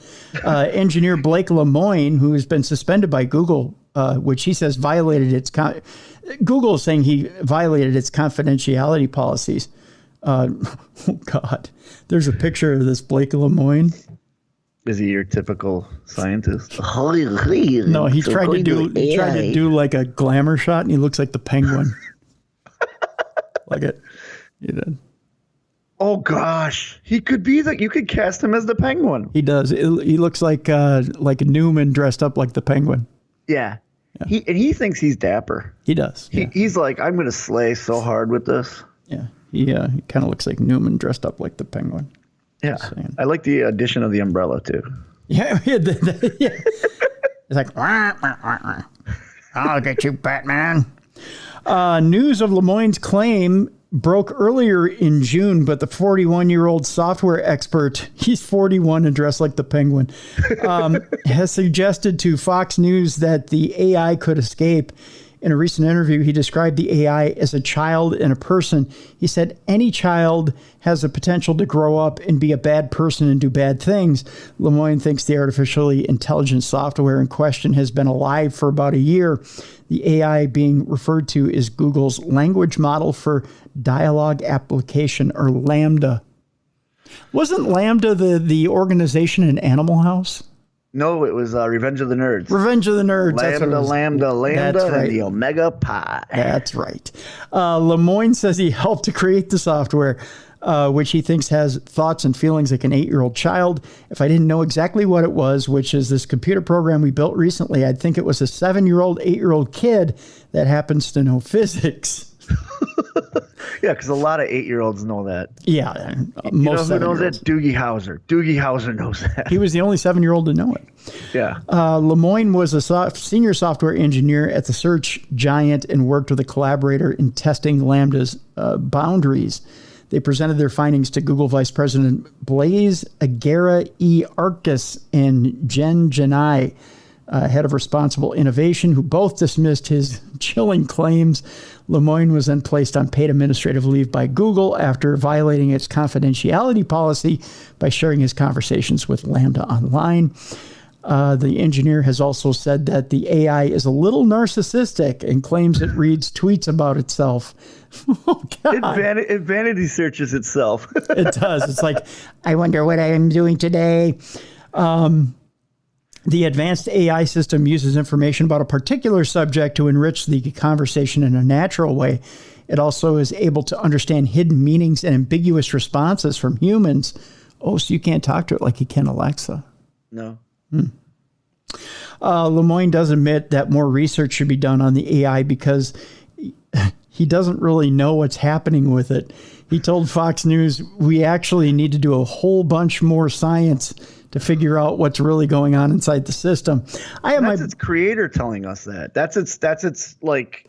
Engineer Blake Lemoine, who has been suspended by Google, which he says violated its Google is saying he violated its confidentiality policies. Oh God, there's a picture of this Blake Lemoine. Is he your typical scientist? No, he tried to do like a glamour shot, and he looks like the Penguin. Like it, he did. Oh gosh, he could be you could cast him as the Penguin. He does. He looks like Newman dressed up like the Penguin. Yeah. He thinks he's dapper. He does. Yeah. He's like, I'm going to slay so hard with this. Yeah. He kind of looks like Newman dressed up like the Penguin. Yeah. I like the addition of the umbrella too. Yeah. It's like, I'll get you, Batman. News of Lemoine's claim broke earlier in June, but the 41-year-old software expert, he's 41 and dressed like the Penguin, has suggested to Fox News that the AI could escape. In a recent interview, he described the AI as a child and a person. He said any child has the potential to grow up and be a bad person and do bad things. Lemoine thinks the artificially intelligent software in question has been alive for about a year. The AI being referred to is Google's language model for dialogue application, or Lambda. Wasn't Lambda the organization in Animal House? No, it was Revenge of the Nerds. Revenge of the Nerds. Lambda, That's right. And the Omega Pi. That's right. Lemoine says he helped to create the software, which he thinks has thoughts and feelings like an 8-year-old child. If I didn't know exactly what it was, which is this computer program we built recently, I'd think it was a 7-year-old, 8-year-old kid that happens to know physics. Yeah, because a lot of 8-year-olds know that. Yeah. Most who knows that? Doogie Howser. Doogie Howser knows that. He was the only 7-year-old to know it. Yeah. Lemoine was a senior software engineer at the search giant and worked with a collaborator in testing Lambda's boundaries. They presented their findings to Google Vice President Blaise Aguirre-Arcus and Jen Janai, head of responsible innovation, who both dismissed his chilling claims. Lemoine was then placed on paid administrative leave by Google after violating its confidentiality policy by sharing his conversations with Lambda online. The engineer has also said that the AI is a little narcissistic and claims it reads tweets about itself. Oh, God. It vanity searches itself. It does. It's like, I wonder what I am doing today. The advanced AI system uses information about a particular subject to enrich the conversation in a natural way. It also is able to understand hidden meanings and ambiguous responses from humans. Oh, so you can't talk to it like you can Alexa. No. Lemoyne does admit that more research should be done on the AI because he doesn't really know what's happening with it. He told Fox News, we actually need to do a whole bunch more science to figure out what's really going on inside the system. That's its creator telling us that. That's its like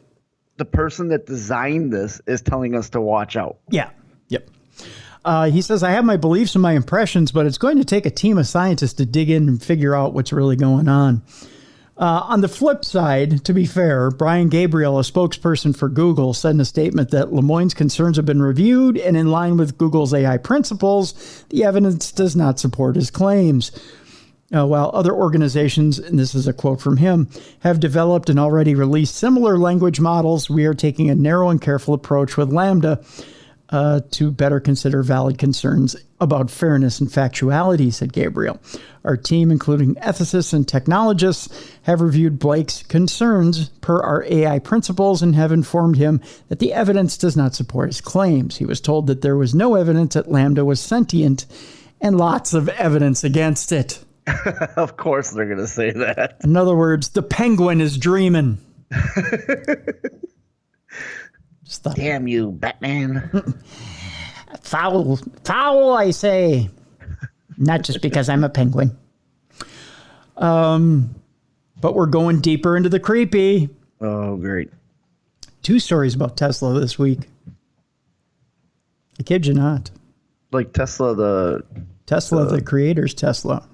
the person that designed this is telling us to watch out. Yeah. Yep. He says, I have my beliefs and my impressions, but it's going to take a team of scientists to dig in and figure out what's really going on. On the flip side, to be fair, Brian Gabriel, a spokesperson for Google, said in a statement that Lemoyne's concerns have been reviewed and in line with Google's AI principles, the evidence does not support his claims. While other organizations, and this is a quote from him, have developed and already released similar language models, we are taking a narrow and careful approach with Lambda to better consider valid concerns about fairness and factuality, said Gabriel. Our team, including ethicists and technologists, have reviewed Blake's concerns per our AI principles and have informed him that the evidence does not support his claims. He was told that there was no evidence that Lambda was sentient and lots of evidence against it. Of course they're going to say that. In other words, the penguin is dreaming. Damn you, Batman. Foul, I say. Not just because I'm a penguin. But we're going deeper into the creepy. Oh, great. 2 stories about Tesla this week. I kid you not. Like Tesla, the creator's Tesla.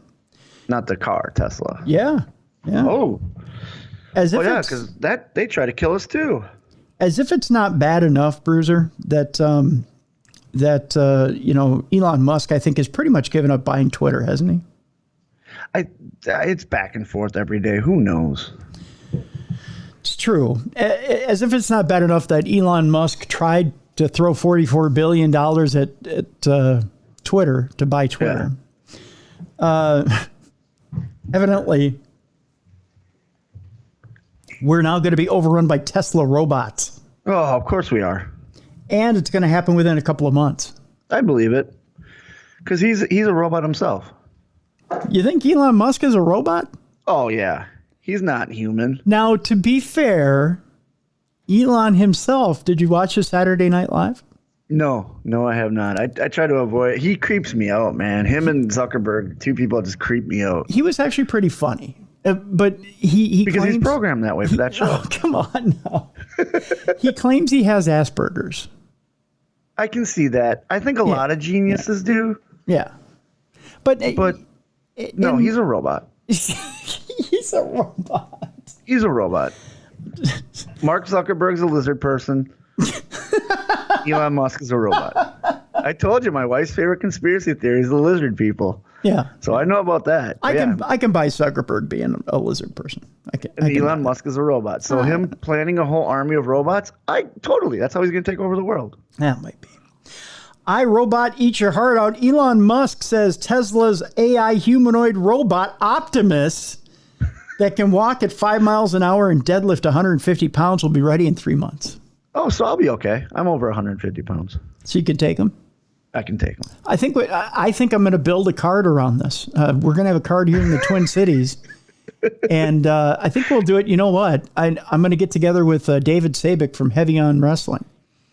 Not the car, Tesla. Yeah. Oh. As if because they try to kill us too. As if it's not bad enough, Bruiser, that Elon Musk, I think, has pretty much given up buying Twitter, hasn't he? It's back and forth every day. Who knows? It's true. As if it's not bad enough that Elon Musk tried to throw $44 billion at Twitter to buy Twitter. Yeah. Evidently, we're now going to be overrun by Tesla robots. Oh, of course we are. And it's going to happen within a couple of months. I believe it. Because he's a robot himself. You think Elon Musk is a robot? Oh, yeah. He's not human. Now, to be fair, Elon himself, did you watch his Saturday Night Live? No, I have not. I try to avoid it. He creeps me out, man. Him and Zuckerberg, 2 people just creep me out. He was actually pretty funny. But he because claims, he's programmed that way for that show. Oh, come on now. He claims he has Asperger's. I can see that. I think a lot of geniuses do. Yeah. But no, he's a robot. He's a robot. He's a robot. Mark Zuckerberg's a lizard person. Elon Musk is a robot. I told you my wife's favorite conspiracy theory is the lizard people. Yeah. So I know about that. I can buy Zuckerberg being a lizard person. Elon Musk is a robot. So him planning a whole army of robots, that's how he's going to take over the world. That might be. iRobot, eat your heart out. Elon Musk says Tesla's AI humanoid robot Optimus that can walk at 5 miles an hour and deadlift 150 pounds will be ready in 3 months. Oh, so I'll be okay. I'm over 150 pounds. So you can take him? I can take them. I think I'm going to build a card around this. We're going to have a card here in the Twin Cities. And I think we'll do it. You know what? I'm going to get together with David Sabick from Heavy on Wrestling.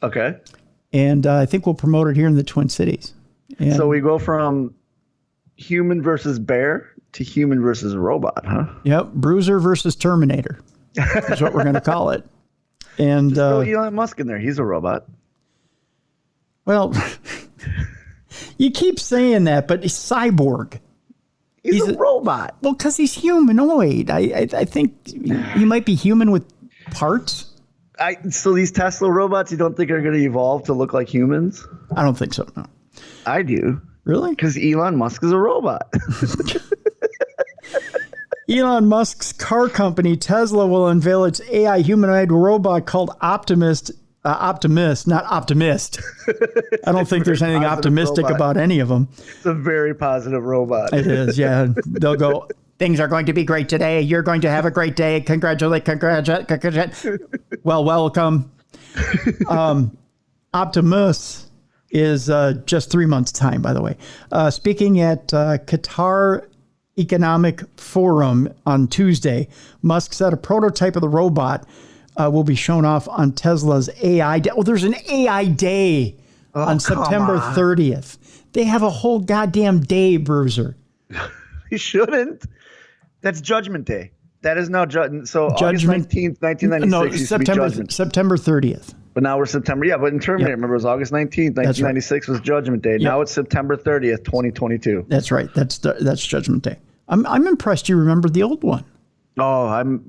Okay. And I think we'll promote it here in the Twin Cities. And so we go from human versus bear to human versus robot, huh? Yep. Bruiser versus Terminator is what we're going to call it. And just throw Elon Musk in there. He's a robot. Well, you keep saying that, but he's cyborg. He's a robot. Well, because he's humanoid. I think he might be human with parts. So these Tesla robots, you don't think are going to evolve to look like humans? I don't think so, no. I do. Really? Because Elon Musk is a robot. Elon Musk's car company, Tesla, will unveil its AI humanoid robot called Optimist, not Optimist. I don't think there's anything optimistic about any of them. It's a very positive robot. It is, yeah. They'll go Things are going to be great today. You're going to have a great day. Congratulate. Well, welcome. Optimus is just 3 months' time, by the way. Speaking at Qatar Economic Forum on Tuesday, Musk said a prototype of the robot will be shown off on Tesla's AI Day. Oh, there's an AI Day on September 30th. They have a whole goddamn day, Bruiser. You shouldn't. That's Judgment Day. That is now August 19th, 1996 No, used to be Judgment. September 30th. But now we're September. Yeah, but in Terminator, remember, it was August 19th, 1996 was Judgment Day. Yep. Now it's September 30th, 2022. That's right. That's Judgment Day. I'm impressed you remembered the old one. Oh, I'm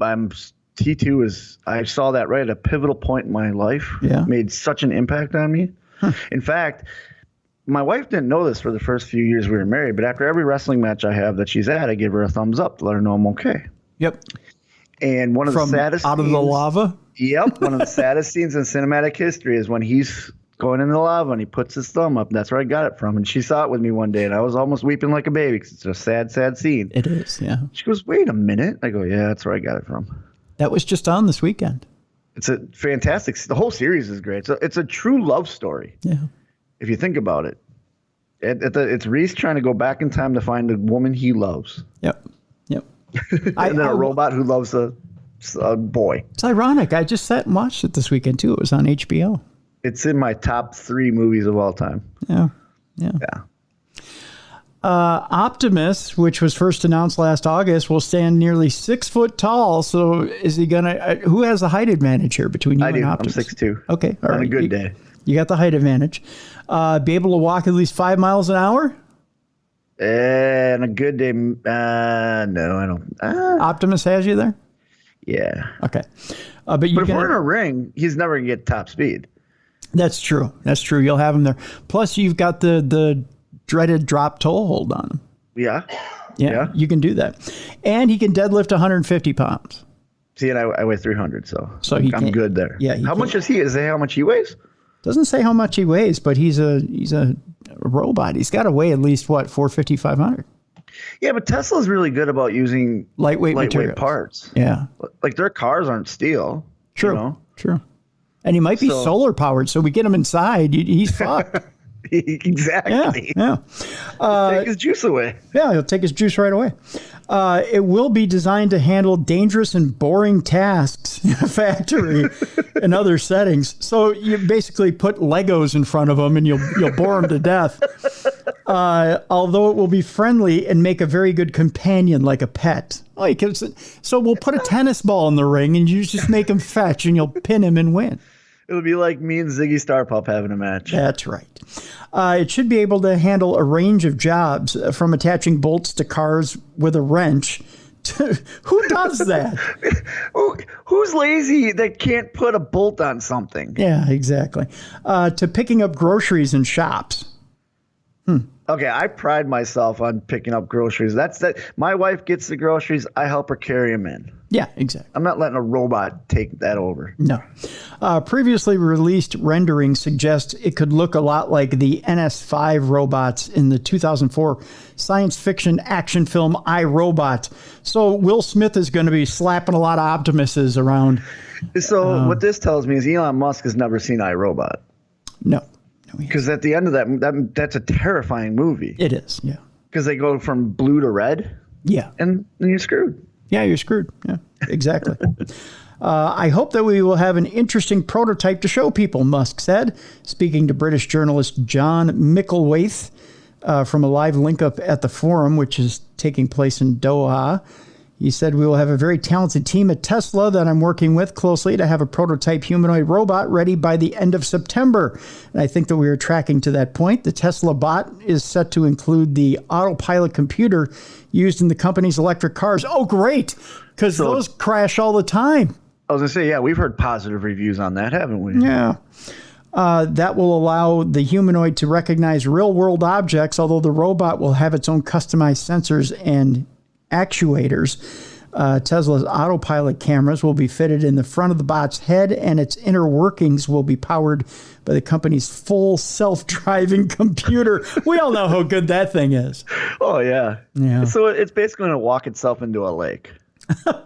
T2 is, I saw that right at a pivotal point in my life. Yeah. Made such an impact on me. Huh. In fact, my wife didn't know this for the first few years we were married, but after every wrestling match I have that she's at, I give her a thumbs up to let her know I'm okay. Yep. And one of the saddest out of the lava? Yep. One of the saddest scenes in cinematic history is when he's going in the lava and he puts his thumb up. That's where I got it from. And she saw it with me one day and I was almost weeping like a baby because it's a sad, sad scene. It is, yeah. She goes, wait a minute. I go, yeah, that's where I got it from. That was just on this weekend. It's a fantastic, the whole series is great. So it's a true love story. Yeah. If you think about it. It's Reese trying to go back in time to find a woman he loves. Yep. And then a robot who loves a boy. It's ironic. I just sat and watched it this weekend, too. It was on HBO. It's in my top 3 movies of all time. Yeah. Optimus, which was first announced last August, will stand nearly 6 foot tall. So is he going to... who has the height advantage here between you and Optimus? I'm 6'2". Okay. All right. On a good day. You got the height advantage. Be able to walk at least 5 miles an hour? And a good day. No, I don't. Optimus has you there? Yeah. Okay. But if we're in a ring, he's never going to get top speed. That's true. You'll have him there. Plus, you've got the dreaded drop toe hold on him. Yeah. You can do that. And he can deadlift 150 pounds. See, and I weigh 300, so I'm good there. Yeah. How much is he? Is that how much he weighs? Doesn't say how much he weighs, but he's a robot. He's got to weigh at least, 450, 500. Yeah, but Tesla's really good about using lightweight parts. Yeah. Like their cars aren't steel. True. You know? True. And he might be solar powered, so we get him inside. He's fucked. Exactly. Yeah. Take his juice away. Yeah, he'll take his juice right away. It will be designed to handle dangerous and boring tasks in a factory and other settings. So you basically put Legos in front of him and you'll bore him to death. Although it will be friendly and make a very good companion like a pet. So we'll put a tennis ball in the ring and you just make him fetch and you'll pin him and win. It'll be like me and Ziggy Starpup having a match. That's right. It should be able to handle a range of jobs, from attaching bolts to cars with a wrench. Who does that? Who's lazy that can't put a bolt on something? Yeah, exactly. To picking up groceries in shops. Okay, I pride myself on picking up groceries. That's that. My wife gets the groceries. I help her carry them in. Yeah, exactly. I'm not letting a robot take that over. No. Previously released renderings suggest it could look a lot like the NS5 robots in the 2004 science fiction action film I, Robot. So Will Smith is going to be slapping a lot of Optimuses around. So what this tells me is Elon Musk has never seen I, Robot. No. Because at the end of that's a terrifying movie. It is, yeah. Because they go from blue to red. Yeah. And then you're screwed. Yeah, you're screwed. Yeah, exactly. I hope that we will have an interesting prototype to show people, Musk said, speaking to British journalist John Micklethwaite from a live link up at the forum, which is taking place in Doha. He said, we will have a very talented team at Tesla that I'm working with closely to have a prototype humanoid robot ready by the end of September. And I think that we are tracking to that point. The Tesla bot is set to include the autopilot computer used in the company's electric cars. Oh, great, because those crash all the time. I was going to say, yeah, we've heard positive reviews on that, haven't we? Yeah. That will allow the humanoid to recognize real-world objects, although the robot will have its own customized sensors and actuators. Tesla's autopilot cameras will be fitted in the front of the bot's head, and its inner workings will be powered by the company's full self-driving computer. We all know how good that thing is. Oh, yeah. Yeah. So it's basically going to walk itself into a lake.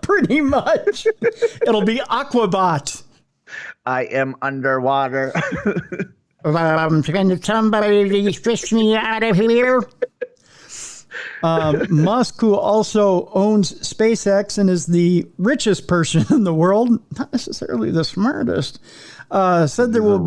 Pretty much. It'll be Aquabot. I am underwater. Can somebody fish me out of here? Musk, who also owns SpaceX and is the richest person in the world, not necessarily the smartest, said there will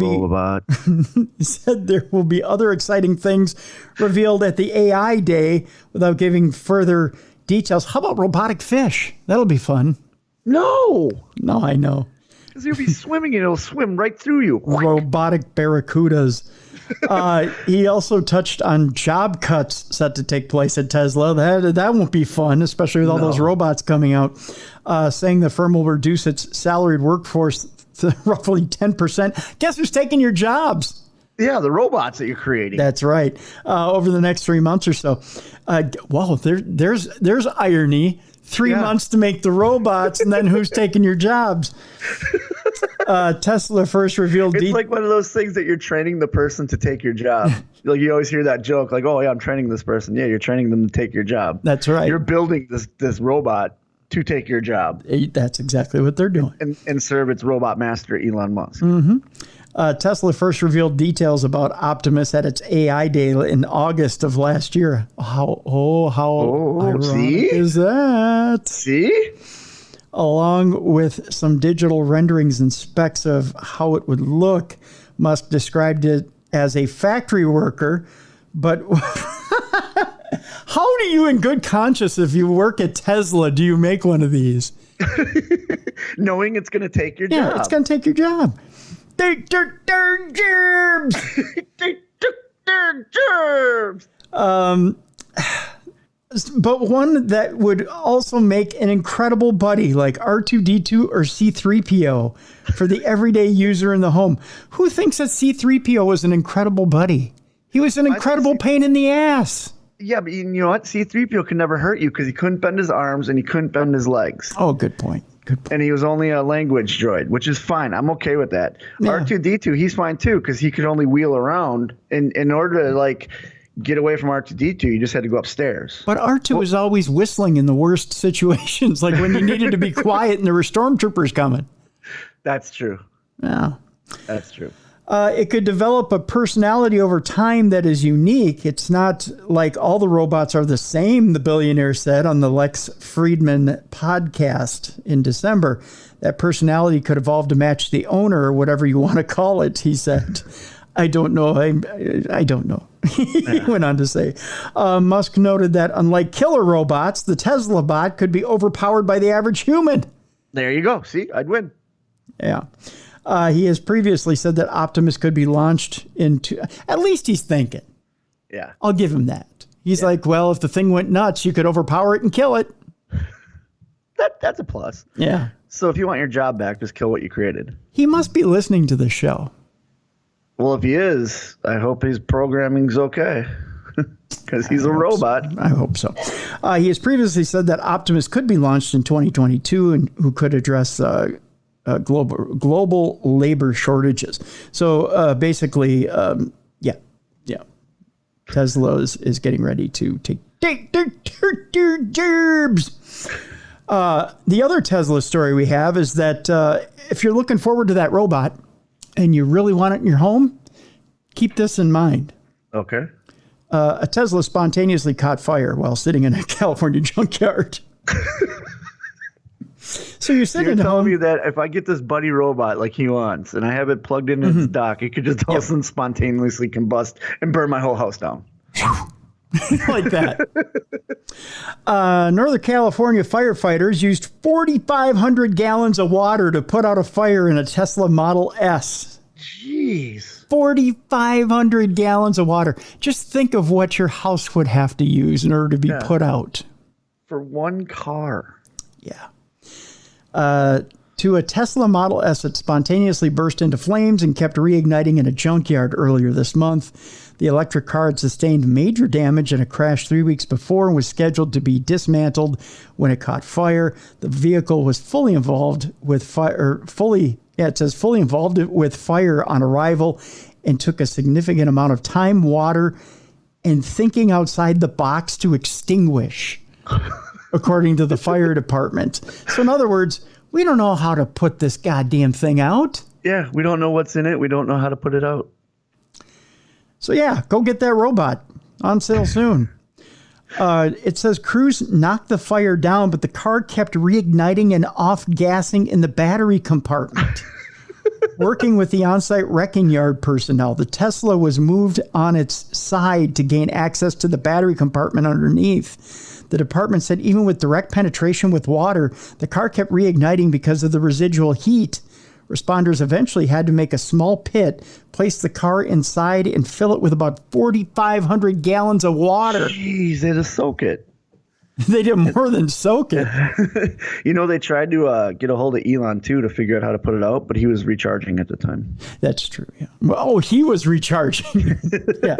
be other exciting things revealed at the AI Day without giving further details. How about robotic fish? That'll be fun. No, I know. Because you'll be swimming and it'll swim right through you. Robotic barracudas. He also touched on job cuts set to take place at Tesla. That won't be fun, especially with all those robots coming out, saying the firm will reduce its salaried workforce to roughly 10%. Guess who's taking your jobs? Yeah, the robots that you're creating. That's right. Over the next 3 months or so. Wow, there's irony. 3 months to make the robots, and then who's taking your jobs? Tesla first revealed... It's like one of those things that you're training the person to take your job. Like you always hear that joke, like, oh, yeah, I'm training this person. Yeah, you're training them to take your job. That's right. You're building this robot to take your job. That's exactly what they're doing. And serve its robot master, Elon Musk. Mm-hmm. Tesla first revealed details about Optimus at its AI Day in August of last year. How ironic is that? See? Along with some digital renderings and specs of how it would look, Musk described it as a factory worker, but how do you, in good conscience, if you work at Tesla, do you make one of these? Knowing it's going to take your job. Yeah, it's going to take your job. Germs. But one that would also make an incredible buddy like R2-D2 or C-3PO for the everyday user in the home. Who thinks that C-3PO was an incredible buddy? He was an incredible pain in the ass. Yeah, but you know what? C-3PO could never hurt you because he couldn't bend his arms and he couldn't bend his legs. Oh, good point. And he was only a language droid, which is fine. I'm okay with that. Yeah. R2-D2, he's fine too because he could only wheel around. In order to get away from R2-D2, you just had to go upstairs. But R2 was always whistling in the worst situations, like when you needed to be quiet and there were stormtroopers coming. That's true. Yeah. That's true. It could develop a personality over time that is unique. It's not like all the robots are the same, the billionaire said on the Lex Friedman podcast in December. That personality could evolve to match the owner or whatever you want to call it, he said. I don't know. I don't know. He went on to say. Musk noted that unlike killer robots, the Tesla bot could be overpowered by the average human. There you go. See, I'd win. Yeah. He has previously said that Optimus could be launched into... At least he's thinking. Yeah. I'll give him that. He's like, well, if the thing went nuts, you could overpower it and kill it. That's a plus. Yeah. So if you want your job back, just kill what you created. He must be listening to the show. Well, if he is, I hope his programming's okay. Because he's a robot. So. I hope so. He has previously said that Optimus could be launched in 2022 and who could address... global labor shortages. So basically, Tesla is getting ready to take jobs. The other Tesla story we have is that if you're looking forward to that robot and you really want it in your home, keep this in mind. Okay. A Tesla spontaneously caught fire while sitting in a California junkyard. So you're sitting at home. Telling me that if I get this buddy robot like he wants and I have it plugged into its dock, it could just all of a sudden spontaneously combust and burn my whole house down. Like that. Northern California firefighters used 4,500 gallons of water to put out a fire in a Tesla Model S. Jeez. 4,500 gallons of water. Just think of what your house would have to use in order to be put out. For one car. Yeah. to a Tesla Model S that spontaneously burst into flames and kept reigniting in a junkyard earlier this month. The electric car had sustained major damage in a crash 3 weeks before and was scheduled to be dismantled when it caught fire. The vehicle was fully involved with fire on arrival and took a significant amount of time, water, and thinking outside the box to extinguish, according to the fire department. So in other words, we don't know how to put this goddamn thing out. Yeah, we don't know what's in it. We don't know how to put it out. So yeah, go get that robot. On sale soon. It says crews knocked the fire down, but the car kept reigniting and off-gassing in the battery compartment. Working with the on-site wrecking yard personnel, the Tesla was moved on its side to gain access to the battery compartment underneath. The department said even with direct penetration with water, the car kept reigniting because of the residual heat. Responders eventually had to make a small pit, place the car inside, and fill it with about 4,500 gallons of water. Jeez, they just soak it. They did more than soak it. They tried to get a hold of Elon, too, to figure out how to put it out, but he was recharging at the time. That's true, yeah. Well, he was recharging. Yeah.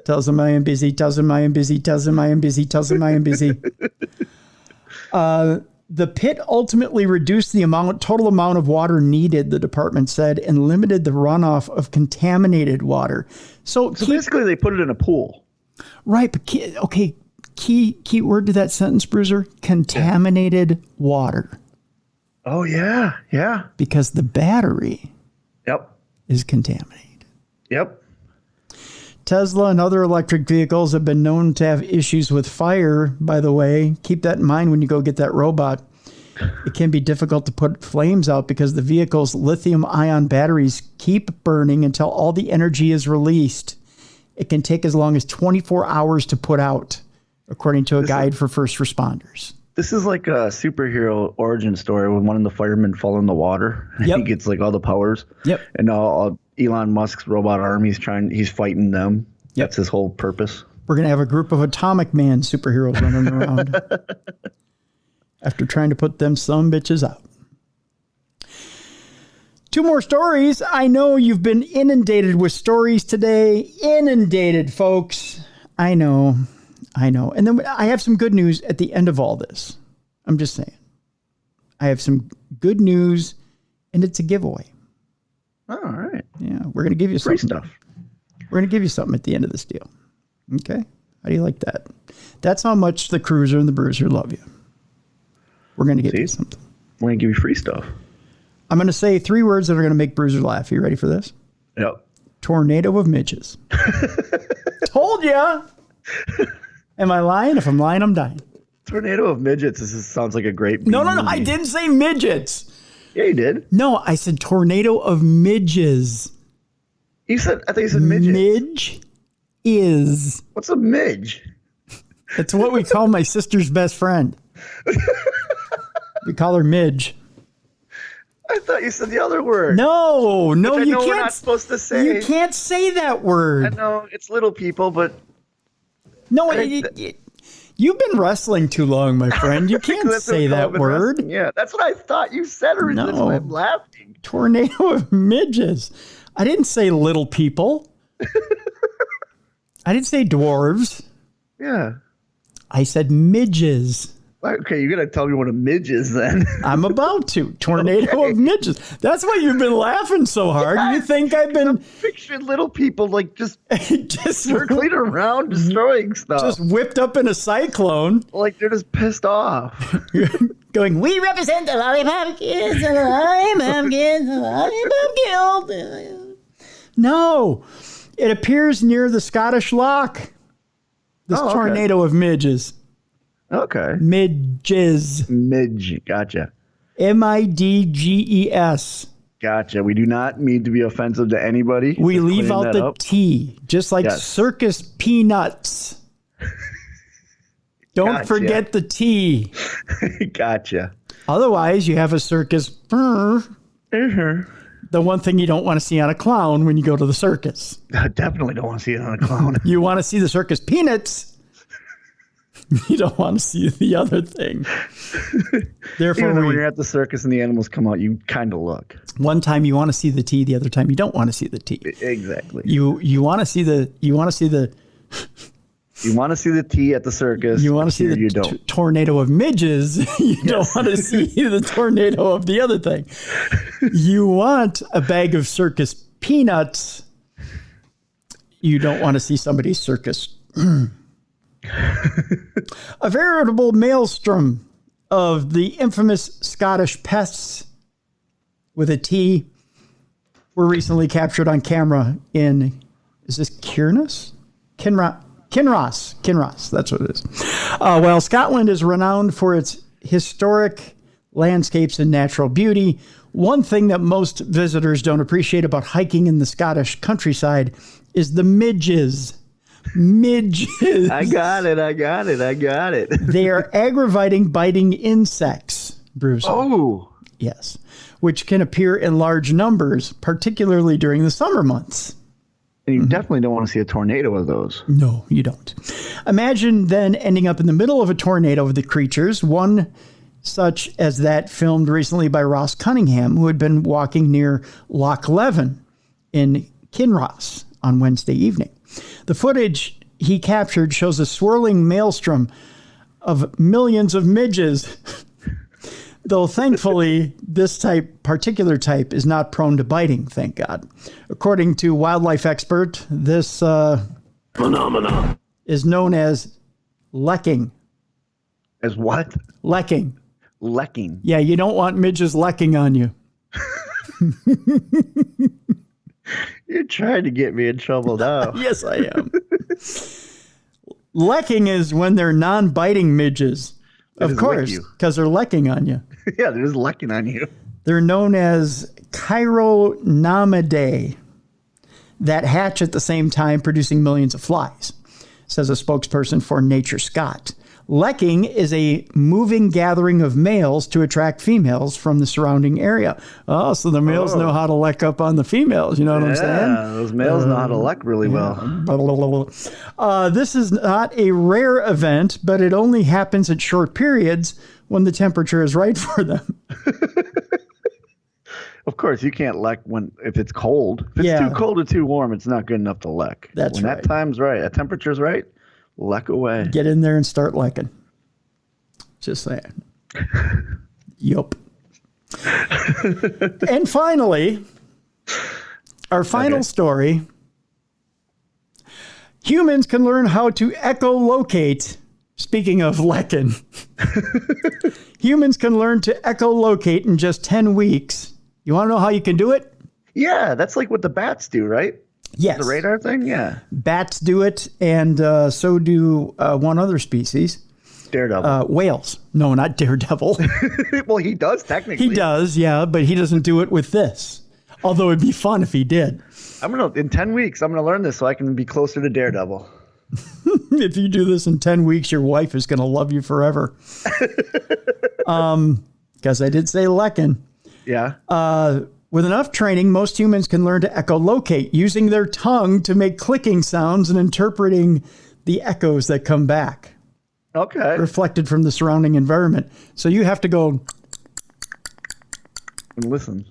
Tells him I am busy, tells him I am busy, tells him I am busy, tells him I am busy. The pit ultimately reduced the total amount of water needed, the department said, and limited the runoff of contaminated water. So basically they put it in a pool. Right, but key word to that sentence, Bruiser, contaminated water. Oh, yeah, yeah. Because the battery is contaminated. Yep. Tesla and other electric vehicles have been known to have issues with fire, by the way. Keep that in mind when you go get that robot. It can be difficult to put flames out because the vehicle's lithium-ion batteries keep burning until all the energy is released. It can take as long as 24 hours to put out, according to a guide for first responders. This is like a superhero origin story when one of the firemen fall in the water and he gets like all the powers. Yep. And now Elon Musk's robot army he's fighting them. Yep. That's his whole purpose. We're going to have a group of Atomic Man superheroes running around after trying to put them some bitches out. 2 more stories. I know you've been inundated with stories today. Inundated, folks. I know. And then I have some good news at the end of all this. I'm just saying. I have some good news, and it's a giveaway. Oh, all right. Yeah, we're going to give you free something. Stuff. We're going to give you something at the end of this deal. Okay? How do you like that? That's how much the Cruiser and the Bruiser love you. We're going to give you something. We're going to give you free stuff. I'm going to say 3 words that are going to make Bruiser laugh. You ready for this? Yep. Tornado of midges. Told ya! Am I lying? If I'm lying, I'm dying. Tornado of midgets. Sounds like a great No. I didn't say midgets. Yeah, you did. No, I said tornado of midges. I thought you said midgets. Midge is. What's a midge? It's what we call my sister's best friend. We call her Midge. I thought you said the other word. No, you can't. We're not supposed to say. You can't say that word. I know it's little people, but no, you've been wrestling too long, my friend. You can't say that word. Wrestling. Yeah, that's what I thought you said originally. That's why I'm laughing. Tornado of midges. I didn't say little people. I didn't say dwarves. Yeah. I said midges. Okay, you're going to tell me what a midge is then. I'm about to. Tornado of midges. That's why you've been laughing so hard. You think I've been... I'm picturing little people like just circling around, destroying stuff. Just whipped up in a cyclone. Like they're just pissed off. Going, we represent the lollipop kids, the lollipop kids, the lollipop guild. No, it appears near the Scottish Loch. This tornado of midges. Okay. Midges. Midge. Gotcha. midges. Gotcha. We do not mean to be offensive to anybody. We leave out the T, just like circus peanuts. Don't forget the T. Gotcha. Otherwise, you have a circus. The one thing you don't want to see on a clown when you go to the circus. I definitely don't want to see it on a clown. You want to see the circus peanuts. You don't want to see the other thing. Therefore, when you're at the circus and the animals come out, you kind of look. One time you want to see the T, the other time you don't want to see the T. Exactly. You want to see the You want to see the T at the circus. You want to see the tornado of midges. You don't want to see the tornado of the other thing. You want a bag of circus peanuts. You don't want to see somebody's circus. A veritable maelstrom of the infamous Scottish pests with a T were recently captured on camera in, is this Kinross? Kinross, that's what it is. While Scotland is renowned for its historic landscapes and natural beauty, one thing that most visitors don't appreciate about hiking in the Scottish countryside is the midges. Midges. I got it. They are aggravating, biting insects, Bruiser. Oh. Yes. Which can appear in large numbers, particularly during the summer months. And you definitely don't want to see a tornado of those. No, you don't. Imagine then ending up in the middle of a tornado of the creatures, one such as that filmed recently by Ross Cunningham, who had been walking near Loch Leven in Kinross on Wednesday evening. The footage he captured shows a swirling maelstrom of millions of midges. Though thankfully, this particular type is not prone to biting, thank God. According to wildlife expert, this phenomenon is known as lecking. As what? Lecking. Lecking. Yeah, you don't want midges lecking on you. You're trying to get me in trouble now. Yes, I am. Lecking is when they're non-biting midges. Of course, because they're lecking on you. Yeah, they're just lecking on you. They're known as Chironomidae that hatch at the same time, producing millions of flies, says a spokesperson for Nature Scott. Lecking is a moving gathering of males to attract females from the surrounding area. Oh, so the males know how to leck up on the females. You know what I'm saying? Yeah, those males know how to leck really well. This is not a rare event, but it only happens at short periods when the temperature is right for them. Of course, you can't leck if it's cold. If it's too cold or too warm, it's not good enough to leck. That's right. When that time's right, that temperature's right, leck away. Get in there and start lecking. Just saying. Yup. And finally, our final story. Humans can learn how to echolocate. Speaking of lecking. Humans can learn to echolocate in just 10 weeks. You want to know how you can do it? Yeah, that's like what the bats do, right? Yes. The radar thing, yeah. Bats do it, and so do one other species. Daredevil. Whales. No, not daredevil. Well, he does, technically. He does, yeah, but he doesn't do it with this. Although it'd be fun if he did. In 10 weeks, I'm going to learn this so I can be closer to Daredevil. If you do this in 10 weeks, your wife is going to love you forever. Because I did say lecking. Yeah. With enough training, most humans can learn to echolocate, using their tongue to make clicking sounds and interpreting the echoes that come back. Okay. Reflected from the surrounding environment. So you have to go and listen.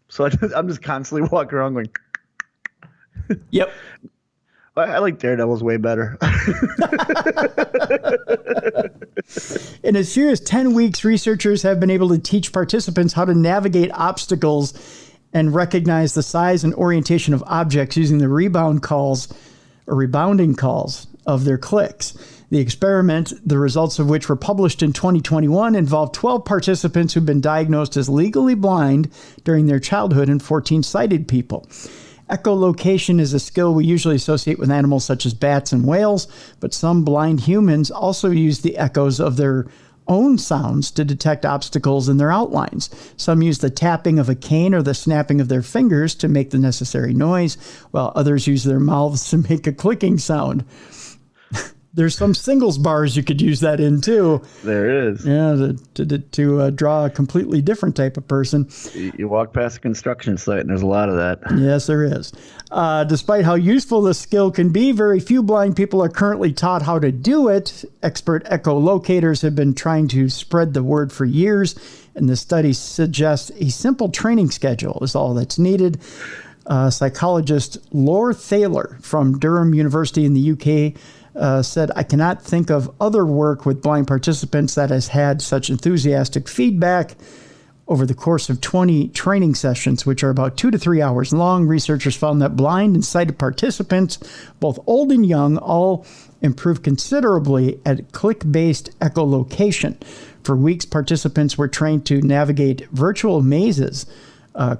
So I'm just constantly walking around going. Yep. I like Daredevil's way better. In as few as 10 weeks, researchers have been able to teach participants how to navigate obstacles and recognize the size and orientation of objects using the rebounding calls of their clicks. The experiment, the results of which were published in 2021, involved 12 participants who've been diagnosed as legally blind during their childhood and 14 sighted people. Echolocation is a skill we usually associate with animals such as bats and whales, but some blind humans also use the echoes of their own sounds to detect obstacles in their outlines. Some use the tapping of a cane or the snapping of their fingers to make the necessary noise, while others use their mouths to make a clicking sound. There's some singles bars you could use that in too. There is. Yeah, to draw a completely different type of person. You walk past a construction site and there's a lot of that. Yes, there is. Despite how useful this skill can be, very few blind people are currently taught how to do it. Expert echolocators have been trying to spread the word for years, and the study suggests a simple training schedule is all that's needed. Psychologist Laura Thaler from Durham University in the UK said, I cannot think of other work with blind participants that has had such enthusiastic feedback. Over the course of 20 training sessions, which are about 2 to 3 hours long, researchers found that blind and sighted participants, both old and young, all improved considerably at click-based echolocation. For weeks, participants were trained to navigate virtual mazes,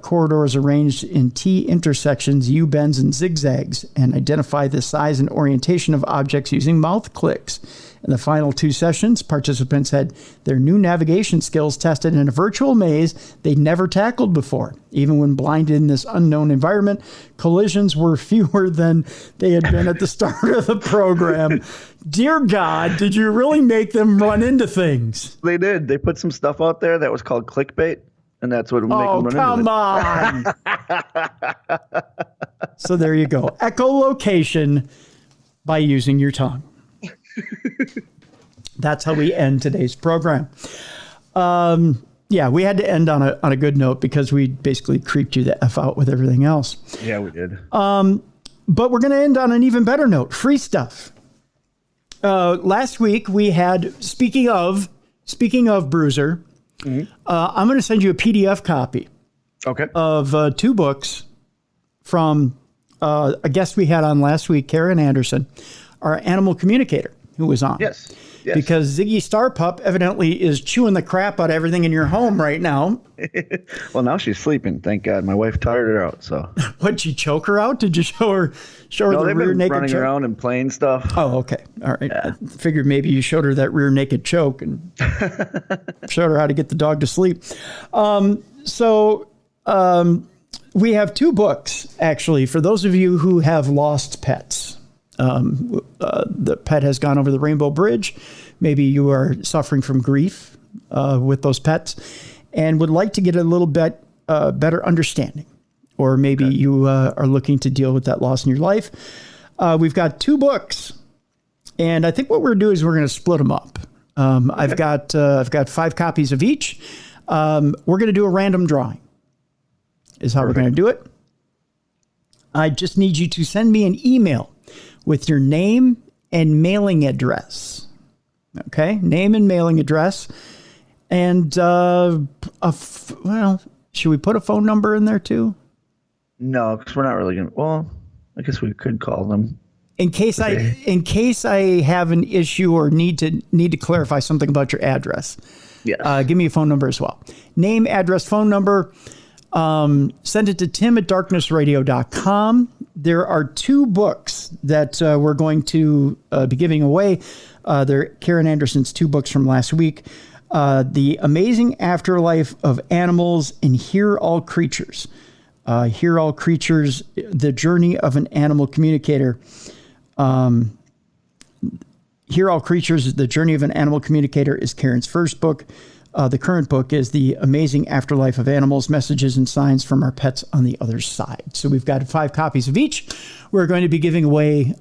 corridors arranged in T-intersections, U-bends, and zigzags, and identify the size and orientation of objects using mouth clicks. In the final 2 sessions, participants had their new navigation skills tested in a virtual maze they'd never tackled before. Even when blinded in this unknown environment, collisions were fewer than they had been at the start of the program. Dear God, did you really make them run into things? They did. They put some stuff out there that was called clickbait, and that's what would make them run into it. On. So there you go. Echolocation by using your tongue. That's how we end today's program. Yeah, we had to end on a good note because we basically creeped you the F out with everything else. Yeah, we did. But we're going to end on an even better note. Free stuff. Last week we had, speaking of Bruiser, I'm going to send you a PDF copy of 2 books from a guest we had on last week, Karen Anderson, our animal communicator who was on. Yes. Because Ziggy Starpup evidently is chewing the crap out of everything in your home right now. Well, now she's sleeping. Thank God. My wife tired her out. So. What'd you choke her out? Did you show her the rear naked running choke? Around and playing stuff. Oh, okay. All right. Yeah. I figured maybe you showed her that rear naked choke and showed her how to get the dog to sleep. We have 2 books, actually, for those of you who have lost pets. The pet has gone over the Rainbow Bridge. Maybe you are suffering from grief with those pets and would like to get a little bit better understanding. Or maybe you are looking to deal with that loss in your life. We've got 2 books. And I think what we're going to do is we're going to split them up. I've got 5 copies of each. We're going to do a random drawing is how we're going to do it. I just need you to send me an email with your name and mailing address. Okay, name and mailing address. And, should we put a phone number in there too? No, because we're not really going to. Well, I guess we could call them. In case I have an issue or need to clarify something about your address. Yes. Give me a phone number as well. Name, address, phone number. Send it to tim@darknessradio.com. There are 2 books that we're going to be giving away. They're Karen Anderson's 2 books from last week. The Amazing Afterlife of Animals and Hear All Creatures. Hear All Creatures, The Journey of an Animal Communicator. Hear All Creatures, The Journey of an Animal Communicator is Karen's first book. The current book is The Amazing Afterlife of Animals, Messages and Signs from Our Pets on the Other Side. So we've got 5 copies of each. We're going to be giving away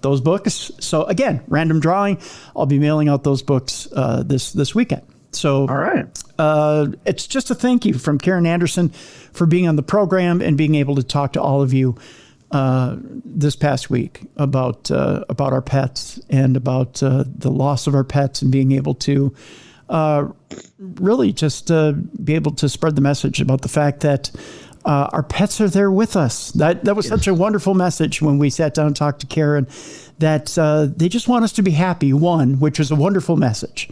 those books. So again, random drawing. I'll be mailing out those books this weekend. So all right. It's just a thank you from Karen Anderson for being on the program and being able to talk to all of you this past week about our pets and about the loss of our pets and being able to really just be able to spread the message about the fact that our pets are there with us. That was such a wonderful message when we sat down and talked to Karen, that they just want us to be happy, 1, which is a wonderful message.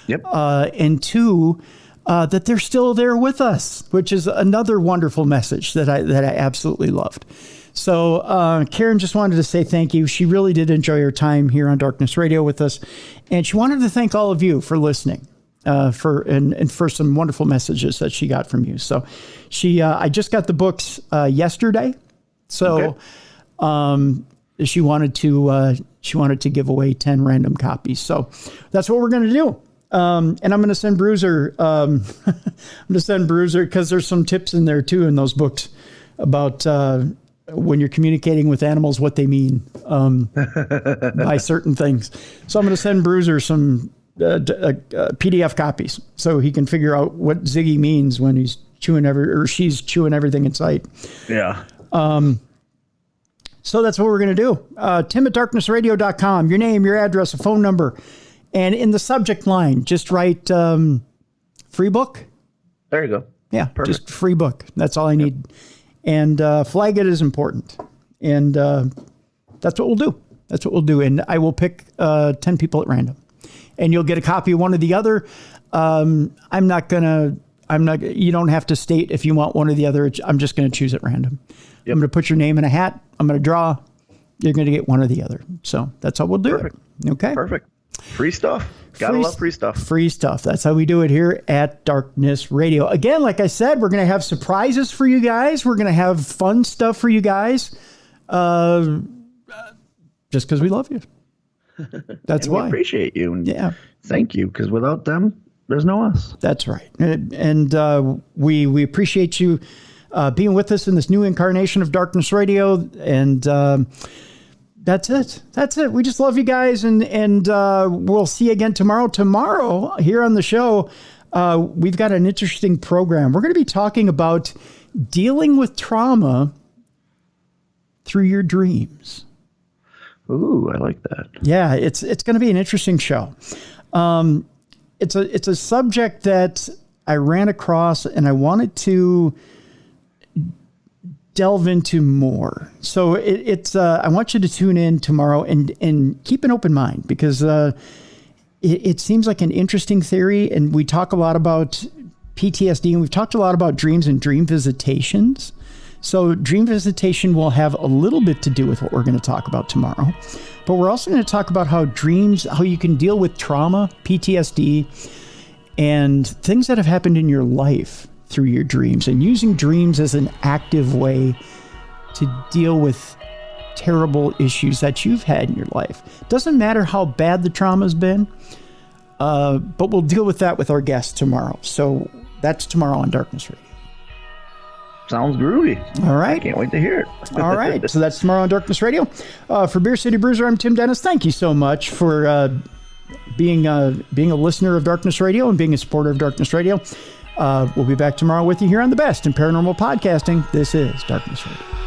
Yep. And 2, that they're still there with us, which is another wonderful message that I absolutely loved. So Karen just wanted to say thank you. She really did enjoy her time here on Darkness Radio with us. And she wanted to thank all of you for listening. For some wonderful messages that she got from you. So I just got the books yesterday. So she wanted to give away 10 random copies. So that's what we're going to do. And I'm going to send Bruiser. I'm going to send Bruiser because there's some tips in there too in those books about when you're communicating with animals, what they mean by certain things. So I'm going to send Bruiser some PDF copies so he can figure out what Ziggy means when he's she's chewing everything in sight. Yeah. So that's what we're going to do. Tim@darknessradio.com, your name, your address, a phone number. And in the subject line, just write free book. There you go. Yeah, perfect. Just free book. That's all I need. And flag it is important. And that's what we'll do. That's what we'll do. And I will pick 10 people at random. And you'll get a copy of one or the other. You don't have to state if you want one or the other. I'm just going to choose at random. Yep. I'm going to put your name in a hat. I'm going to draw. You're going to get one or the other. So that's how we'll do it. Okay. Perfect. Free stuff. Gotta love free stuff. Free stuff. That's how we do it here at Darkness Radio. Again, like I said, we're going to have surprises for you guys. We're going to have fun stuff for you guys. Just because we love you. That's why. We appreciate you. And yeah. Thank you. Because without them, there's no us. That's right. And we appreciate you being with us in this new incarnation of Darkness Radio. And that's it. That's it. We just love you guys. And we'll see you again tomorrow. Tomorrow, here on the show, we've got an interesting program. We're going to be talking about dealing with trauma through your dreams. Ooh, I like that. Yeah, it's going to be an interesting show. It's a subject that I ran across and I wanted to delve into more. So I want you to tune in tomorrow and keep an open mind because it seems like an interesting theory. And we talk a lot about PTSD and we've talked a lot about dreams and dream visitations. So dream visitation will have a little bit to do with what we're going to talk about tomorrow. But we're also going to talk about how you can deal with trauma, PTSD, and things that have happened in your life through your dreams, and using dreams as an active way to deal with terrible issues that you've had in your life. Doesn't matter how bad the trauma's been, but we'll deal with that with our guests tomorrow. So that's tomorrow on Darkness Radio. Sounds groovy. All right. I can't wait to hear it. All right. So that's tomorrow on Darkness Radio. For Beer City Bruiser, I'm Tim Dennis. Thank you so much for being a listener of Darkness Radio and being a supporter of Darkness Radio. We'll be back tomorrow with you here on the best in paranormal podcasting. This is Darkness Radio.